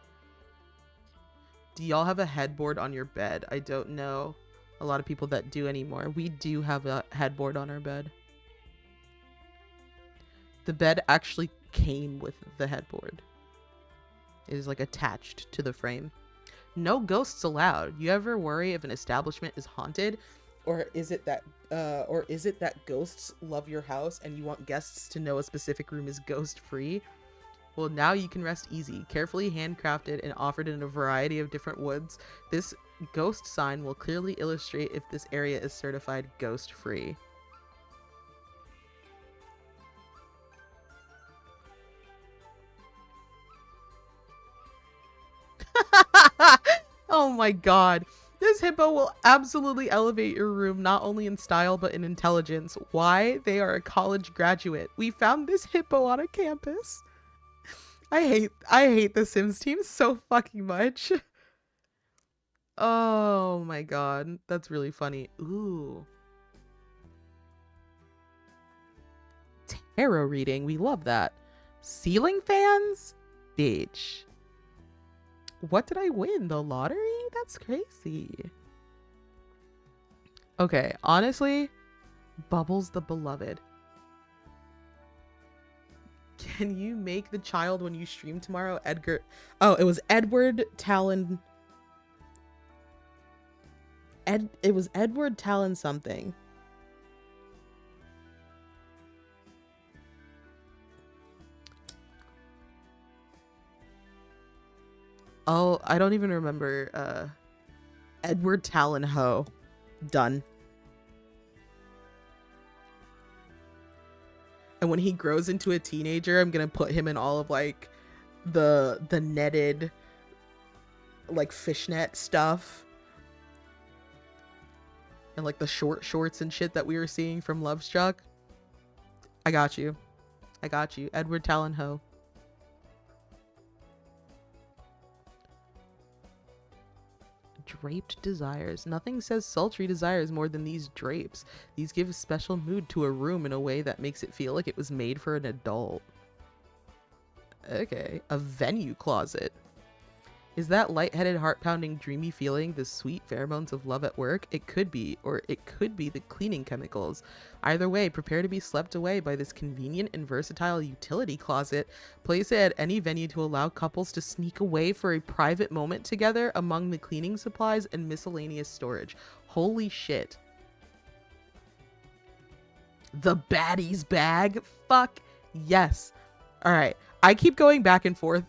Do y'all have a headboard on your bed? I don't know a lot of people that do anymore. We do have a headboard on our bed. The bed actually came with the headboard. It is like attached to the frame. No ghosts allowed. You ever worry if an establishment is haunted? Or is it that ghosts love your house and you want guests to know a specific room is ghost free? Well, now you can rest easy. Carefully handcrafted and offered in a variety of different woods, this ghost sign will clearly illustrate if this area is certified ghost free. Oh my god. This hippo will absolutely elevate your room, not only in style, but in intelligence. Why? They are a college graduate. We found this hippo on a campus. I hate the Sims team so fucking much. Oh my god. That's really funny. Ooh. Tarot reading. We love that. Ceiling fans? Bitch. What did I win? The lottery? That's crazy. Okay, honestly, Bubbles the Beloved. Can you make the child when you stream tomorrow? Edgar. Oh, it was Edward Talon. It was Edward Talon something. Oh, I don't even remember. Edward Talon Ho. Done. And when he grows into a teenager, I'm gonna put him in all of like the netted like fishnet stuff. And like the short shorts and shit that we were seeing from Love Struck. I got you. I got you. Edward Talon Ho. Draped desires. Nothing says sultry desires more than these drapes. These give a special mood to a room in a way that makes it feel like it was made for an adult. Okay. A venue closet. Is that lightheaded, heart-pounding, dreamy feeling the sweet pheromones of love at work? It could be, or it could be the cleaning chemicals. Either way, prepare to be swept away by this convenient and versatile utility closet. Place it at any venue to allow couples to sneak away for a private moment together among the cleaning supplies and miscellaneous storage. Holy shit. The baddies bag? Fuck yes. All right. I keep going back and forth.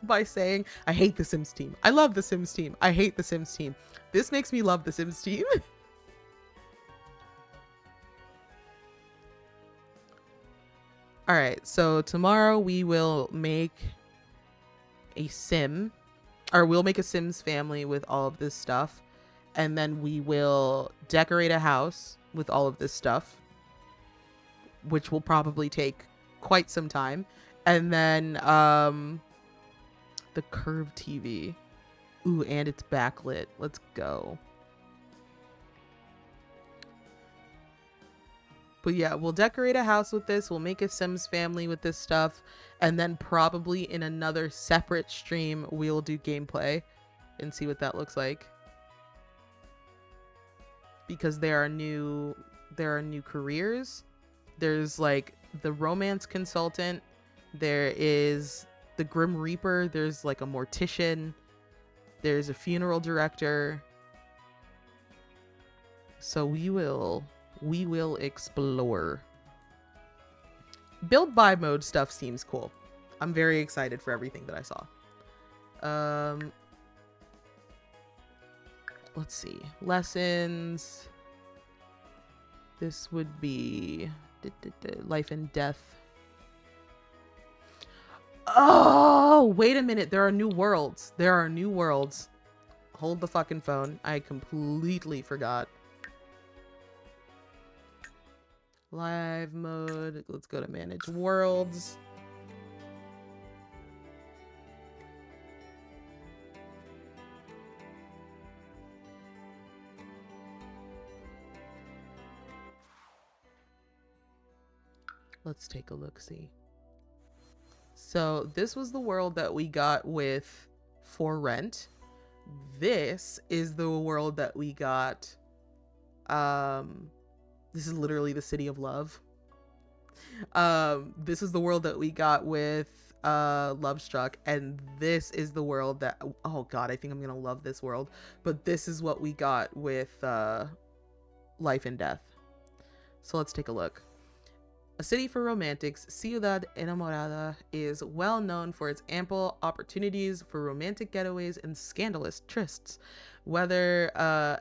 By saying, I hate the Sims team. I love the Sims team. I hate the Sims team. This makes me love the Sims team. All right. So tomorrow we will make a Sim, or we'll make a Sims family with all of this stuff. And then we will decorate a house with all of this stuff, which will probably take quite some time. And then the curved TV. Ooh, and it's backlit. Let's go. But yeah, we'll decorate a house with this. We'll make a Sims family with this stuff. And then probably in another separate stream, we'll do gameplay and see what that looks like. Because there are new careers. There's like the romance consultant. There is the Grim Reaper. There's like a mortician. There's a funeral director. So we will explore. Build buy mode stuff seems cool. I'm very excited for everything that I saw. Let's see. Lessons. This would be life and death. Oh, wait a minute. There are new worlds. Hold the fucking phone. I completely forgot. Live mode. Let's go to manage worlds. Let's take a look, see. So this was the world that we got with For Rent. This is the world that we got. This is literally the city of love. This is the world that we got with Love Struck, and this is the world that, oh god, I think I'm gonna love this world. But this is what we got with Life and Death. So let's take a look. A city for romantics, Ciudad Enamorada is well known for its ample opportunities for romantic getaways and scandalous trysts. Whether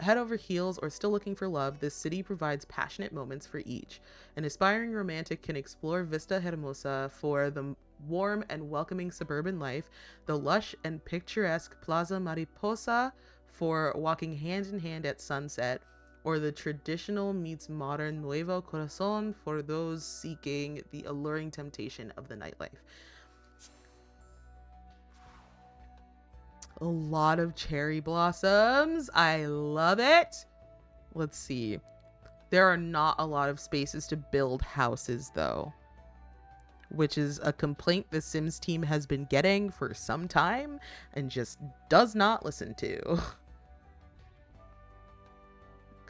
head over heels or still looking for love, this city provides passionate moments for each. An aspiring romantic can explore Vista Hermosa for the warm and welcoming suburban life, the lush and picturesque Plaza Mariposa for walking hand in hand at sunset, or the traditional meets modern Nuevo Corazon for those seeking the alluring temptation of the nightlife. A lot of cherry blossoms. I love it. Let's see. There are not a lot of spaces to build houses, though, which is a complaint the Sims team has been getting for some time and just does not listen to.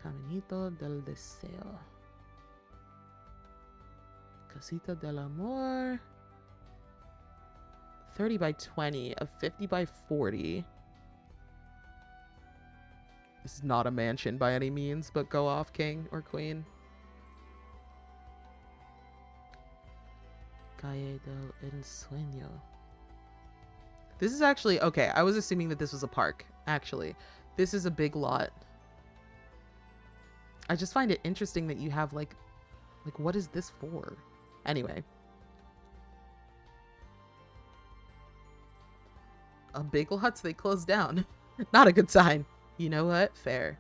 Caminito del Deseo. Casita del Amor. 30 by 20, a 50 by 40. This is not a mansion by any means, but go off, king or queen. Calle del Ensueño. This is actually, okay, I was assuming that this was a park, actually. This is a big lot. I just find it interesting that you have like what is this for? Anyway. A big lot, so they closed down. Not a good sign. You know what? Fair.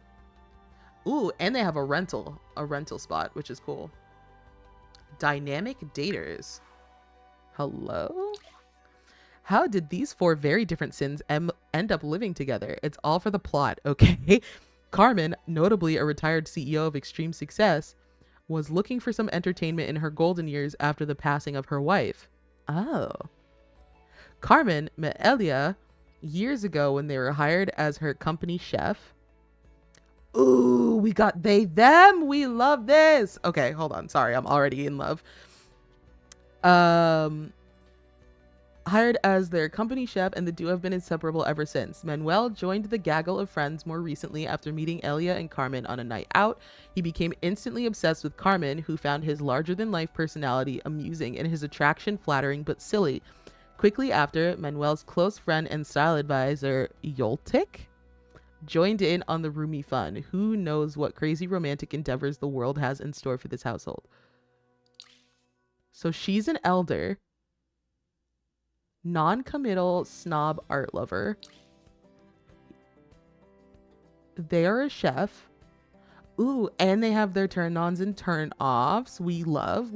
Ooh, and they have a rental spot, which is cool. Dynamic daters. Hello? How did these four very different Sims end up living together? It's all for the plot, okay? Carmen, notably a retired CEO of extreme success, was looking for some entertainment in her golden years after the passing of her wife. Oh. Carmen met Elia years ago when they were hired as her company chef. Ooh, we got they, them. We love this. Okay, hold on. Sorry, I'm already in love. Hired as their company chef, and the duo have been inseparable ever since. Manuel joined the gaggle of friends more recently after meeting Elia and Carmen on a night out. He became instantly obsessed with Carmen, who found his larger-than-life personality amusing and his attraction flattering but silly. Quickly after, Manuel's close friend and style advisor, Yoltik, joined in on the roomy fun. Who knows what crazy romantic endeavors the world has in store for this household. So she's an elder, non-committal snob art lover. They are a chef. Ooh, and they have their turn-ons and turn-offs. We love.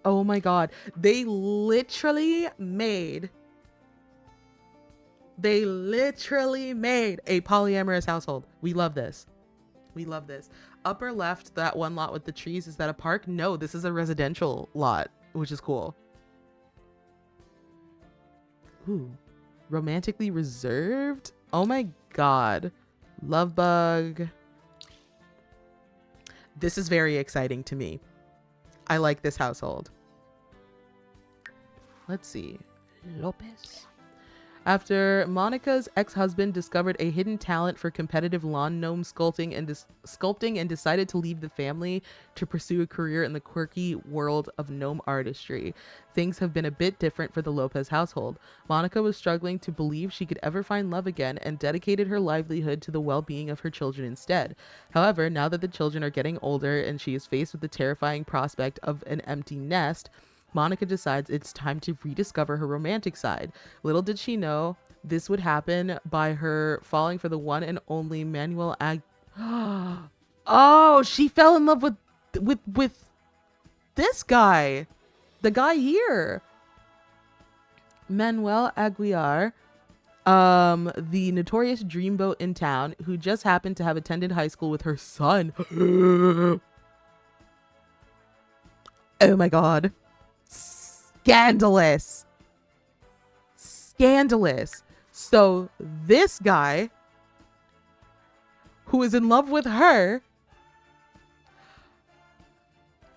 Oh my god. They literally made a polyamorous household. We love this. Upper left, that one lot with the trees, is that a park? No, this is a residential lot, which is cool. Ooh. Romantically reserved? Oh my god. Love bug. This is very exciting to me. I like this household. Let's see. Lopez. After Monica's ex-husband discovered a hidden talent for competitive lawn gnome sculpting and decided to leave the family to pursue a career in the quirky world of gnome artistry, things have been a bit different for the Lopez household. Monica was struggling to believe she could ever find love again and dedicated her livelihood to the well-being of her children instead. However, now that the children are getting older and she is faced with the terrifying prospect of an empty nest, Monica decides it's time to rediscover her romantic side. Little did she know this would happen by her falling for the one and only Manuel Oh, she fell in love with this guy. The guy here. Manuel Aguiar. The notorious dreamboat in town who just happened to have attended high school with her son. Oh my god. Scandalous. Scandalous. So this guy who is in love with her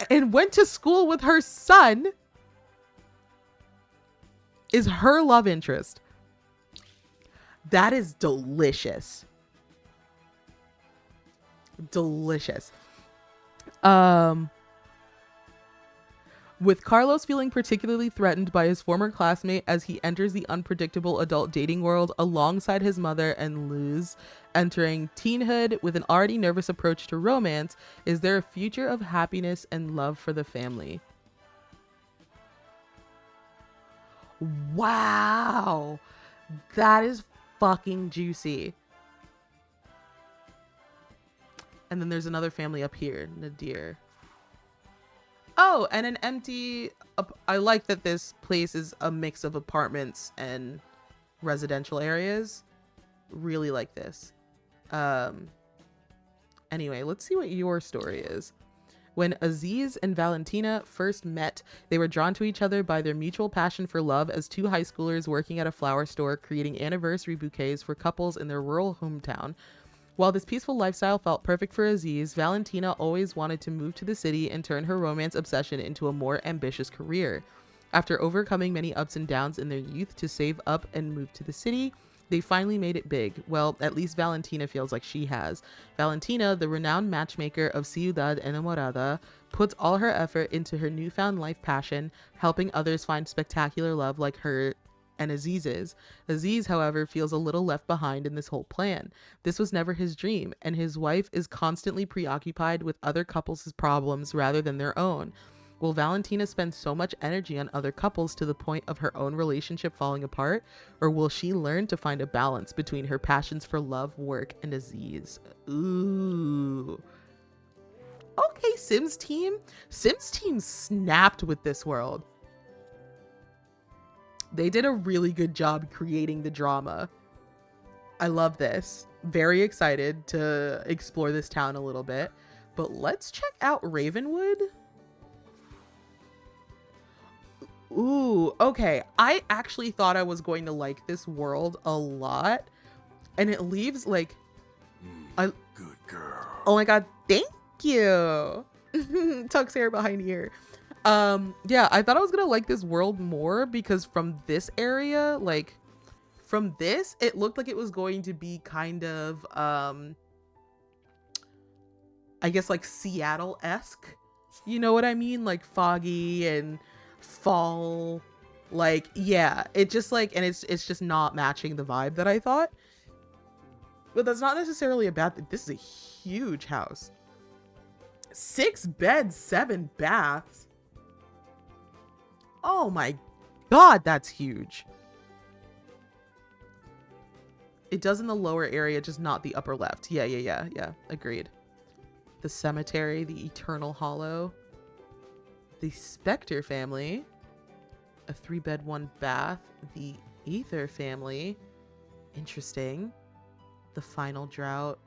and went to school with her son is her love interest. That is delicious. Delicious. With Carlos feeling particularly threatened by his former classmate as he enters the unpredictable adult dating world alongside his mother, and Luz entering teenhood with an already nervous approach to romance, is there a future of happiness and love for the family? Wow. That is fucking juicy. And then there's another family up here, Nadir. Oh, and an empty... I like that this place is a mix of apartments and residential areas. Really like this. Anyway, let's see what your story is. When Aziz and Valentina first met, they were drawn to each other by their mutual passion for love as two high schoolers working at a flower store creating anniversary bouquets for couples in their rural hometown. While this peaceful lifestyle felt perfect for Aziz, Valentina always wanted to move to the city and turn her romance obsession into a more ambitious career. After overcoming many ups and downs in their youth to save up and move to the city, they finally made it big. Well, at least Valentina feels like she has. Valentina, the renowned matchmaker of Ciudad Enamorada, puts all her effort into her newfound life passion, helping others find spectacular love like her and Aziz's. Aziz, however, feels a little left behind in this whole plan. This was never his dream, and his wife is constantly preoccupied with other couples' problems rather than their own. Will Valentina spend so much energy on other couples to the point of her own relationship falling apart? Or will she learn to find a balance between her passions for love, work, and Aziz? Ooh. Okay, Sims team. Sims team snapped with this world. They did a really good job creating the drama. I love this. Very excited to explore this town a little bit. But let's check out Ravenwood. Ooh, okay. I actually thought I was going to like this world a lot. And it leaves like... Good girl. Oh my god, thank you. Tucks hair behind ear. Yeah, I thought I was gonna like this world more because from this area, like from this, it looked like it was going to be kind of I guess like Seattle-esque, you know what I mean, like foggy and fall, like, yeah, it just like, and it's just not matching the vibe that I thought. But that's not necessarily a bad thing. This is a huge house. 6 beds, 7 baths. Oh my god, that's huge. It does in the lower area, just not the upper left. Yeah. Agreed. The cemetery, the Eternal Hollow. The Spectre family. A 3-bed, 1 bath. The Ether family. Interesting. The Final Drought.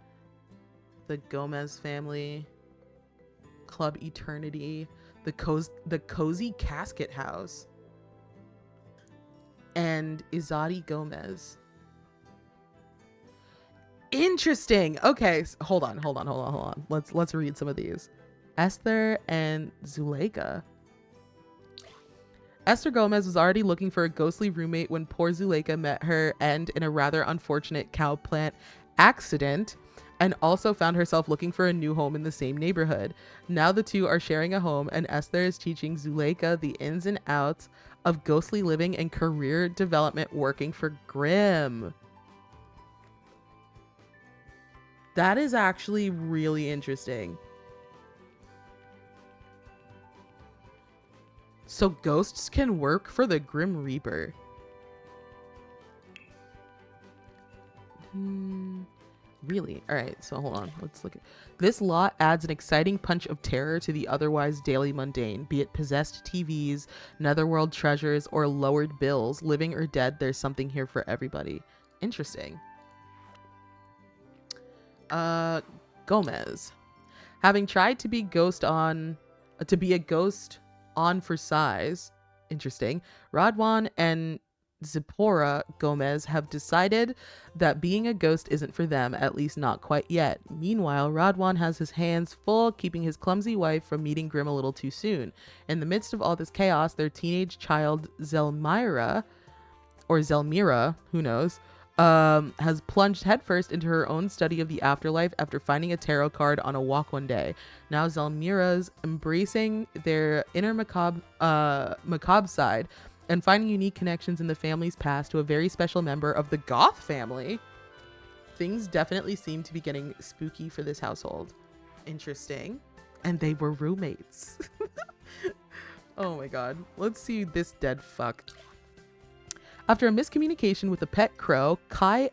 The Gomez family. Club Eternity. The Cozy Casket House. And Izadi Gomez. Interesting. Okay, hold on. Let's read some of these. Esther and Zuleika. Esther Gomez was already looking for a ghostly roommate when poor Zuleika met her and in a rather unfortunate cow plant accident, and also found herself looking for a new home in the same neighborhood. Now the two are sharing a home, and Esther is teaching Zuleika the ins and outs of ghostly living and career development working for Grimm. That is actually really interesting. So ghosts can work for the Grim Reaper. Really? All right, so hold on. Let's look at this. Lot adds an exciting punch of terror to the otherwise daily mundane, be it possessed TVs, netherworld treasures, or lowered bills. Living or dead, there's something here for everybody. Interesting. Gomez. Having tried to be a ghost on for size. Interesting. Radwan and Zipporah Gomez have decided that being a ghost isn't for them, at least not quite yet. Meanwhile, Radwan has his hands full keeping his clumsy wife from meeting Grim a little too soon. In the midst of all this chaos, their teenage child Zelmira, who knows, has plunged headfirst into her own study of the afterlife after finding a tarot card on a walk one day. Now Zelmira's embracing their inner macabre side and finding unique connections in the family's past to a very special member of the Goth family. Things definitely seem to be getting spooky for this household. Interesting. And they were roommates. Oh my god. Let's see this dead fuck. After a miscommunication with a pet crow, Kai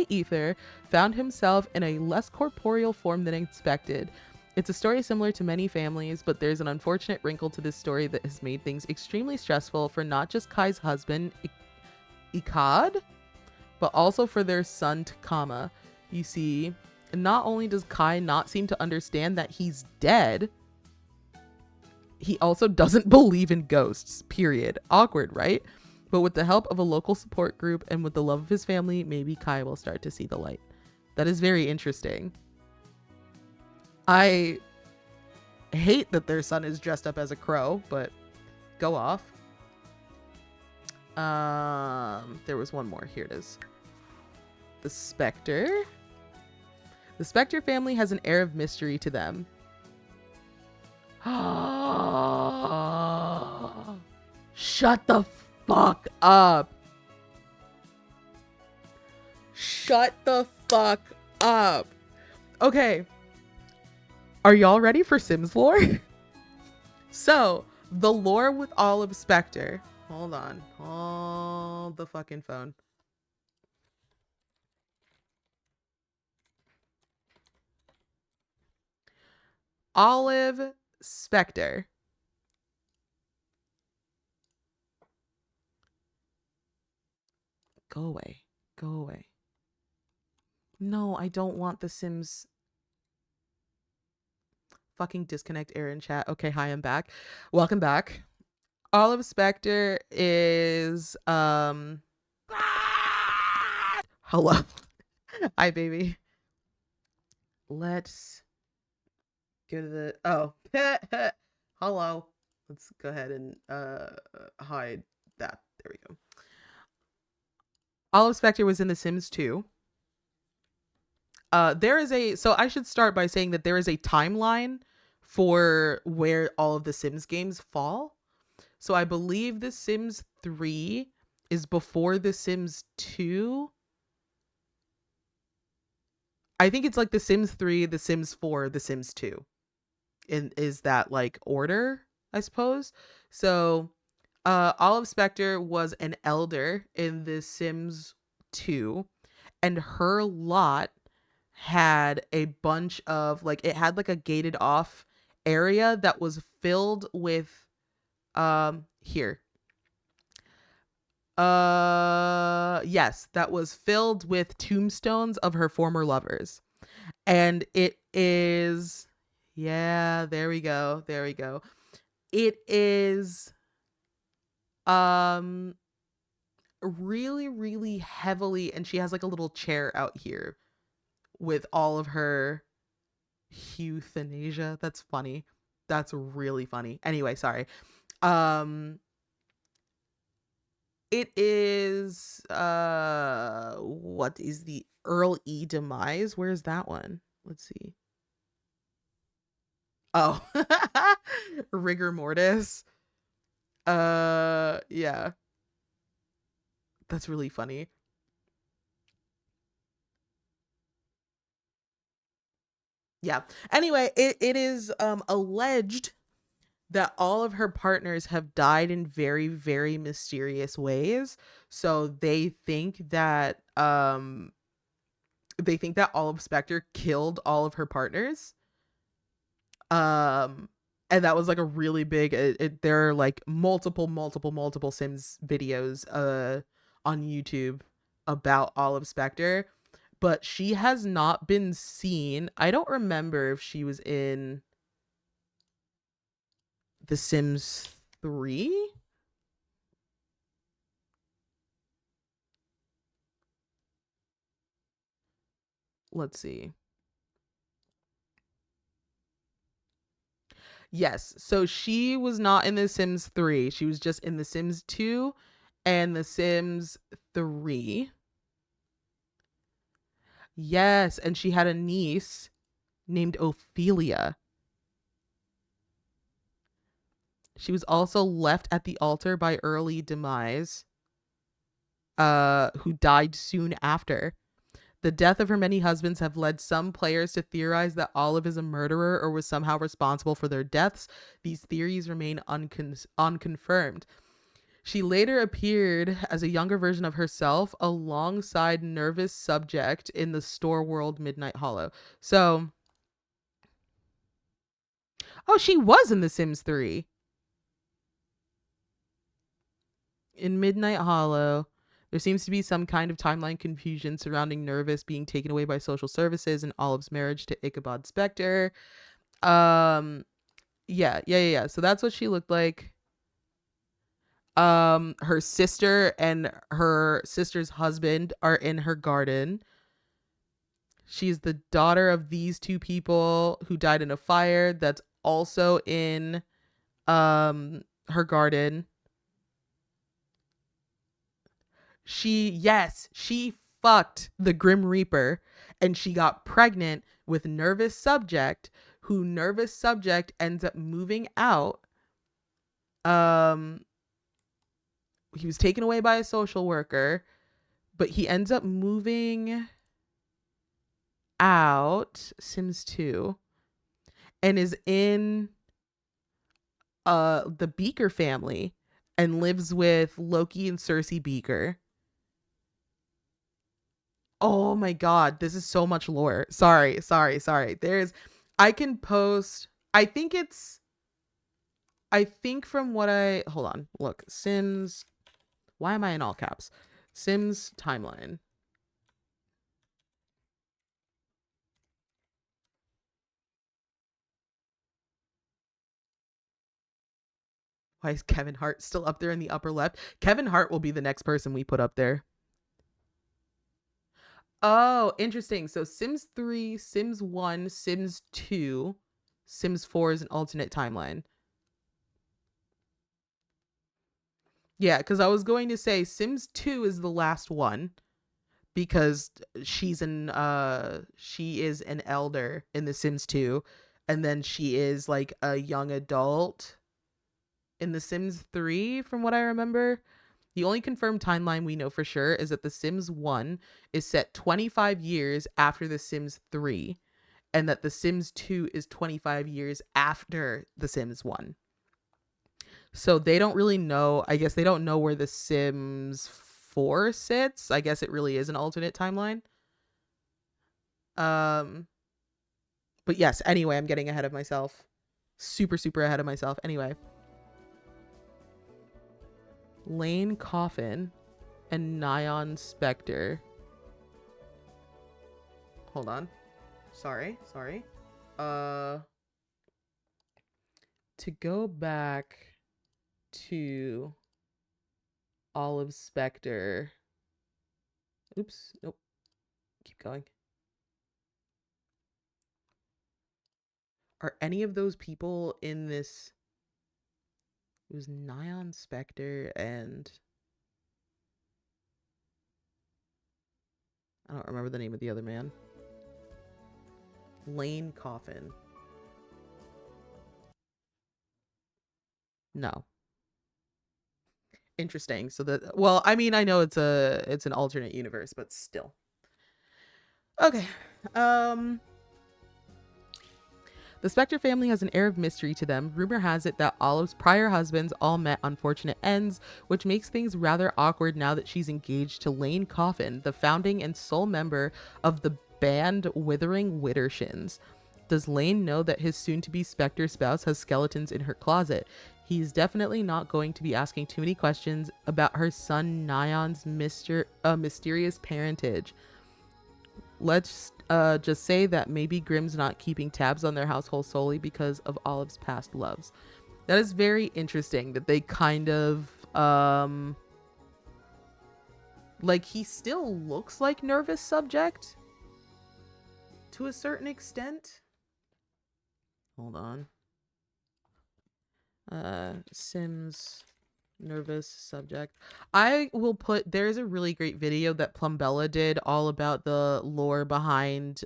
Ether found himself in a less corporeal form than expected. It's a story similar to many families, but there's an unfortunate wrinkle to this story that has made things extremely stressful for not just Kai's husband, Ikad, but also for their son, Takama. You see, not only does Kai not seem to understand that he's dead, he also doesn't believe in ghosts, period. Awkward, right? But with the help of a local support group and with the love of his family, maybe Kai will start to see the light. That is very interesting. I hate that their son is dressed up as a crow, but go off. There was one more. Here it is. The Spectre. The Spectre family has an air of mystery to them. Shut the fuck up. Shut the fuck up. Okay. Are y'all ready for Sims lore? So, the lore with all of Spectre. Hold on. Hold the fucking phone. Olive Spectre. Go away. Go away. No, I don't want the Sims. Fucking disconnect error in chat. Okay, hi, I'm back. Welcome back. Olive Spectre is hello. Hi, baby. Let's go to the hello. Let's go ahead and hide that. There we go. Olive Spectre was in The Sims 2. So I should start by saying that there is a timeline for where all of the Sims games fall. So I believe The Sims 3 is before The Sims 2. I think it's like The Sims 3, The Sims 4, The Sims 2. Is that like order, I suppose? So Olive Spectre was an elder in The Sims 2, and her lot had a bunch of like, it had like a gated off area that was filled with here. Yes, that was filled with tombstones of her former lovers. And it is, yeah, there we go. There we go. It is really, really heavily, and she has like a little chair out here with all of her euthanasia. That's funny. That's really funny. Anyway, sorry. It is what is the Earl E demise? Where's that one? Let's see. Oh. Rigor mortis. Yeah. That's really funny. Yeah. Anyway, it is alleged that all of her partners have died in very, very mysterious ways. So they think that Olive Spectre killed all of her partners. And that was like a really big there are like multiple Sims videos on YouTube about Olive Spector, but she has not been seen. I don't remember if she was in The Sims 3. Let's see. Yes, so she was not in The Sims 3. She was just in The Sims 2 and The Sims 3. Yes, and she had a niece named Ophelia. She was also left at the altar by early demise, who died soon after. The death of her many husbands have led some players to theorize that Olive is a murderer or was somehow responsible for their deaths. These theories remain unconfirmed. She later appeared as a younger version of herself alongside Nervous Subject in the Store World Midnight Hollow. So, oh, she was in The Sims 3. In Midnight Hollow, there seems to be some kind of timeline confusion surrounding Nervous being taken away by social services and Olive's marriage to Ichabod Spector. Yeah. So that's what she looked like. Her sister and her sister's husband are in her garden. She's the daughter of these two people who died in a fire that's also in her garden. She fucked the Grim Reaper and she got pregnant with Nervous Subject, who Nervous Subject ends up moving out. He was taken away by a social worker, but he ends up moving out, Sims 2, and is in the Beaker family and lives with Loki and Cersei Beaker. Oh my god, this is so much lore. Sorry. I can post, I think from what hold on, look, Sims, why am I in all caps? Sims timeline. Why is Kevin Hart still up there in the upper left? Kevin Hart will be the next person we put up there. Oh, interesting. So Sims 3, Sims 1, Sims 2, Sims 4 is an alternate timeline. Yeah, because I was going to say Sims 2 is the last one because she is an elder in The Sims 2, and then she is like a young adult in The Sims 3 from what I remember. The only confirmed timeline we know for sure is that The Sims 1 is set 25 years after The Sims 3, and that The Sims 2 is 25 years after The Sims 1. So they don't really know. I guess they don't know where The Sims 4 sits. I guess it really is an alternate timeline. But yes, anyway, I'm getting ahead of myself. Super ahead of myself. Anyway. Lane Coffin and Nyan Spector. Hold on. Sorry. To go back to Olive Spector. Oops. Nope. Keep going. Are any of those people in this? It was Nyan Spector and I don't remember the name of the other man. Lane Coffin. No. Interesting. So that, well, I mean, I know it's an alternate universe, but still. Okay. The Spector family has an air of mystery to them. Rumor has it that Olive's prior husbands all met unfortunate ends, which makes things rather awkward now that she's engaged to Lane Coffin, the founding and sole member of the band Withering Widdershins. Does Lane know that his soon-to-be Spector spouse has skeletons in her closet? He's definitely not going to be asking too many questions about her son Nyan's mysterious parentage. Let's just say that maybe Grimm's not keeping tabs on their household solely because of Olive's past loves. That is very interesting that they kind of like, he still looks like nervous subject to a certain extent. Hold on. Sims nervous subject. I will put, there's a really great video that Plumbella did all about the lore behind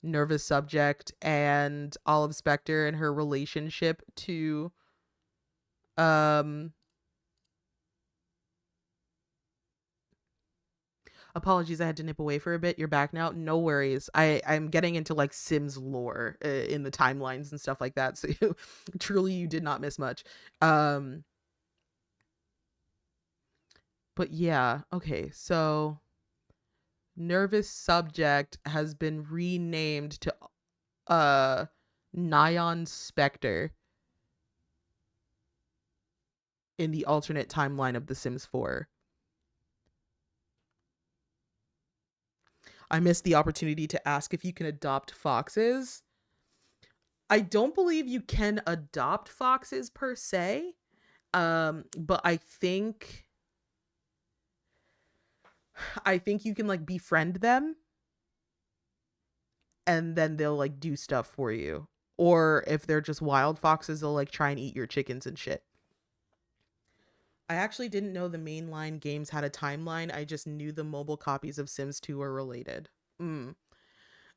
nervous subject and Olive Specter and her relationship to apologies, I had to nip away for a bit. You're back now. No worries. I'm getting into like Sims lore in the timelines and stuff like that. So truly you did not miss much. But yeah, okay. So nervous subject has been renamed to Nyan Spectre in the alternate timeline of The Sims 4. I missed the opportunity to ask if you can adopt foxes. I don't believe you can adopt foxes per se. But I think you can like befriend them and then they'll like do stuff for you. Or if they're just wild foxes, they'll like try and eat your chickens and shit. I actually didn't know the mainline games had a timeline. I just knew the mobile copies of Sims 2 were related.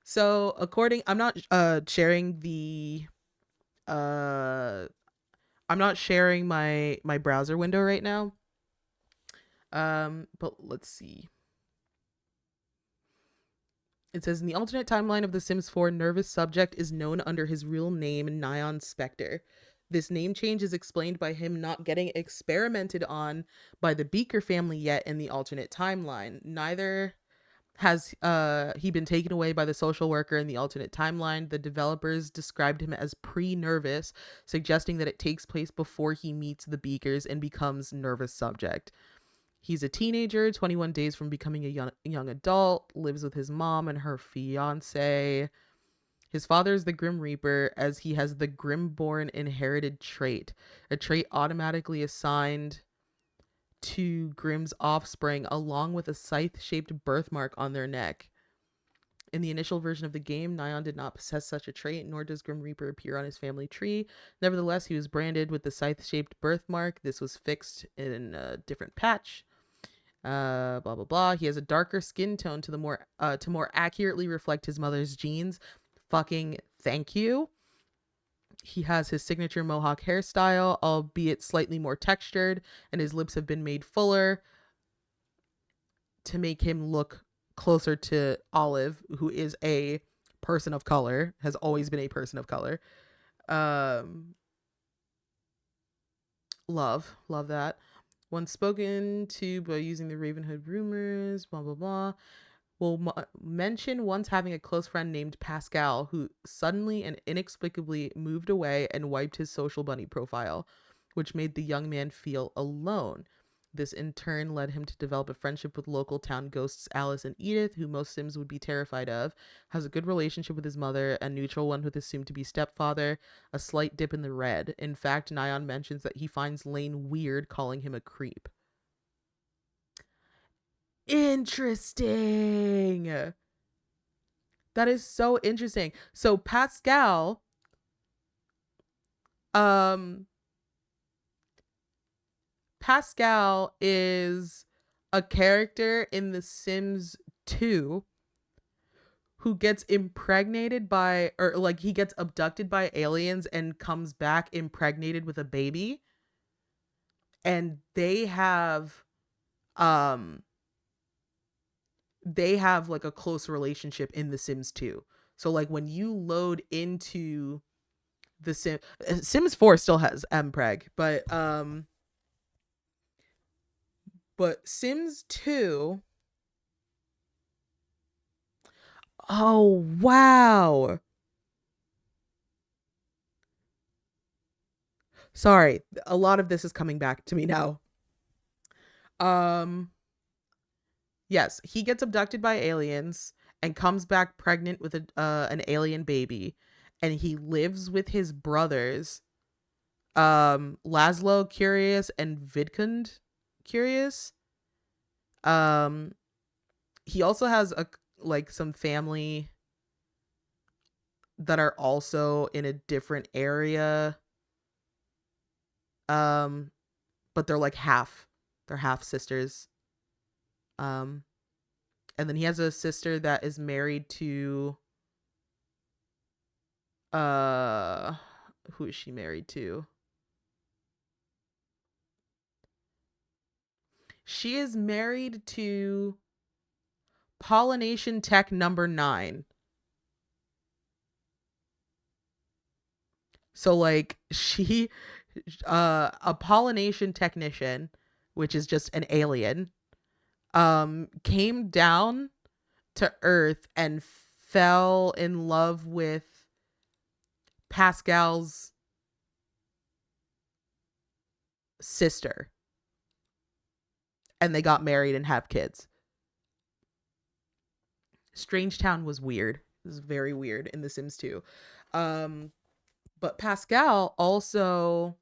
So I'm not sharing the I'm not sharing my browser window right now. But let's see. It says in the alternate timeline of The Sims 4, nervous subject is known under his real name, Nyan Spectre. This name change is explained by him not getting experimented on by the Beaker family yet in the alternate timeline. Neither has he been taken away by the social worker in the alternate timeline. The developers described him as pre-nervous, suggesting that it takes place before he meets the Beakers and becomes nervous subject. He's a teenager, 21 days from becoming a young adult, lives with his mom and her fiance. His father is the Grim Reaper, as he has the Grimborn inherited trait, a trait automatically assigned to Grimm's offspring, along with a scythe-shaped birthmark on their neck. In the initial version of the game, Nyan did not possess such a trait, nor does Grim Reaper appear on his family tree. Nevertheless, he was branded with the scythe-shaped birthmark. This was fixed in a different patch. Blah blah blah. He has a darker skin tone to more accurately reflect his mother's genes. Fucking thank you. He has his signature mohawk hairstyle, albeit slightly more textured, and his lips have been made fuller to make him look closer to Olive, who is a person of color, has always been a person of color. Love that. Once spoken to by using the Ravenhood rumors, blah blah blah. We'll mention once having a close friend named Pascal who suddenly and inexplicably moved away and wiped his social bunny profile, which made the young man feel alone. This in turn led him to develop a friendship with local town ghosts Alice and Edith, who most Sims would be terrified of, has a good relationship with his mother, a neutral one with his soon-to-be stepfather, a slight dip in the red. In fact, Nyan mentions that he finds Lane weird, calling him a creep. Interesting. That is so interesting. So Pascal is a character in The Sims 2 who gets impregnated by, or like he gets abducted by aliens and comes back impregnated with a baby. And they have like a close relationship in The Sims 2. So like when you load into the Sims 4 still has mpreg, but Sims 2, oh wow. Sorry, a lot of this is coming back to me now. Um, yes, he gets abducted by aliens and comes back pregnant with an alien baby, and he lives with his brothers, Laszlo Curious and Vidkund Curious. He also has some family that are also in a different area. But they're like they're half sisters. And then he has a sister that is married to who is she married to? She is married to Pollination Tech number 9. So like she a pollination technician, which is just an alien, came down to Earth and fell in love with Pascal's sister. And they got married and have kids. Strangetown was weird. It was very weird in The Sims 2. But Pascal also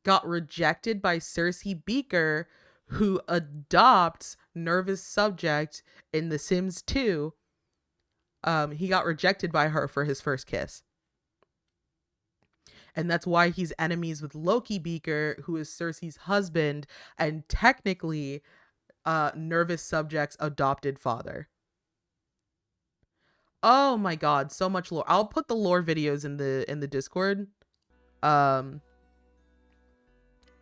got rejected by Cersei Beaker, who adopts Nervous Subject in The Sims 2. He got rejected by her for his first kiss. And that's why he's enemies with Loki Beaker, who is Cersei's husband and technically Nervous Subject's adopted father. Oh my god, so much lore. I'll put the lore videos in the Discord.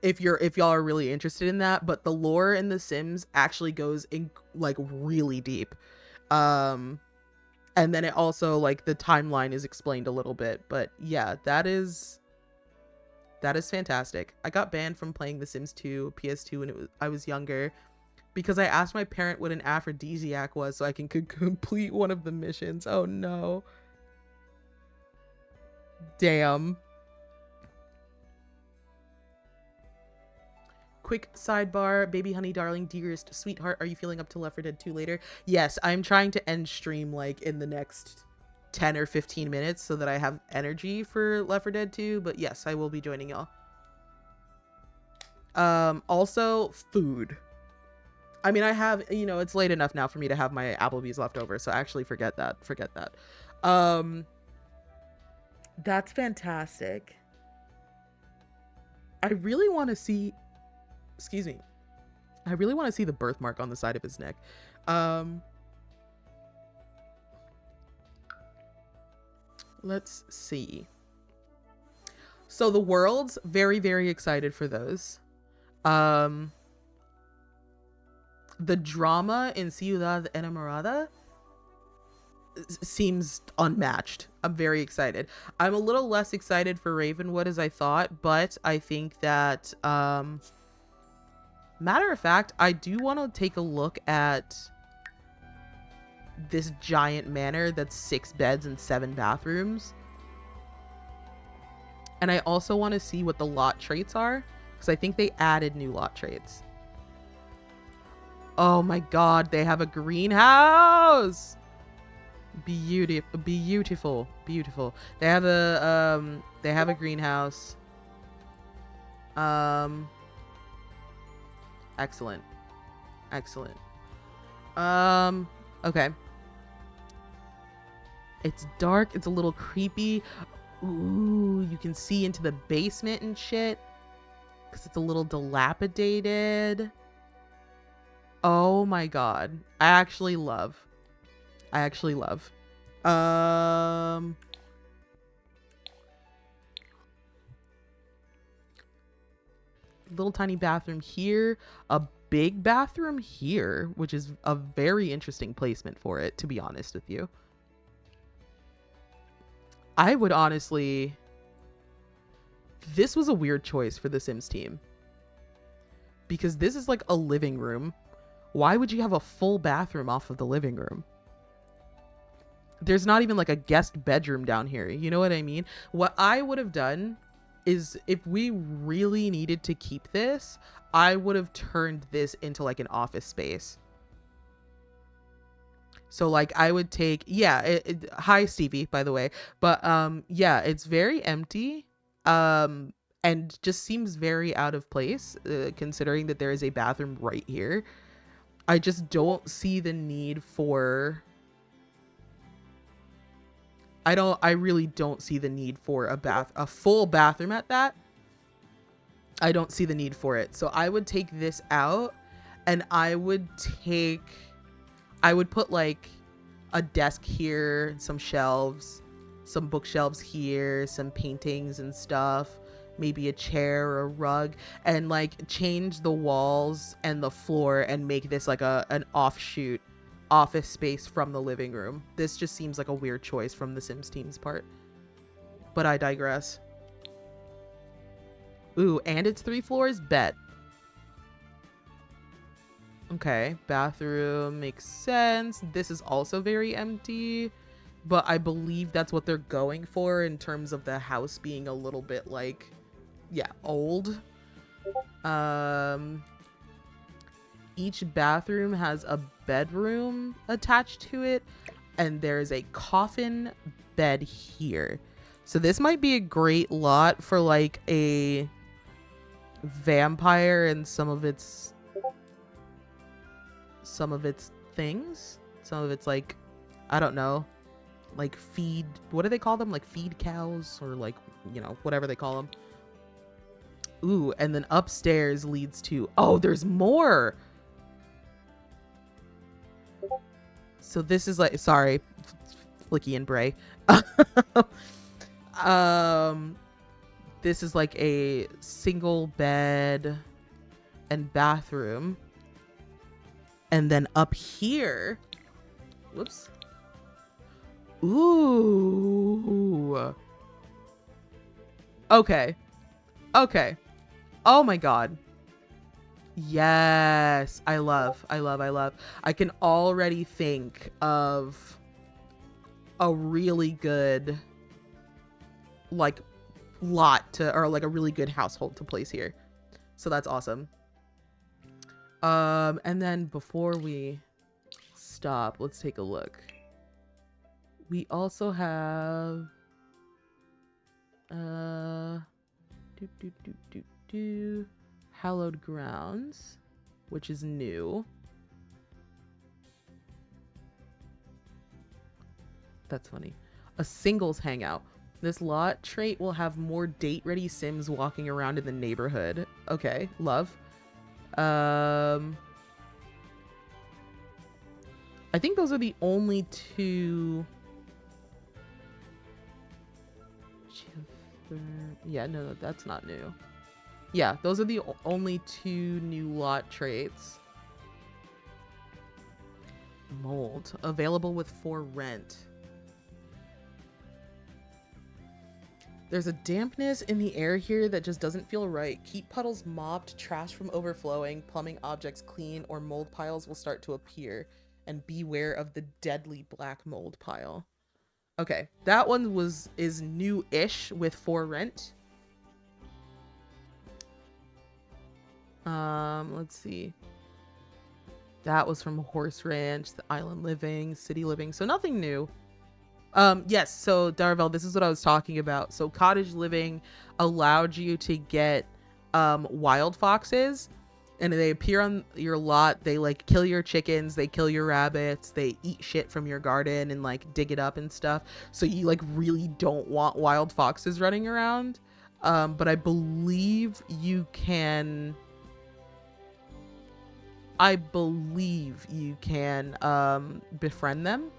If y'all are really interested in that, but the lore in The Sims actually goes in like really deep. And then it also like the timeline is explained a little bit, but yeah, that is fantastic. I got banned from playing The Sims 2 PS2 when I was younger because I asked my parent what an aphrodisiac was so I could complete one of the missions. Oh no. Damn. Quick sidebar, baby honey darling dearest sweetheart, are you feeling up to Left 4 Dead 2 later? Yes, I'm trying to end stream like in the next 10 or 15 minutes so that I have energy for Left 4 Dead 2, but yes, I will be joining y'all. Also food. I mean, I have, it's late enough now for me to have my Applebee's left over, so actually forget that. That's fantastic. I really want to see, I really want to see the birthmark on the side of his neck. Let's see. So the world's very, very excited for those. The drama in Ciudad Enamorada seems unmatched. I'm very excited. I'm a little less excited for Ravenwood as I thought, but I think that, matter of fact, I do want to take a look at this giant manor that's 6 beds and 7 bathrooms. And I also want to see what the lot traits are, because I think they added new lot traits. Oh my god, they have a greenhouse! Beautiful. They have a greenhouse. Excellent. Okay. It's dark, it's a little creepy. Ooh, you can see into the basement and shit, because it's a little dilapidated. Oh my god. I actually love. Little tiny bathroom here, a big bathroom here, which is a very interesting placement for it, to be honest with you. I would honestly, this was a weird choice for the Sims team, because this is like a living room. Why would you have a full bathroom off of the living room? There's not even like a guest bedroom down here. You know what I mean? What I would have done is if we really needed to keep this, I would have turned this into like an office space. So like I would take, yeah, hi Stevie, by the way. But yeah, it's very empty. And just seems very out of place, considering that there is a bathroom right here. I just don't see the need for, I really don't see the need for a full bathroom at that. I don't see the need for it. So I would take this out, and I would put like a desk here, some shelves, some bookshelves here, some paintings and stuff, maybe a chair or a rug, and like change the walls and the floor and make this like an offshoot office space from the living room. This just seems like a weird choice from the Sims team's part, but I digress. Ooh, and it's 3 floors? Bet. Okay, bathroom makes sense. This is also very empty, but I believe that's what they're going for in terms of the house being a little bit like, yeah, old. Each bathroom has a bedroom attached to it, and there's a coffin bed here. So this might be a great lot for like a vampire and some of its things. Some of its like, I don't know, like feed, what do they call them? Like feed cows, or like, you know, whatever they call them. Ooh, and then upstairs leads to, oh, there's more. So this is like, sorry, Flicky and Bray. This is like a single bed and bathroom. And then up here, whoops. Ooh. Okay. Okay. Oh my God. Yes. I love. I can already think of a really good, like, lot to, or like a really good household to place here. So that's awesome. And then before we stop, let's take a look. We also have Hallowed Grounds, which is new. That's funny. A singles hangout. This lot trait will have more date-ready Sims walking around in the neighborhood. Okay, love. I think those are the only two. Yeah, no, that's not new. Yeah, those are the only 2 new lot traits. Mold. Available with for rent. There's a dampness in the air here that just doesn't feel right. Keep puddles mopped, trash from overflowing, plumbing objects clean, or mold piles will start to appear. And beware of the deadly black mold pile. Okay, that one is new-ish with for rent. Let's see. That was from Horse Ranch, the Island Living, City Living, so nothing new. Yes, so Darvel, this is what I was talking about. So Cottage Living allowed you to get wild foxes, and they appear on your lot. They like kill your chickens, they kill your rabbits, they eat shit from your garden and like dig it up and stuff. So you like really don't want wild foxes running around. But I believe you can befriend them.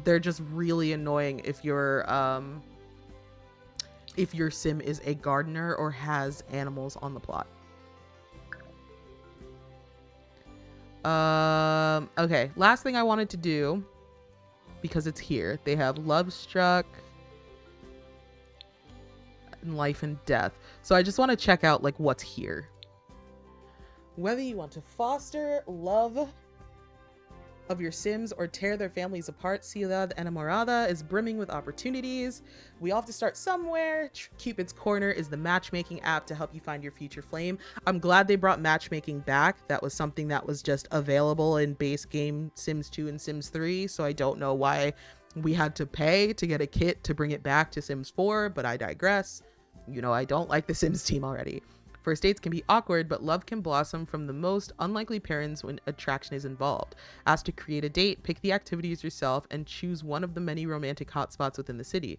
They're just really annoying if your sim is a gardener or has animals on the plot. Okay, last thing I wanted to do, because it's here, they have Love Struck and Life and Death. So I just want to check out like what's here. Whether you want to foster, love, of your Sims or tear their families apart. Ciudad Enamorada is brimming with opportunities. We all have to start somewhere. Cupid's Corner is the matchmaking app to help you find your future flame. I'm glad they brought matchmaking back. That was something that was just available in base game Sims 2 and Sims 3, so I don't know why we had to pay to get a kit to bring it back to Sims 4, but I digress. You know, I don't like the Sims team already. First dates can be awkward, but love can blossom from the most unlikely pairings when attraction is involved. Asked to create a date, pick the activities yourself, and choose one of the many romantic hotspots within the city.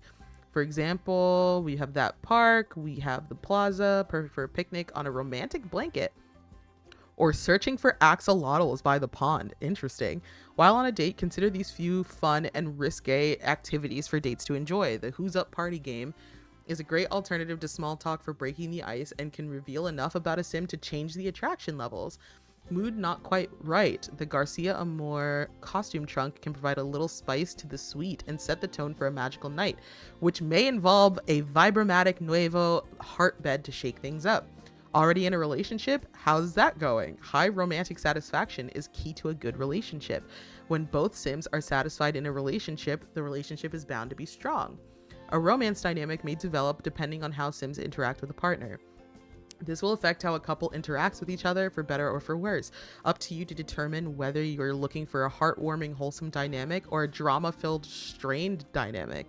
For example, we have that park, we have the plaza, perfect for a picnic on a romantic blanket. Or searching for axolotls by the pond. Interesting. While on a date, consider these few fun and risque activities for dates to enjoy. The Who's Up party game is a great alternative to small talk for breaking the ice and can reveal enough about a sim to change the attraction levels. Mood not quite right. The Garcia Amor costume trunk can provide a little spice to the sweet and set the tone for a magical night, which may involve a Vibromatic Nuevo heart bed to shake things up. Already in a relationship? How's that going? High romantic satisfaction is key to a good relationship. When both Sims are satisfied in a relationship, the relationship is bound to be strong. A romance dynamic may develop depending on how Sims interact with a partner. This will affect how a couple interacts with each other for better or for worse. Up to you to determine whether you're looking for a heartwarming, wholesome dynamic or a drama-filled, strained dynamic.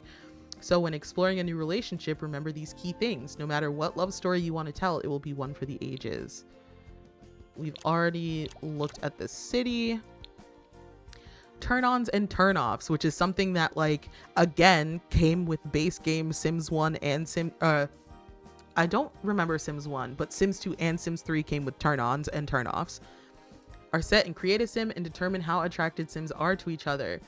So when exploring a new relationship, remember these key things. No matter what love story you want to tell, it will be one for the ages. We've already looked at the city. Turn-ons and turn-offs, which is something that, like, again, came with base game Sims 1 and I don't remember Sims 1, but Sims 2 and Sims 3 came with turn-ons and turn-offs. Are set in Create a Sim and determine how attracted Sims are to each other.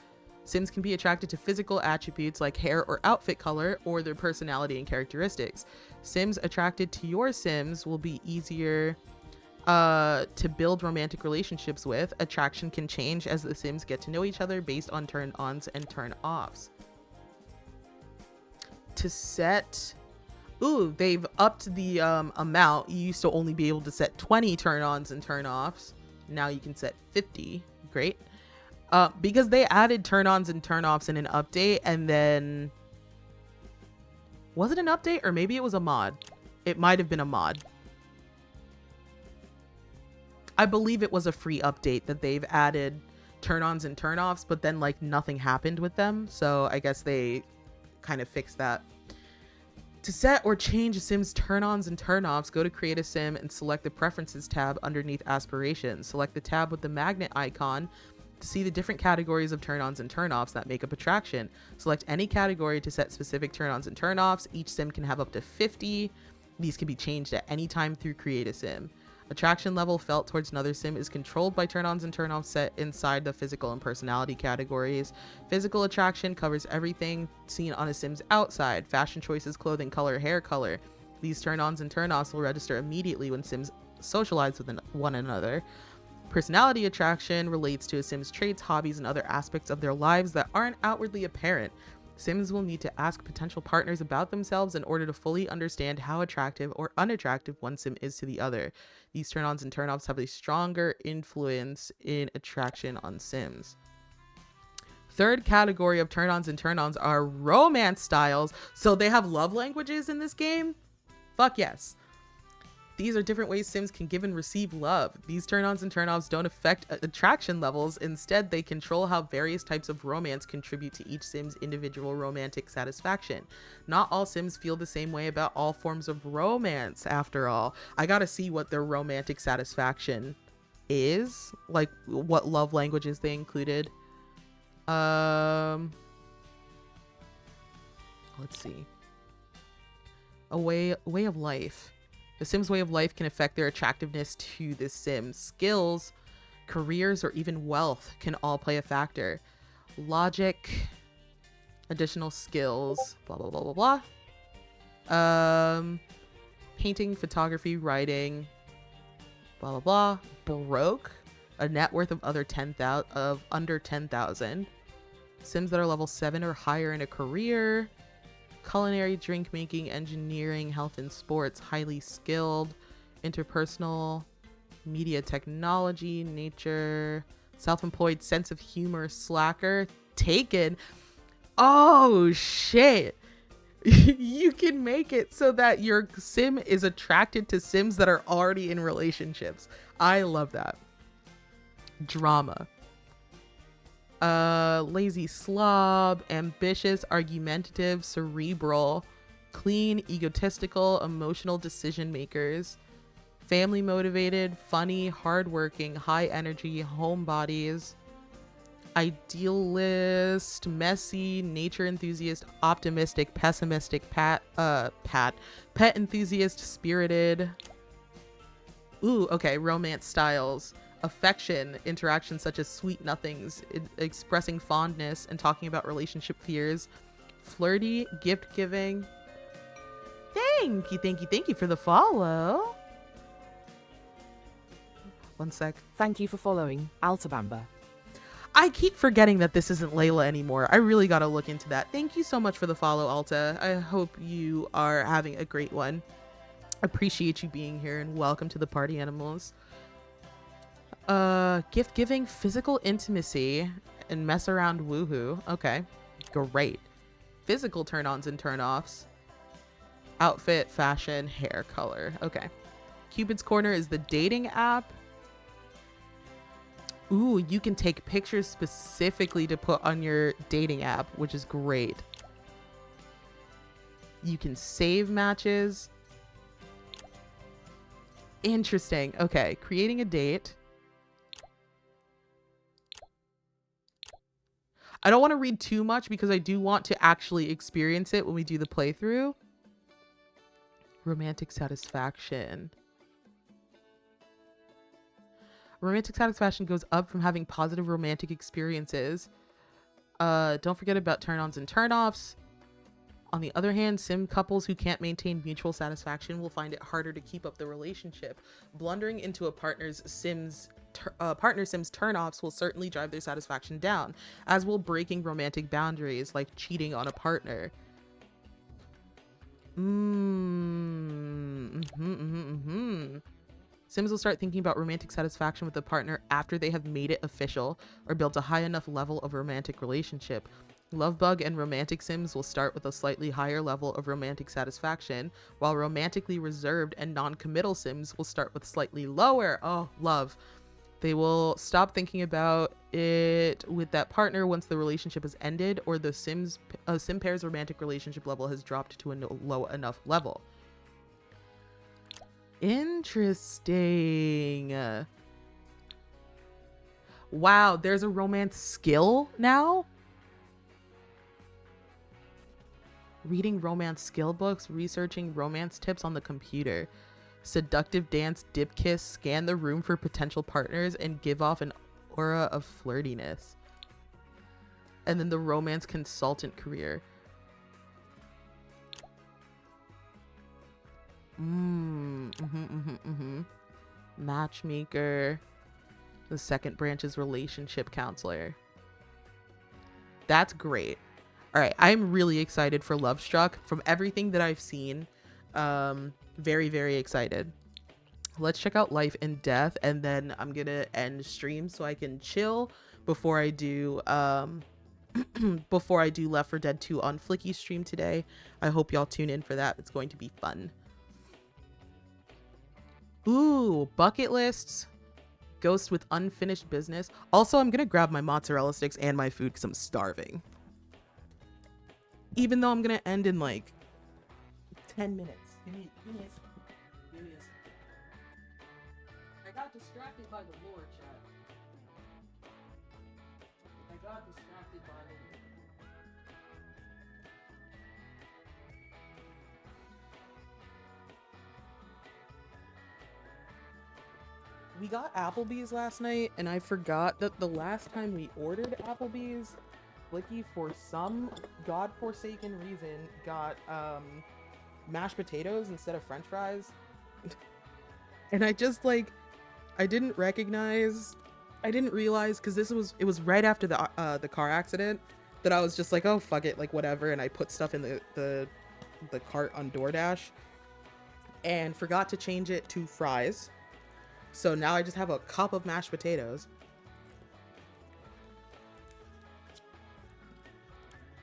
Sims can be attracted to physical attributes like hair or outfit color, or their personality and characteristics. Sims attracted to your Sims will be easier to build romantic relationships with. Attraction can change as the Sims get to know each other based on turn-ons and turn-offs. To set... Ooh, they've upped the amount. You used to only be able to set 20 turn-ons and turn-offs. Now you can set 50. Great. Because they added turn-ons and turn-offs in an update, and then... Was it an update? Or maybe it was a mod. It might have been a mod. I believe it was a free update that they've added turn-ons and turn-offs, but then, like, nothing happened with them. So I guess they kind of fixed that. To set or change a Sim's turn-ons and turn-offs, go to Create a Sim and select the Preferences tab underneath Aspirations. Select the tab with the magnet icon to see the different categories of turn-ons and turn-offs that make up attraction. Select any category to set specific turn-ons and turn-offs. Each Sim can have up to 50. These can be changed at any time through Create a Sim. Attraction level felt towards another Sim is controlled by turn-ons and turn-offs set inside the physical and personality categories. Physical attraction covers everything seen on a Sim's outside. Fashion choices, clothing color, hair color. These turn-ons and turn-offs will register immediately when Sims socialize with one another. Personality attraction relates to a Sim's traits, hobbies, and other aspects of their lives that aren't outwardly apparent. Sims will need to ask potential partners about themselves in order to fully understand how attractive or unattractive one Sim is to the other. These turn-ons and turn-offs have a stronger influence in attraction on Sims. Third category of turn-ons and turn-ons are romance styles. So they have love languages in this game? Fuck yes. These are different ways Sims can give and receive love. These turn-ons and turn-offs don't affect attraction levels. Instead, they control how various types of romance contribute to each Sim's individual romantic satisfaction. Not all Sims feel the same way about all forms of romance, after all. I gotta see what their romantic satisfaction is. Like, what love languages they included. Let's see. A way of life. The Sim's way of life can affect their attractiveness to the Sim. Skills, careers, or even wealth can all play a factor. Logic, additional skills, blah, blah, blah, blah, blah. Painting, photography, writing, blah, blah, blah. Broke, a net worth of under 10,000. Sims that are level 7 or higher in a career. Culinary, drink making, engineering, health and sports, highly skilled. Interpersonal, media technology, nature, Self-employed, sense of humor, slacker, taken. Oh shit. You can make it so that your sim is attracted to sims that are already in relationships. I love that. Drama. Lazy slob, ambitious, argumentative, cerebral, clean, egotistical, emotional decision makers, family motivated, funny, hardworking, high energy, homebodies, idealist, messy, nature enthusiast, optimistic, pessimistic, pet enthusiast, spirited. Ooh, okay, romance styles. Affection, interactions such as sweet nothings, expressing fondness and talking about relationship fears. Flirty, gift giving. Thank you for the follow. One sec.
Thank you for following, Altabamba.
I keep forgetting that this isn't Layla anymore. I really gotta look into that. Thank you so much for the follow, Alta. I hope you are having a great one. Appreciate you being here and welcome to the party, animals. Gift giving, physical intimacy, and mess around woohoo. Okay, great. Physical turn-ons and turn-offs. Outfit, fashion, hair color. Okay. Cupid's Corner is the dating app. Ooh, you can take pictures specifically to put on your dating app, which is great. You can save matches. Interesting. Okay, creating a date. I don't want to read too much because I do want to actually experience it when we do the playthrough. Romantic satisfaction. Romantic satisfaction goes up from having positive romantic experiences. Don't forget about turn-ons and turn-offs. On the other hand, sim couples who can't maintain mutual satisfaction will find it harder to keep up the relationship. Blundering into a partner sim's turn-offs will certainly drive their satisfaction down, as will breaking romantic boundaries like cheating on a partner. Sims will start thinking about romantic satisfaction with a partner after they have made it official or built a high enough level of romantic relationship. Lovebug and romantic sims will start with a slightly higher level of romantic satisfaction, while romantically reserved and non-committal sims will start with slightly lower. Oh, love. They will stop thinking about it with that partner once the relationship has ended or the sim pair's romantic relationship level has dropped to a low enough level. Interesting. Wow, there's a romance skill now? Reading romance skill books, researching romance tips on the computer. Seductive dance, dip kiss, scan the room for potential partners, and give off an aura of flirtiness. And then the romance consultant career. Matchmaker. The second branch is relationship counselor. That's great. All right, I'm really excited for Love Struck. From everything that I've seen, very, very excited. Let's check out Life and Death, and then I'm gonna end stream so I can chill before I do before I do Left 4 Dead 2 on Flicky stream today. I hope y'all tune in for that. It's going to be fun. Ooh, bucket lists. Ghost with unfinished business. Also, I'm gonna grab my mozzarella sticks and my food because I'm starving. Even though I'm gonna end in like 10 minutes. Give me a second. I got distracted by the lore, chat. I got distracted by the lore. We got Applebee's last night, and I forgot that the last time we ordered Applebee's, Blicky, for some godforsaken reason, got mashed potatoes instead of French fries. And I just like, I didn't realize, because it was right after the car accident that I was just like, oh fuck it, like whatever, and I put stuff in the cart on DoorDash and forgot to change it to fries. So now I just have a cup of mashed potatoes.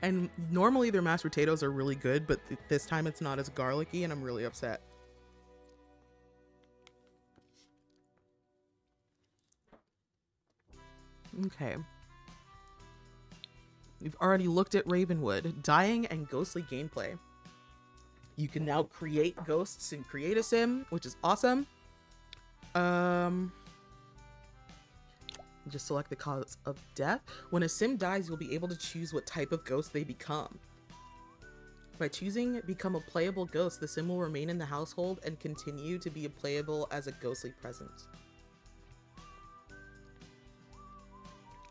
And normally their mashed potatoes are really good, but this time it's not as garlicky, and I'm really upset. Okay. We've already looked at Ravenwood, dying and ghostly gameplay. You can now create ghosts and create a sim, which is awesome. Just select the cause of death. When a sim dies, you'll be able to choose what type of ghost they become. By choosing become a playable ghost, the sim will remain in the household and continue to be playable as a ghostly presence.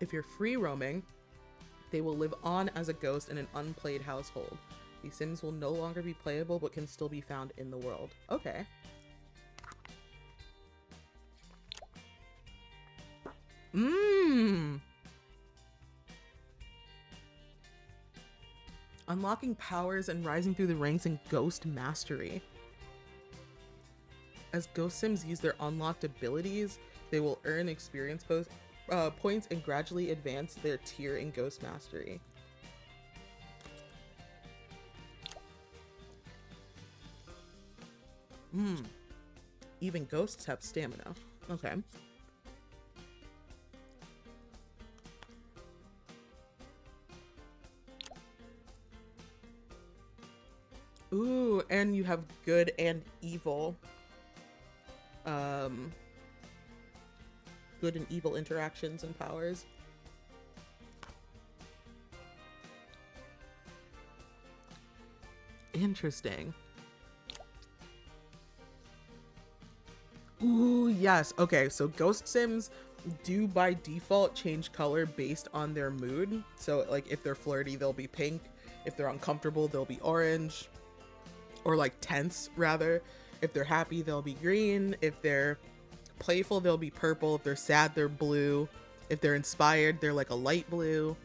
If you're free roaming, they will live on as a ghost in an unplayed household. These sims will no longer be playable but can still be found in the world. Okay. Unlocking powers and rising through the ranks in Ghost Mastery. As Ghost Sims use their unlocked abilities, they will earn experience points and gradually advance their tier in Ghost Mastery. Even ghosts have stamina. Okay. Ooh, and you have good and evil. Good and evil interactions and powers. Interesting. Ooh, yes. Okay, so Ghost Sims do by default change color based on their mood. So, like, if they're flirty, they'll be pink. If they're uncomfortable, they'll be orange. Or, like, tense, rather. If they're happy, they'll be green. If they're playful, they'll be purple. If they're sad, they're blue. If they're inspired, they're like a light blue.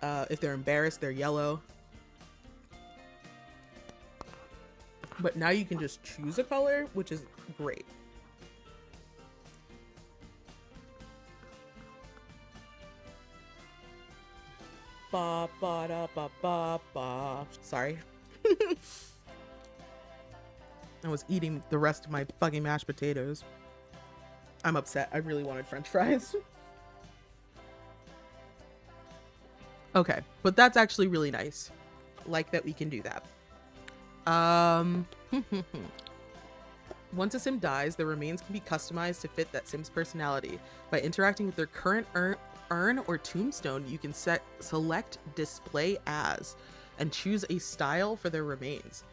If they're embarrassed, they're yellow. But now you can just choose a color, which is great. Ba ba da ba ba ba. Sorry. I was eating the rest of my fucking mashed potatoes. I'm upset. I really wanted French fries. Okay, but that's actually really nice. Like that we can do that. Once a sim dies, their remains can be customized to fit that sim's personality. By interacting with their current urn or tombstone, you can select display as and choose a style for their remains.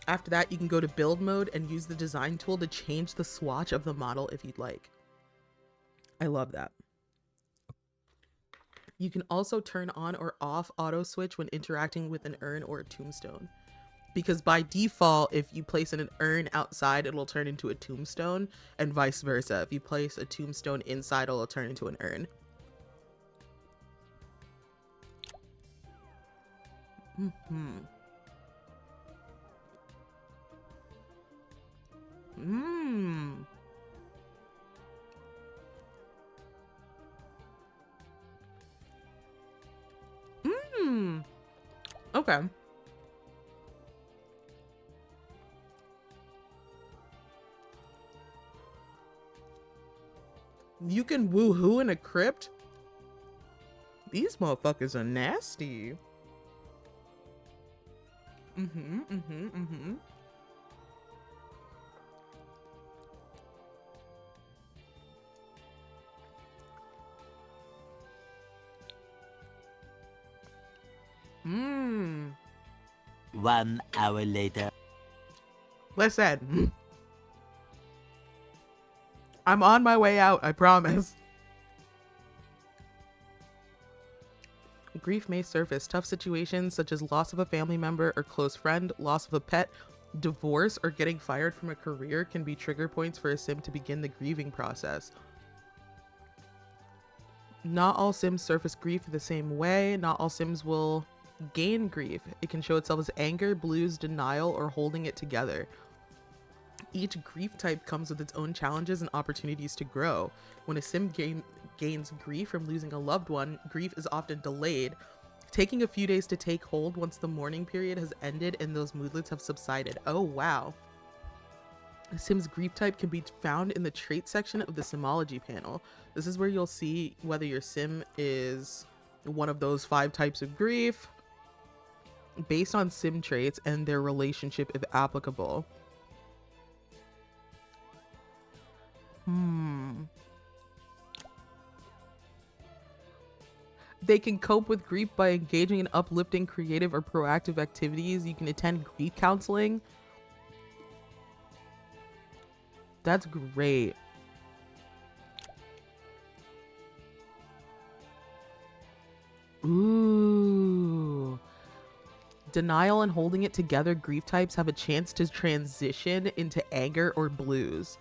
After that, you can go to build mode and use the design tool to change the swatch of the model if you'd like. I love that. You can also turn on or off auto switch when interacting with an urn or a tombstone. Because by default, if you place an urn outside, it'll turn into a tombstone, and vice versa. If you place a tombstone inside, it'll turn into an urn. Okay. You can woohoo in a crypt? These motherfuckers are nasty. Mmm.
1 hour later.
Listen. I'm on my way out, I promise. Grief may surface. Tough situations such as loss of a family member or close friend, loss of a pet, divorce, or getting fired from a career can be trigger points for a sim to begin the grieving process. Not all sims surface grief the same way. Not all sims will gain grief. It can show itself as anger, blues, denial, or holding it together. Each grief type comes with its own challenges and opportunities to grow. When a sim gains grief from losing a loved one, grief is often delayed Taking a few days to take hold once the mourning period has ended and those moodlets have subsided. Oh, wow. A Sim's grief type can be found in the trait section of the Simology panel. This is where you'll see whether your Sim is one of those 5 types of grief based on Sim traits and their relationship if applicable. They can cope with grief by engaging in uplifting, creative, or proactive activities. You can attend grief counseling. That's great. Ooh. Denial and holding it together grief types have a chance to transition into anger or blues.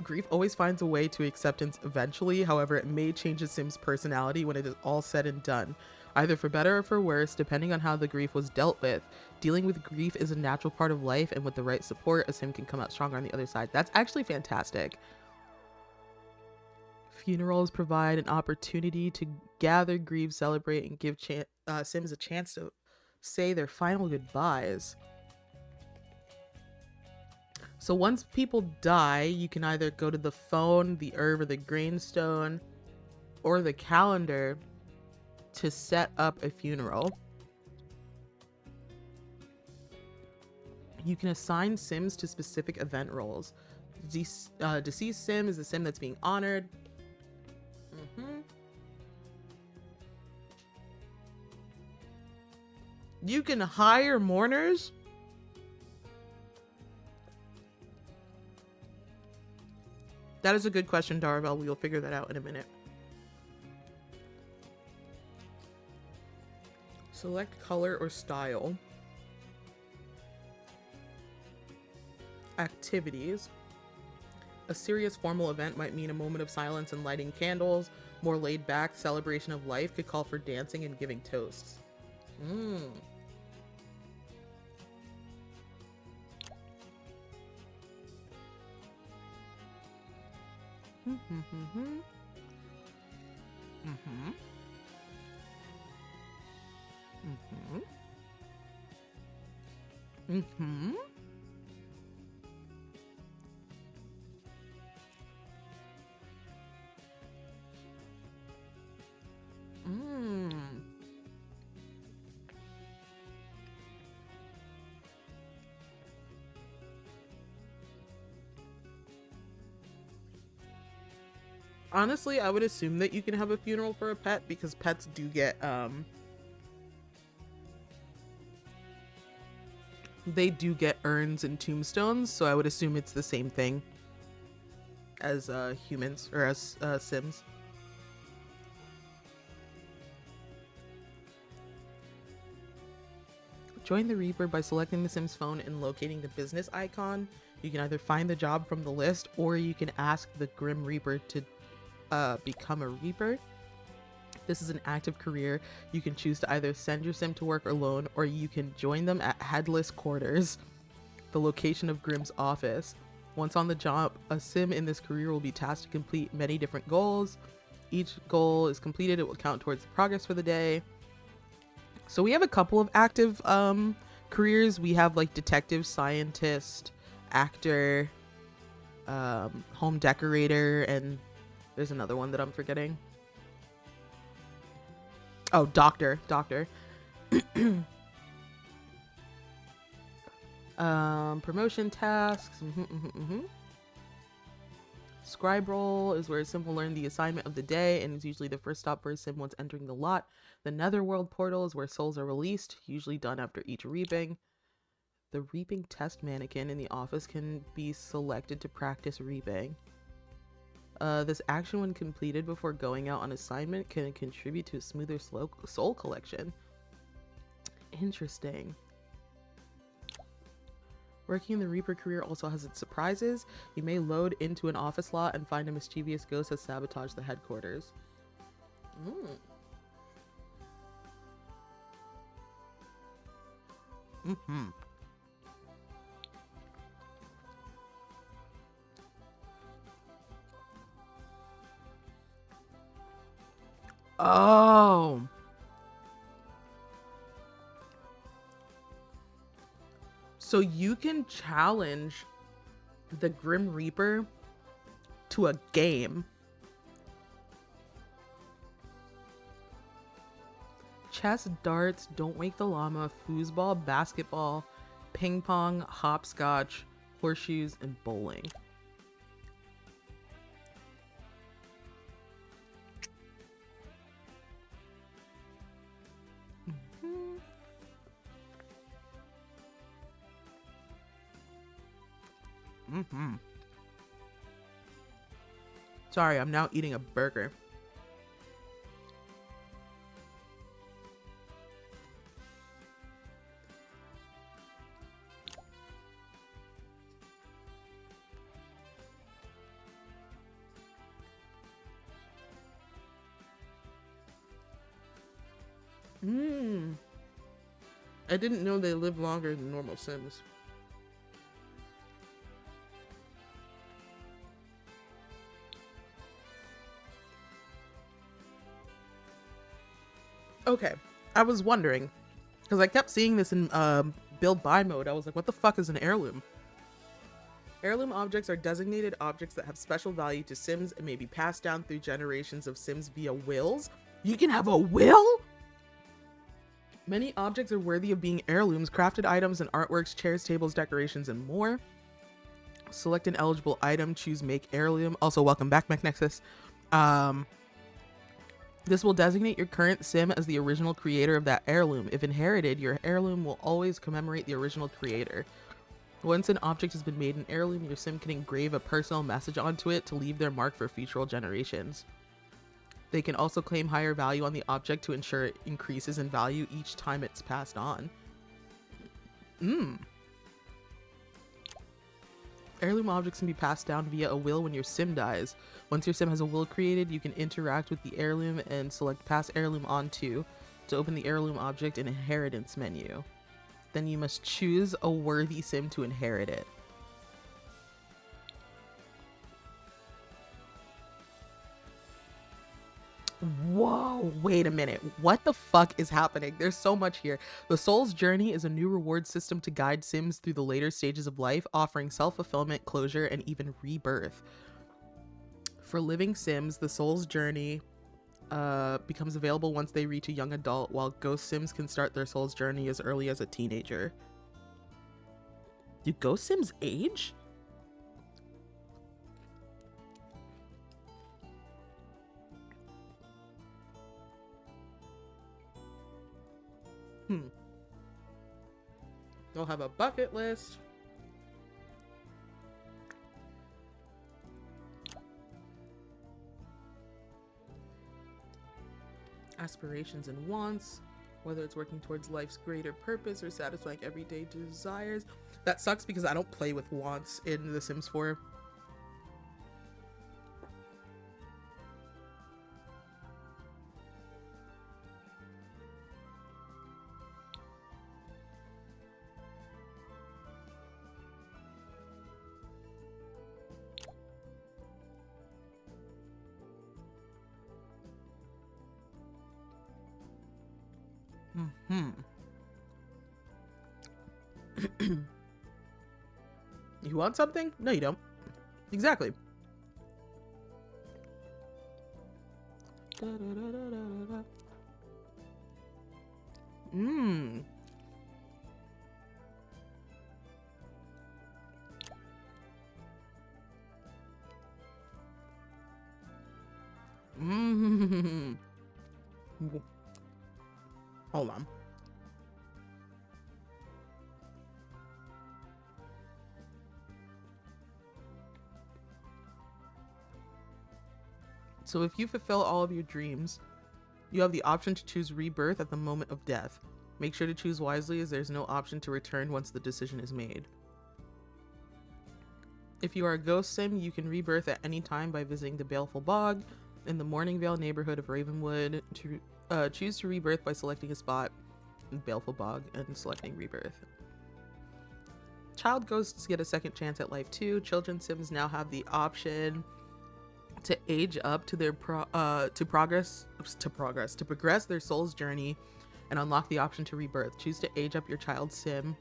Grief always finds a way to acceptance eventually. However, it may change a Sim's personality when it is all said and done, either for better or for worse, depending on how the grief was dealt with. Dealing with grief is a natural part of life, and with the right support, a Sim can come out stronger on the other side. That's actually fantastic. Funerals provide an opportunity to gather, grieve, celebrate, and give Sims a chance to say their final goodbyes. So once people die, you can either go to the phone, the herb, or the grainstone, or the calendar to set up a funeral. You can assign Sims to specific event roles. Deceased Sim is the Sim that's being honored. You can hire mourners. That is a good question, Darvel. We'll figure that out in a minute. Select color or style. Activities. A serious formal event might mean a moment of silence and lighting candles. More laid back celebration of life could call for dancing and giving toasts. Honestly, I would assume that you can have a funeral for a pet because pets do get they do get urns and tombstones, so I would assume it's the same thing as humans or as Sims. Join the Reaper by selecting the Sim's phone and locating the business icon. You can either find the job from the list, or you can ask the Grim Reaper to become a Reaper. This is an active career. You can choose to either send your Sim to work alone, or you can join them at Headless Quarters, the location of Grim's office. Once on the job, a Sim in this career will be tasked to complete many different goals. Each goal is completed, it will count towards the progress for the day. So we have a couple of active careers. We have like detective, scientist, actor, home decorator, and there's another one that I'm forgetting. Oh, doctor. Promotion tasks. Scribe role is where a Sim will learn the assignment of the day and is usually the first stop for a Sim once entering the lot. The Netherworld portal is where souls are released, usually done after each reaping. The reaping test mannequin in the office can be selected to practice reaping. This action, when completed before going out on assignment, can contribute to a smoother soul collection. Interesting. Working in the Reaper career also has its surprises. You may load into an office lot and find a mischievous ghost has sabotaged the headquarters. Oh. So you can challenge the Grim Reaper to a game. Chess, darts, don't wake the llama, foosball, basketball, ping pong, hopscotch, horseshoes, and bowling. Sorry, I'm now eating a burger. I didn't know they live longer than normal Sims. Okay, I was wondering, because I kept seeing this in build buy mode. I was like, what the fuck is an heirloom? Heirloom objects are designated objects that have special value to Sims and may be passed down through generations of Sims via wills. You can have a will? Many objects are worthy of being heirlooms, crafted items and artworks, chairs, tables, decorations, and more. Select an eligible item, choose make heirloom. Also, welcome back, MechNexus. This will designate your current Sim as the original creator of that heirloom. If inherited, your heirloom will always commemorate the original creator. Once an object has been made an heirloom, your Sim can engrave a personal message onto it to leave their mark for future generations. They can also claim higher value on the object to ensure it increases in value each time it's passed on. Heirloom objects can be passed down via a will when your Sim dies. Once your Sim has a will created, you can interact with the heirloom and select Pass Heirloom Onto to open the heirloom object in Inheritance menu. Then you must choose a worthy Sim to inherit it. Whoa, wait a minute. What the fuck is happening? There's so much here. The Soul's Journey is a new reward system to guide Sims through the later stages of life, offering self-fulfillment, closure, and even rebirth. For living Sims, the Soul's Journey becomes available once they reach a young adult, while Ghost Sims can start their Soul's Journey as early as a teenager. Do Ghost Sims age? They'll have a bucket list. Aspirations and wants, whether it's working towards life's greater purpose or satisfying everyday desires. That sucks because I don't play with wants in The Sims 4. You want something? No, you don't. Exactly. Hold on. So if you fulfill all of your dreams, you have the option to choose rebirth at the moment of death. Make sure to choose wisely, as there's no option to return once the decision is made. If you are a ghost sim, you can rebirth at any time by visiting the Baleful Bog in the Morningvale neighborhood of Ravenwood. To choose to rebirth by selecting a spot in Baleful Bog and selecting rebirth. Child ghosts get a second chance at life too. Children sims now have the option to age up to their to progress their soul's journey and unlock the option to rebirth. Choose to age up your child's sim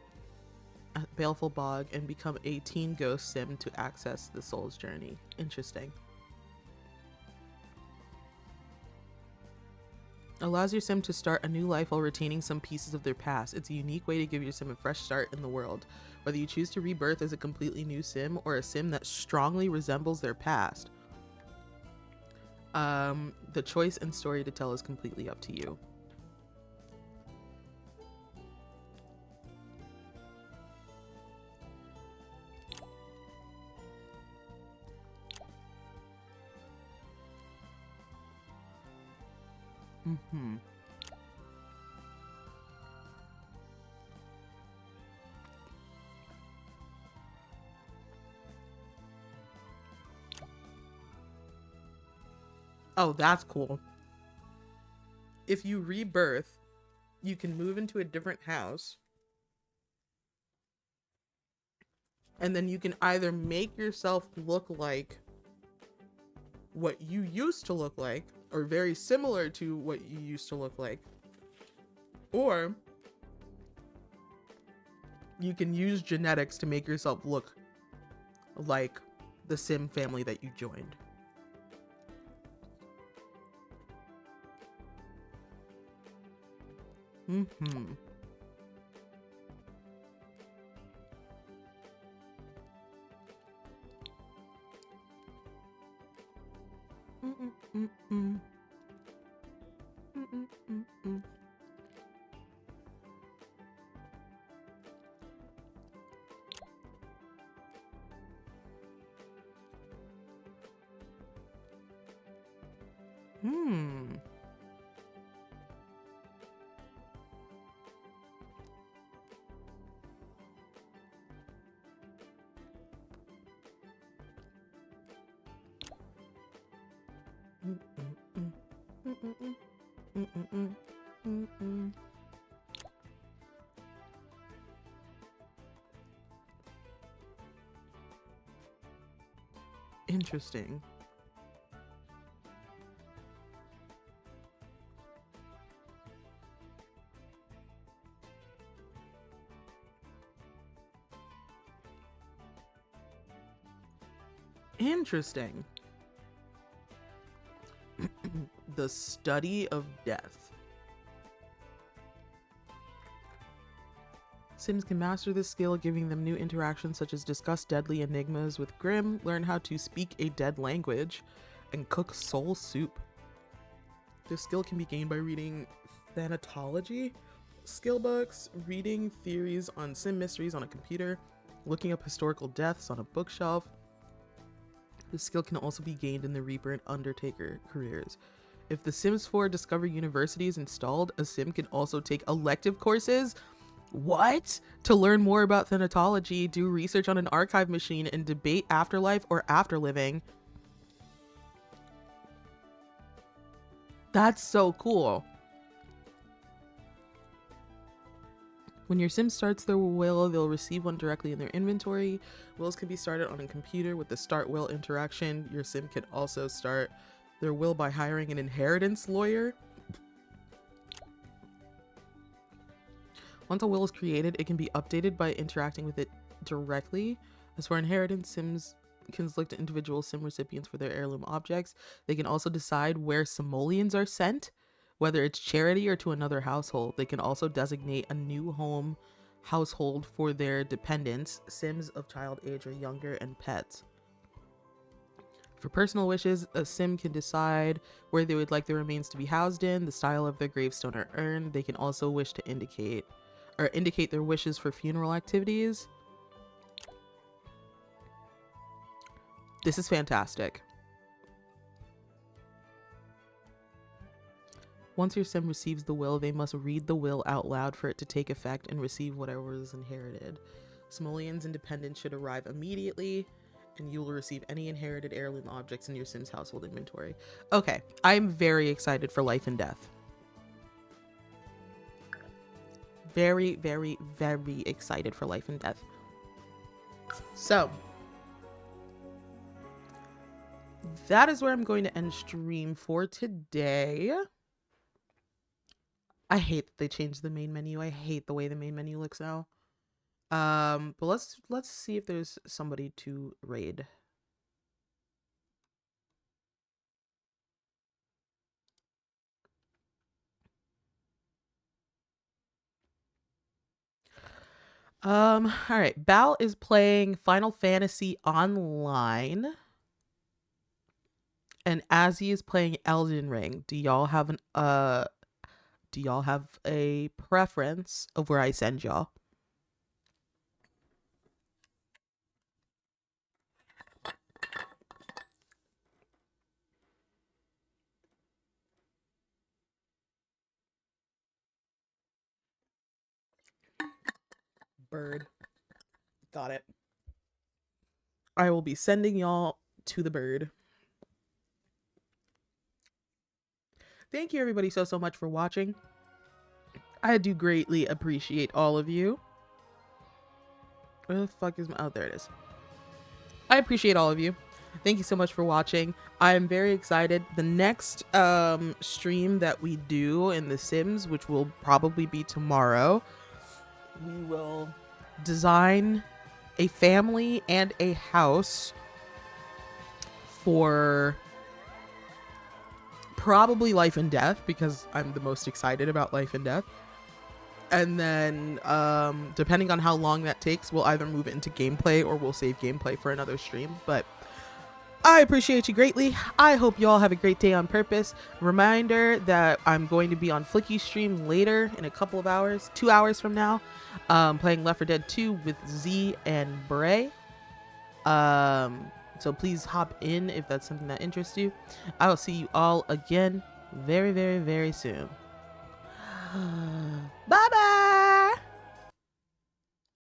at Baleful Bog and become a teen ghost sim to access the soul's journey. Interesting. Allows your sim to start a new life while retaining some pieces of their past. It's a unique way to give your sim a fresh start in the world. Whether you choose to rebirth as a completely new sim or a sim that strongly resembles their past, the choice and story to tell is completely up to you. Mm-hmm. Oh, that's cool. If you rebirth, you can move into a different house. And then you can either make yourself look like what you used to look like, or very similar to what you used to look like, or you can use genetics to make yourself look like the sim family that you joined. Mm-hmm. Mm-mm-mm-mm. Mm-mm-mm-mm. Hmm. Mm-mm-mm. Mm-mm-mm. Mm-mm-mm. Mm-mm. Interesting. Interesting. The study of death. Sims can master this skill, giving them new interactions such as discuss deadly enigmas with Grimm, learn how to speak a dead language, and cook soul soup. This skill can be gained by reading thanatology skill books, reading theories on sim mysteries on a computer, looking up historical deaths on a bookshelf. This skill can also be gained in the Reaper and Undertaker careers. If the Sims 4 Discover University is installed, a sim can also take elective courses. What? To learn more about thanatology, do research on an archive machine, and debate afterlife or afterliving. That's so cool. When your sim starts their will, they'll receive one directly in their inventory. Wills can be started on a computer with the start will interaction. Your sim can also start their will by hiring an inheritance lawyer. Once a will is created, it can be updated by interacting with it directly. As for inheritance, sims can select individual sim recipients for their heirloom objects. They can also decide where simoleons are sent, whether it's charity or to another household. They can also designate a new home household for their dependents, sims of child age or younger, and pets. For personal wishes, a sim can decide where they would like their remains to be housed in, the style of their gravestone or urn. They can also wish to indicate their wishes for funeral activities. This is fantastic. Once your sim receives the will, they must read the will out loud for it to take effect and receive whatever is inherited. Simoleons and dependents should arrive immediately, and you will receive any inherited heirloom objects in your sim's household inventory. Okay, I'm very excited for Life and Death. Very, very, very excited for Life and Death. So, that is where I'm going to end stream for today. I hate that they changed the main menu. I hate the way the main menu looks now. But let's see if there's somebody to raid. All right. Bal is playing Final Fantasy Online. And Azzy is playing Elden Ring. Do y'all have a preference of where I send y'all? Bird. Got it. I will be sending y'all to the bird. Thank you everybody so much for watching. I do greatly appreciate all of you. Where the fuck is my... Oh, there it is. I appreciate all of you. Thank you so much for watching. I am very excited. The next stream that we do in The Sims, which will probably be tomorrow, we will design a family and a house for probably life and death, because I'm the most excited about life and death. And then depending on how long that takes, we'll either move it into gameplay or we'll save gameplay for another stream. But I appreciate you greatly. I hope you all have a great day on purpose. Reminder that I'm going to be on Flicky's stream later in a couple of hours, 2 hours from now, playing Left 4 Dead 2 with Z and Bray. So please hop in if that's something that interests you. I will see you all again very, very, very soon. Bye bye.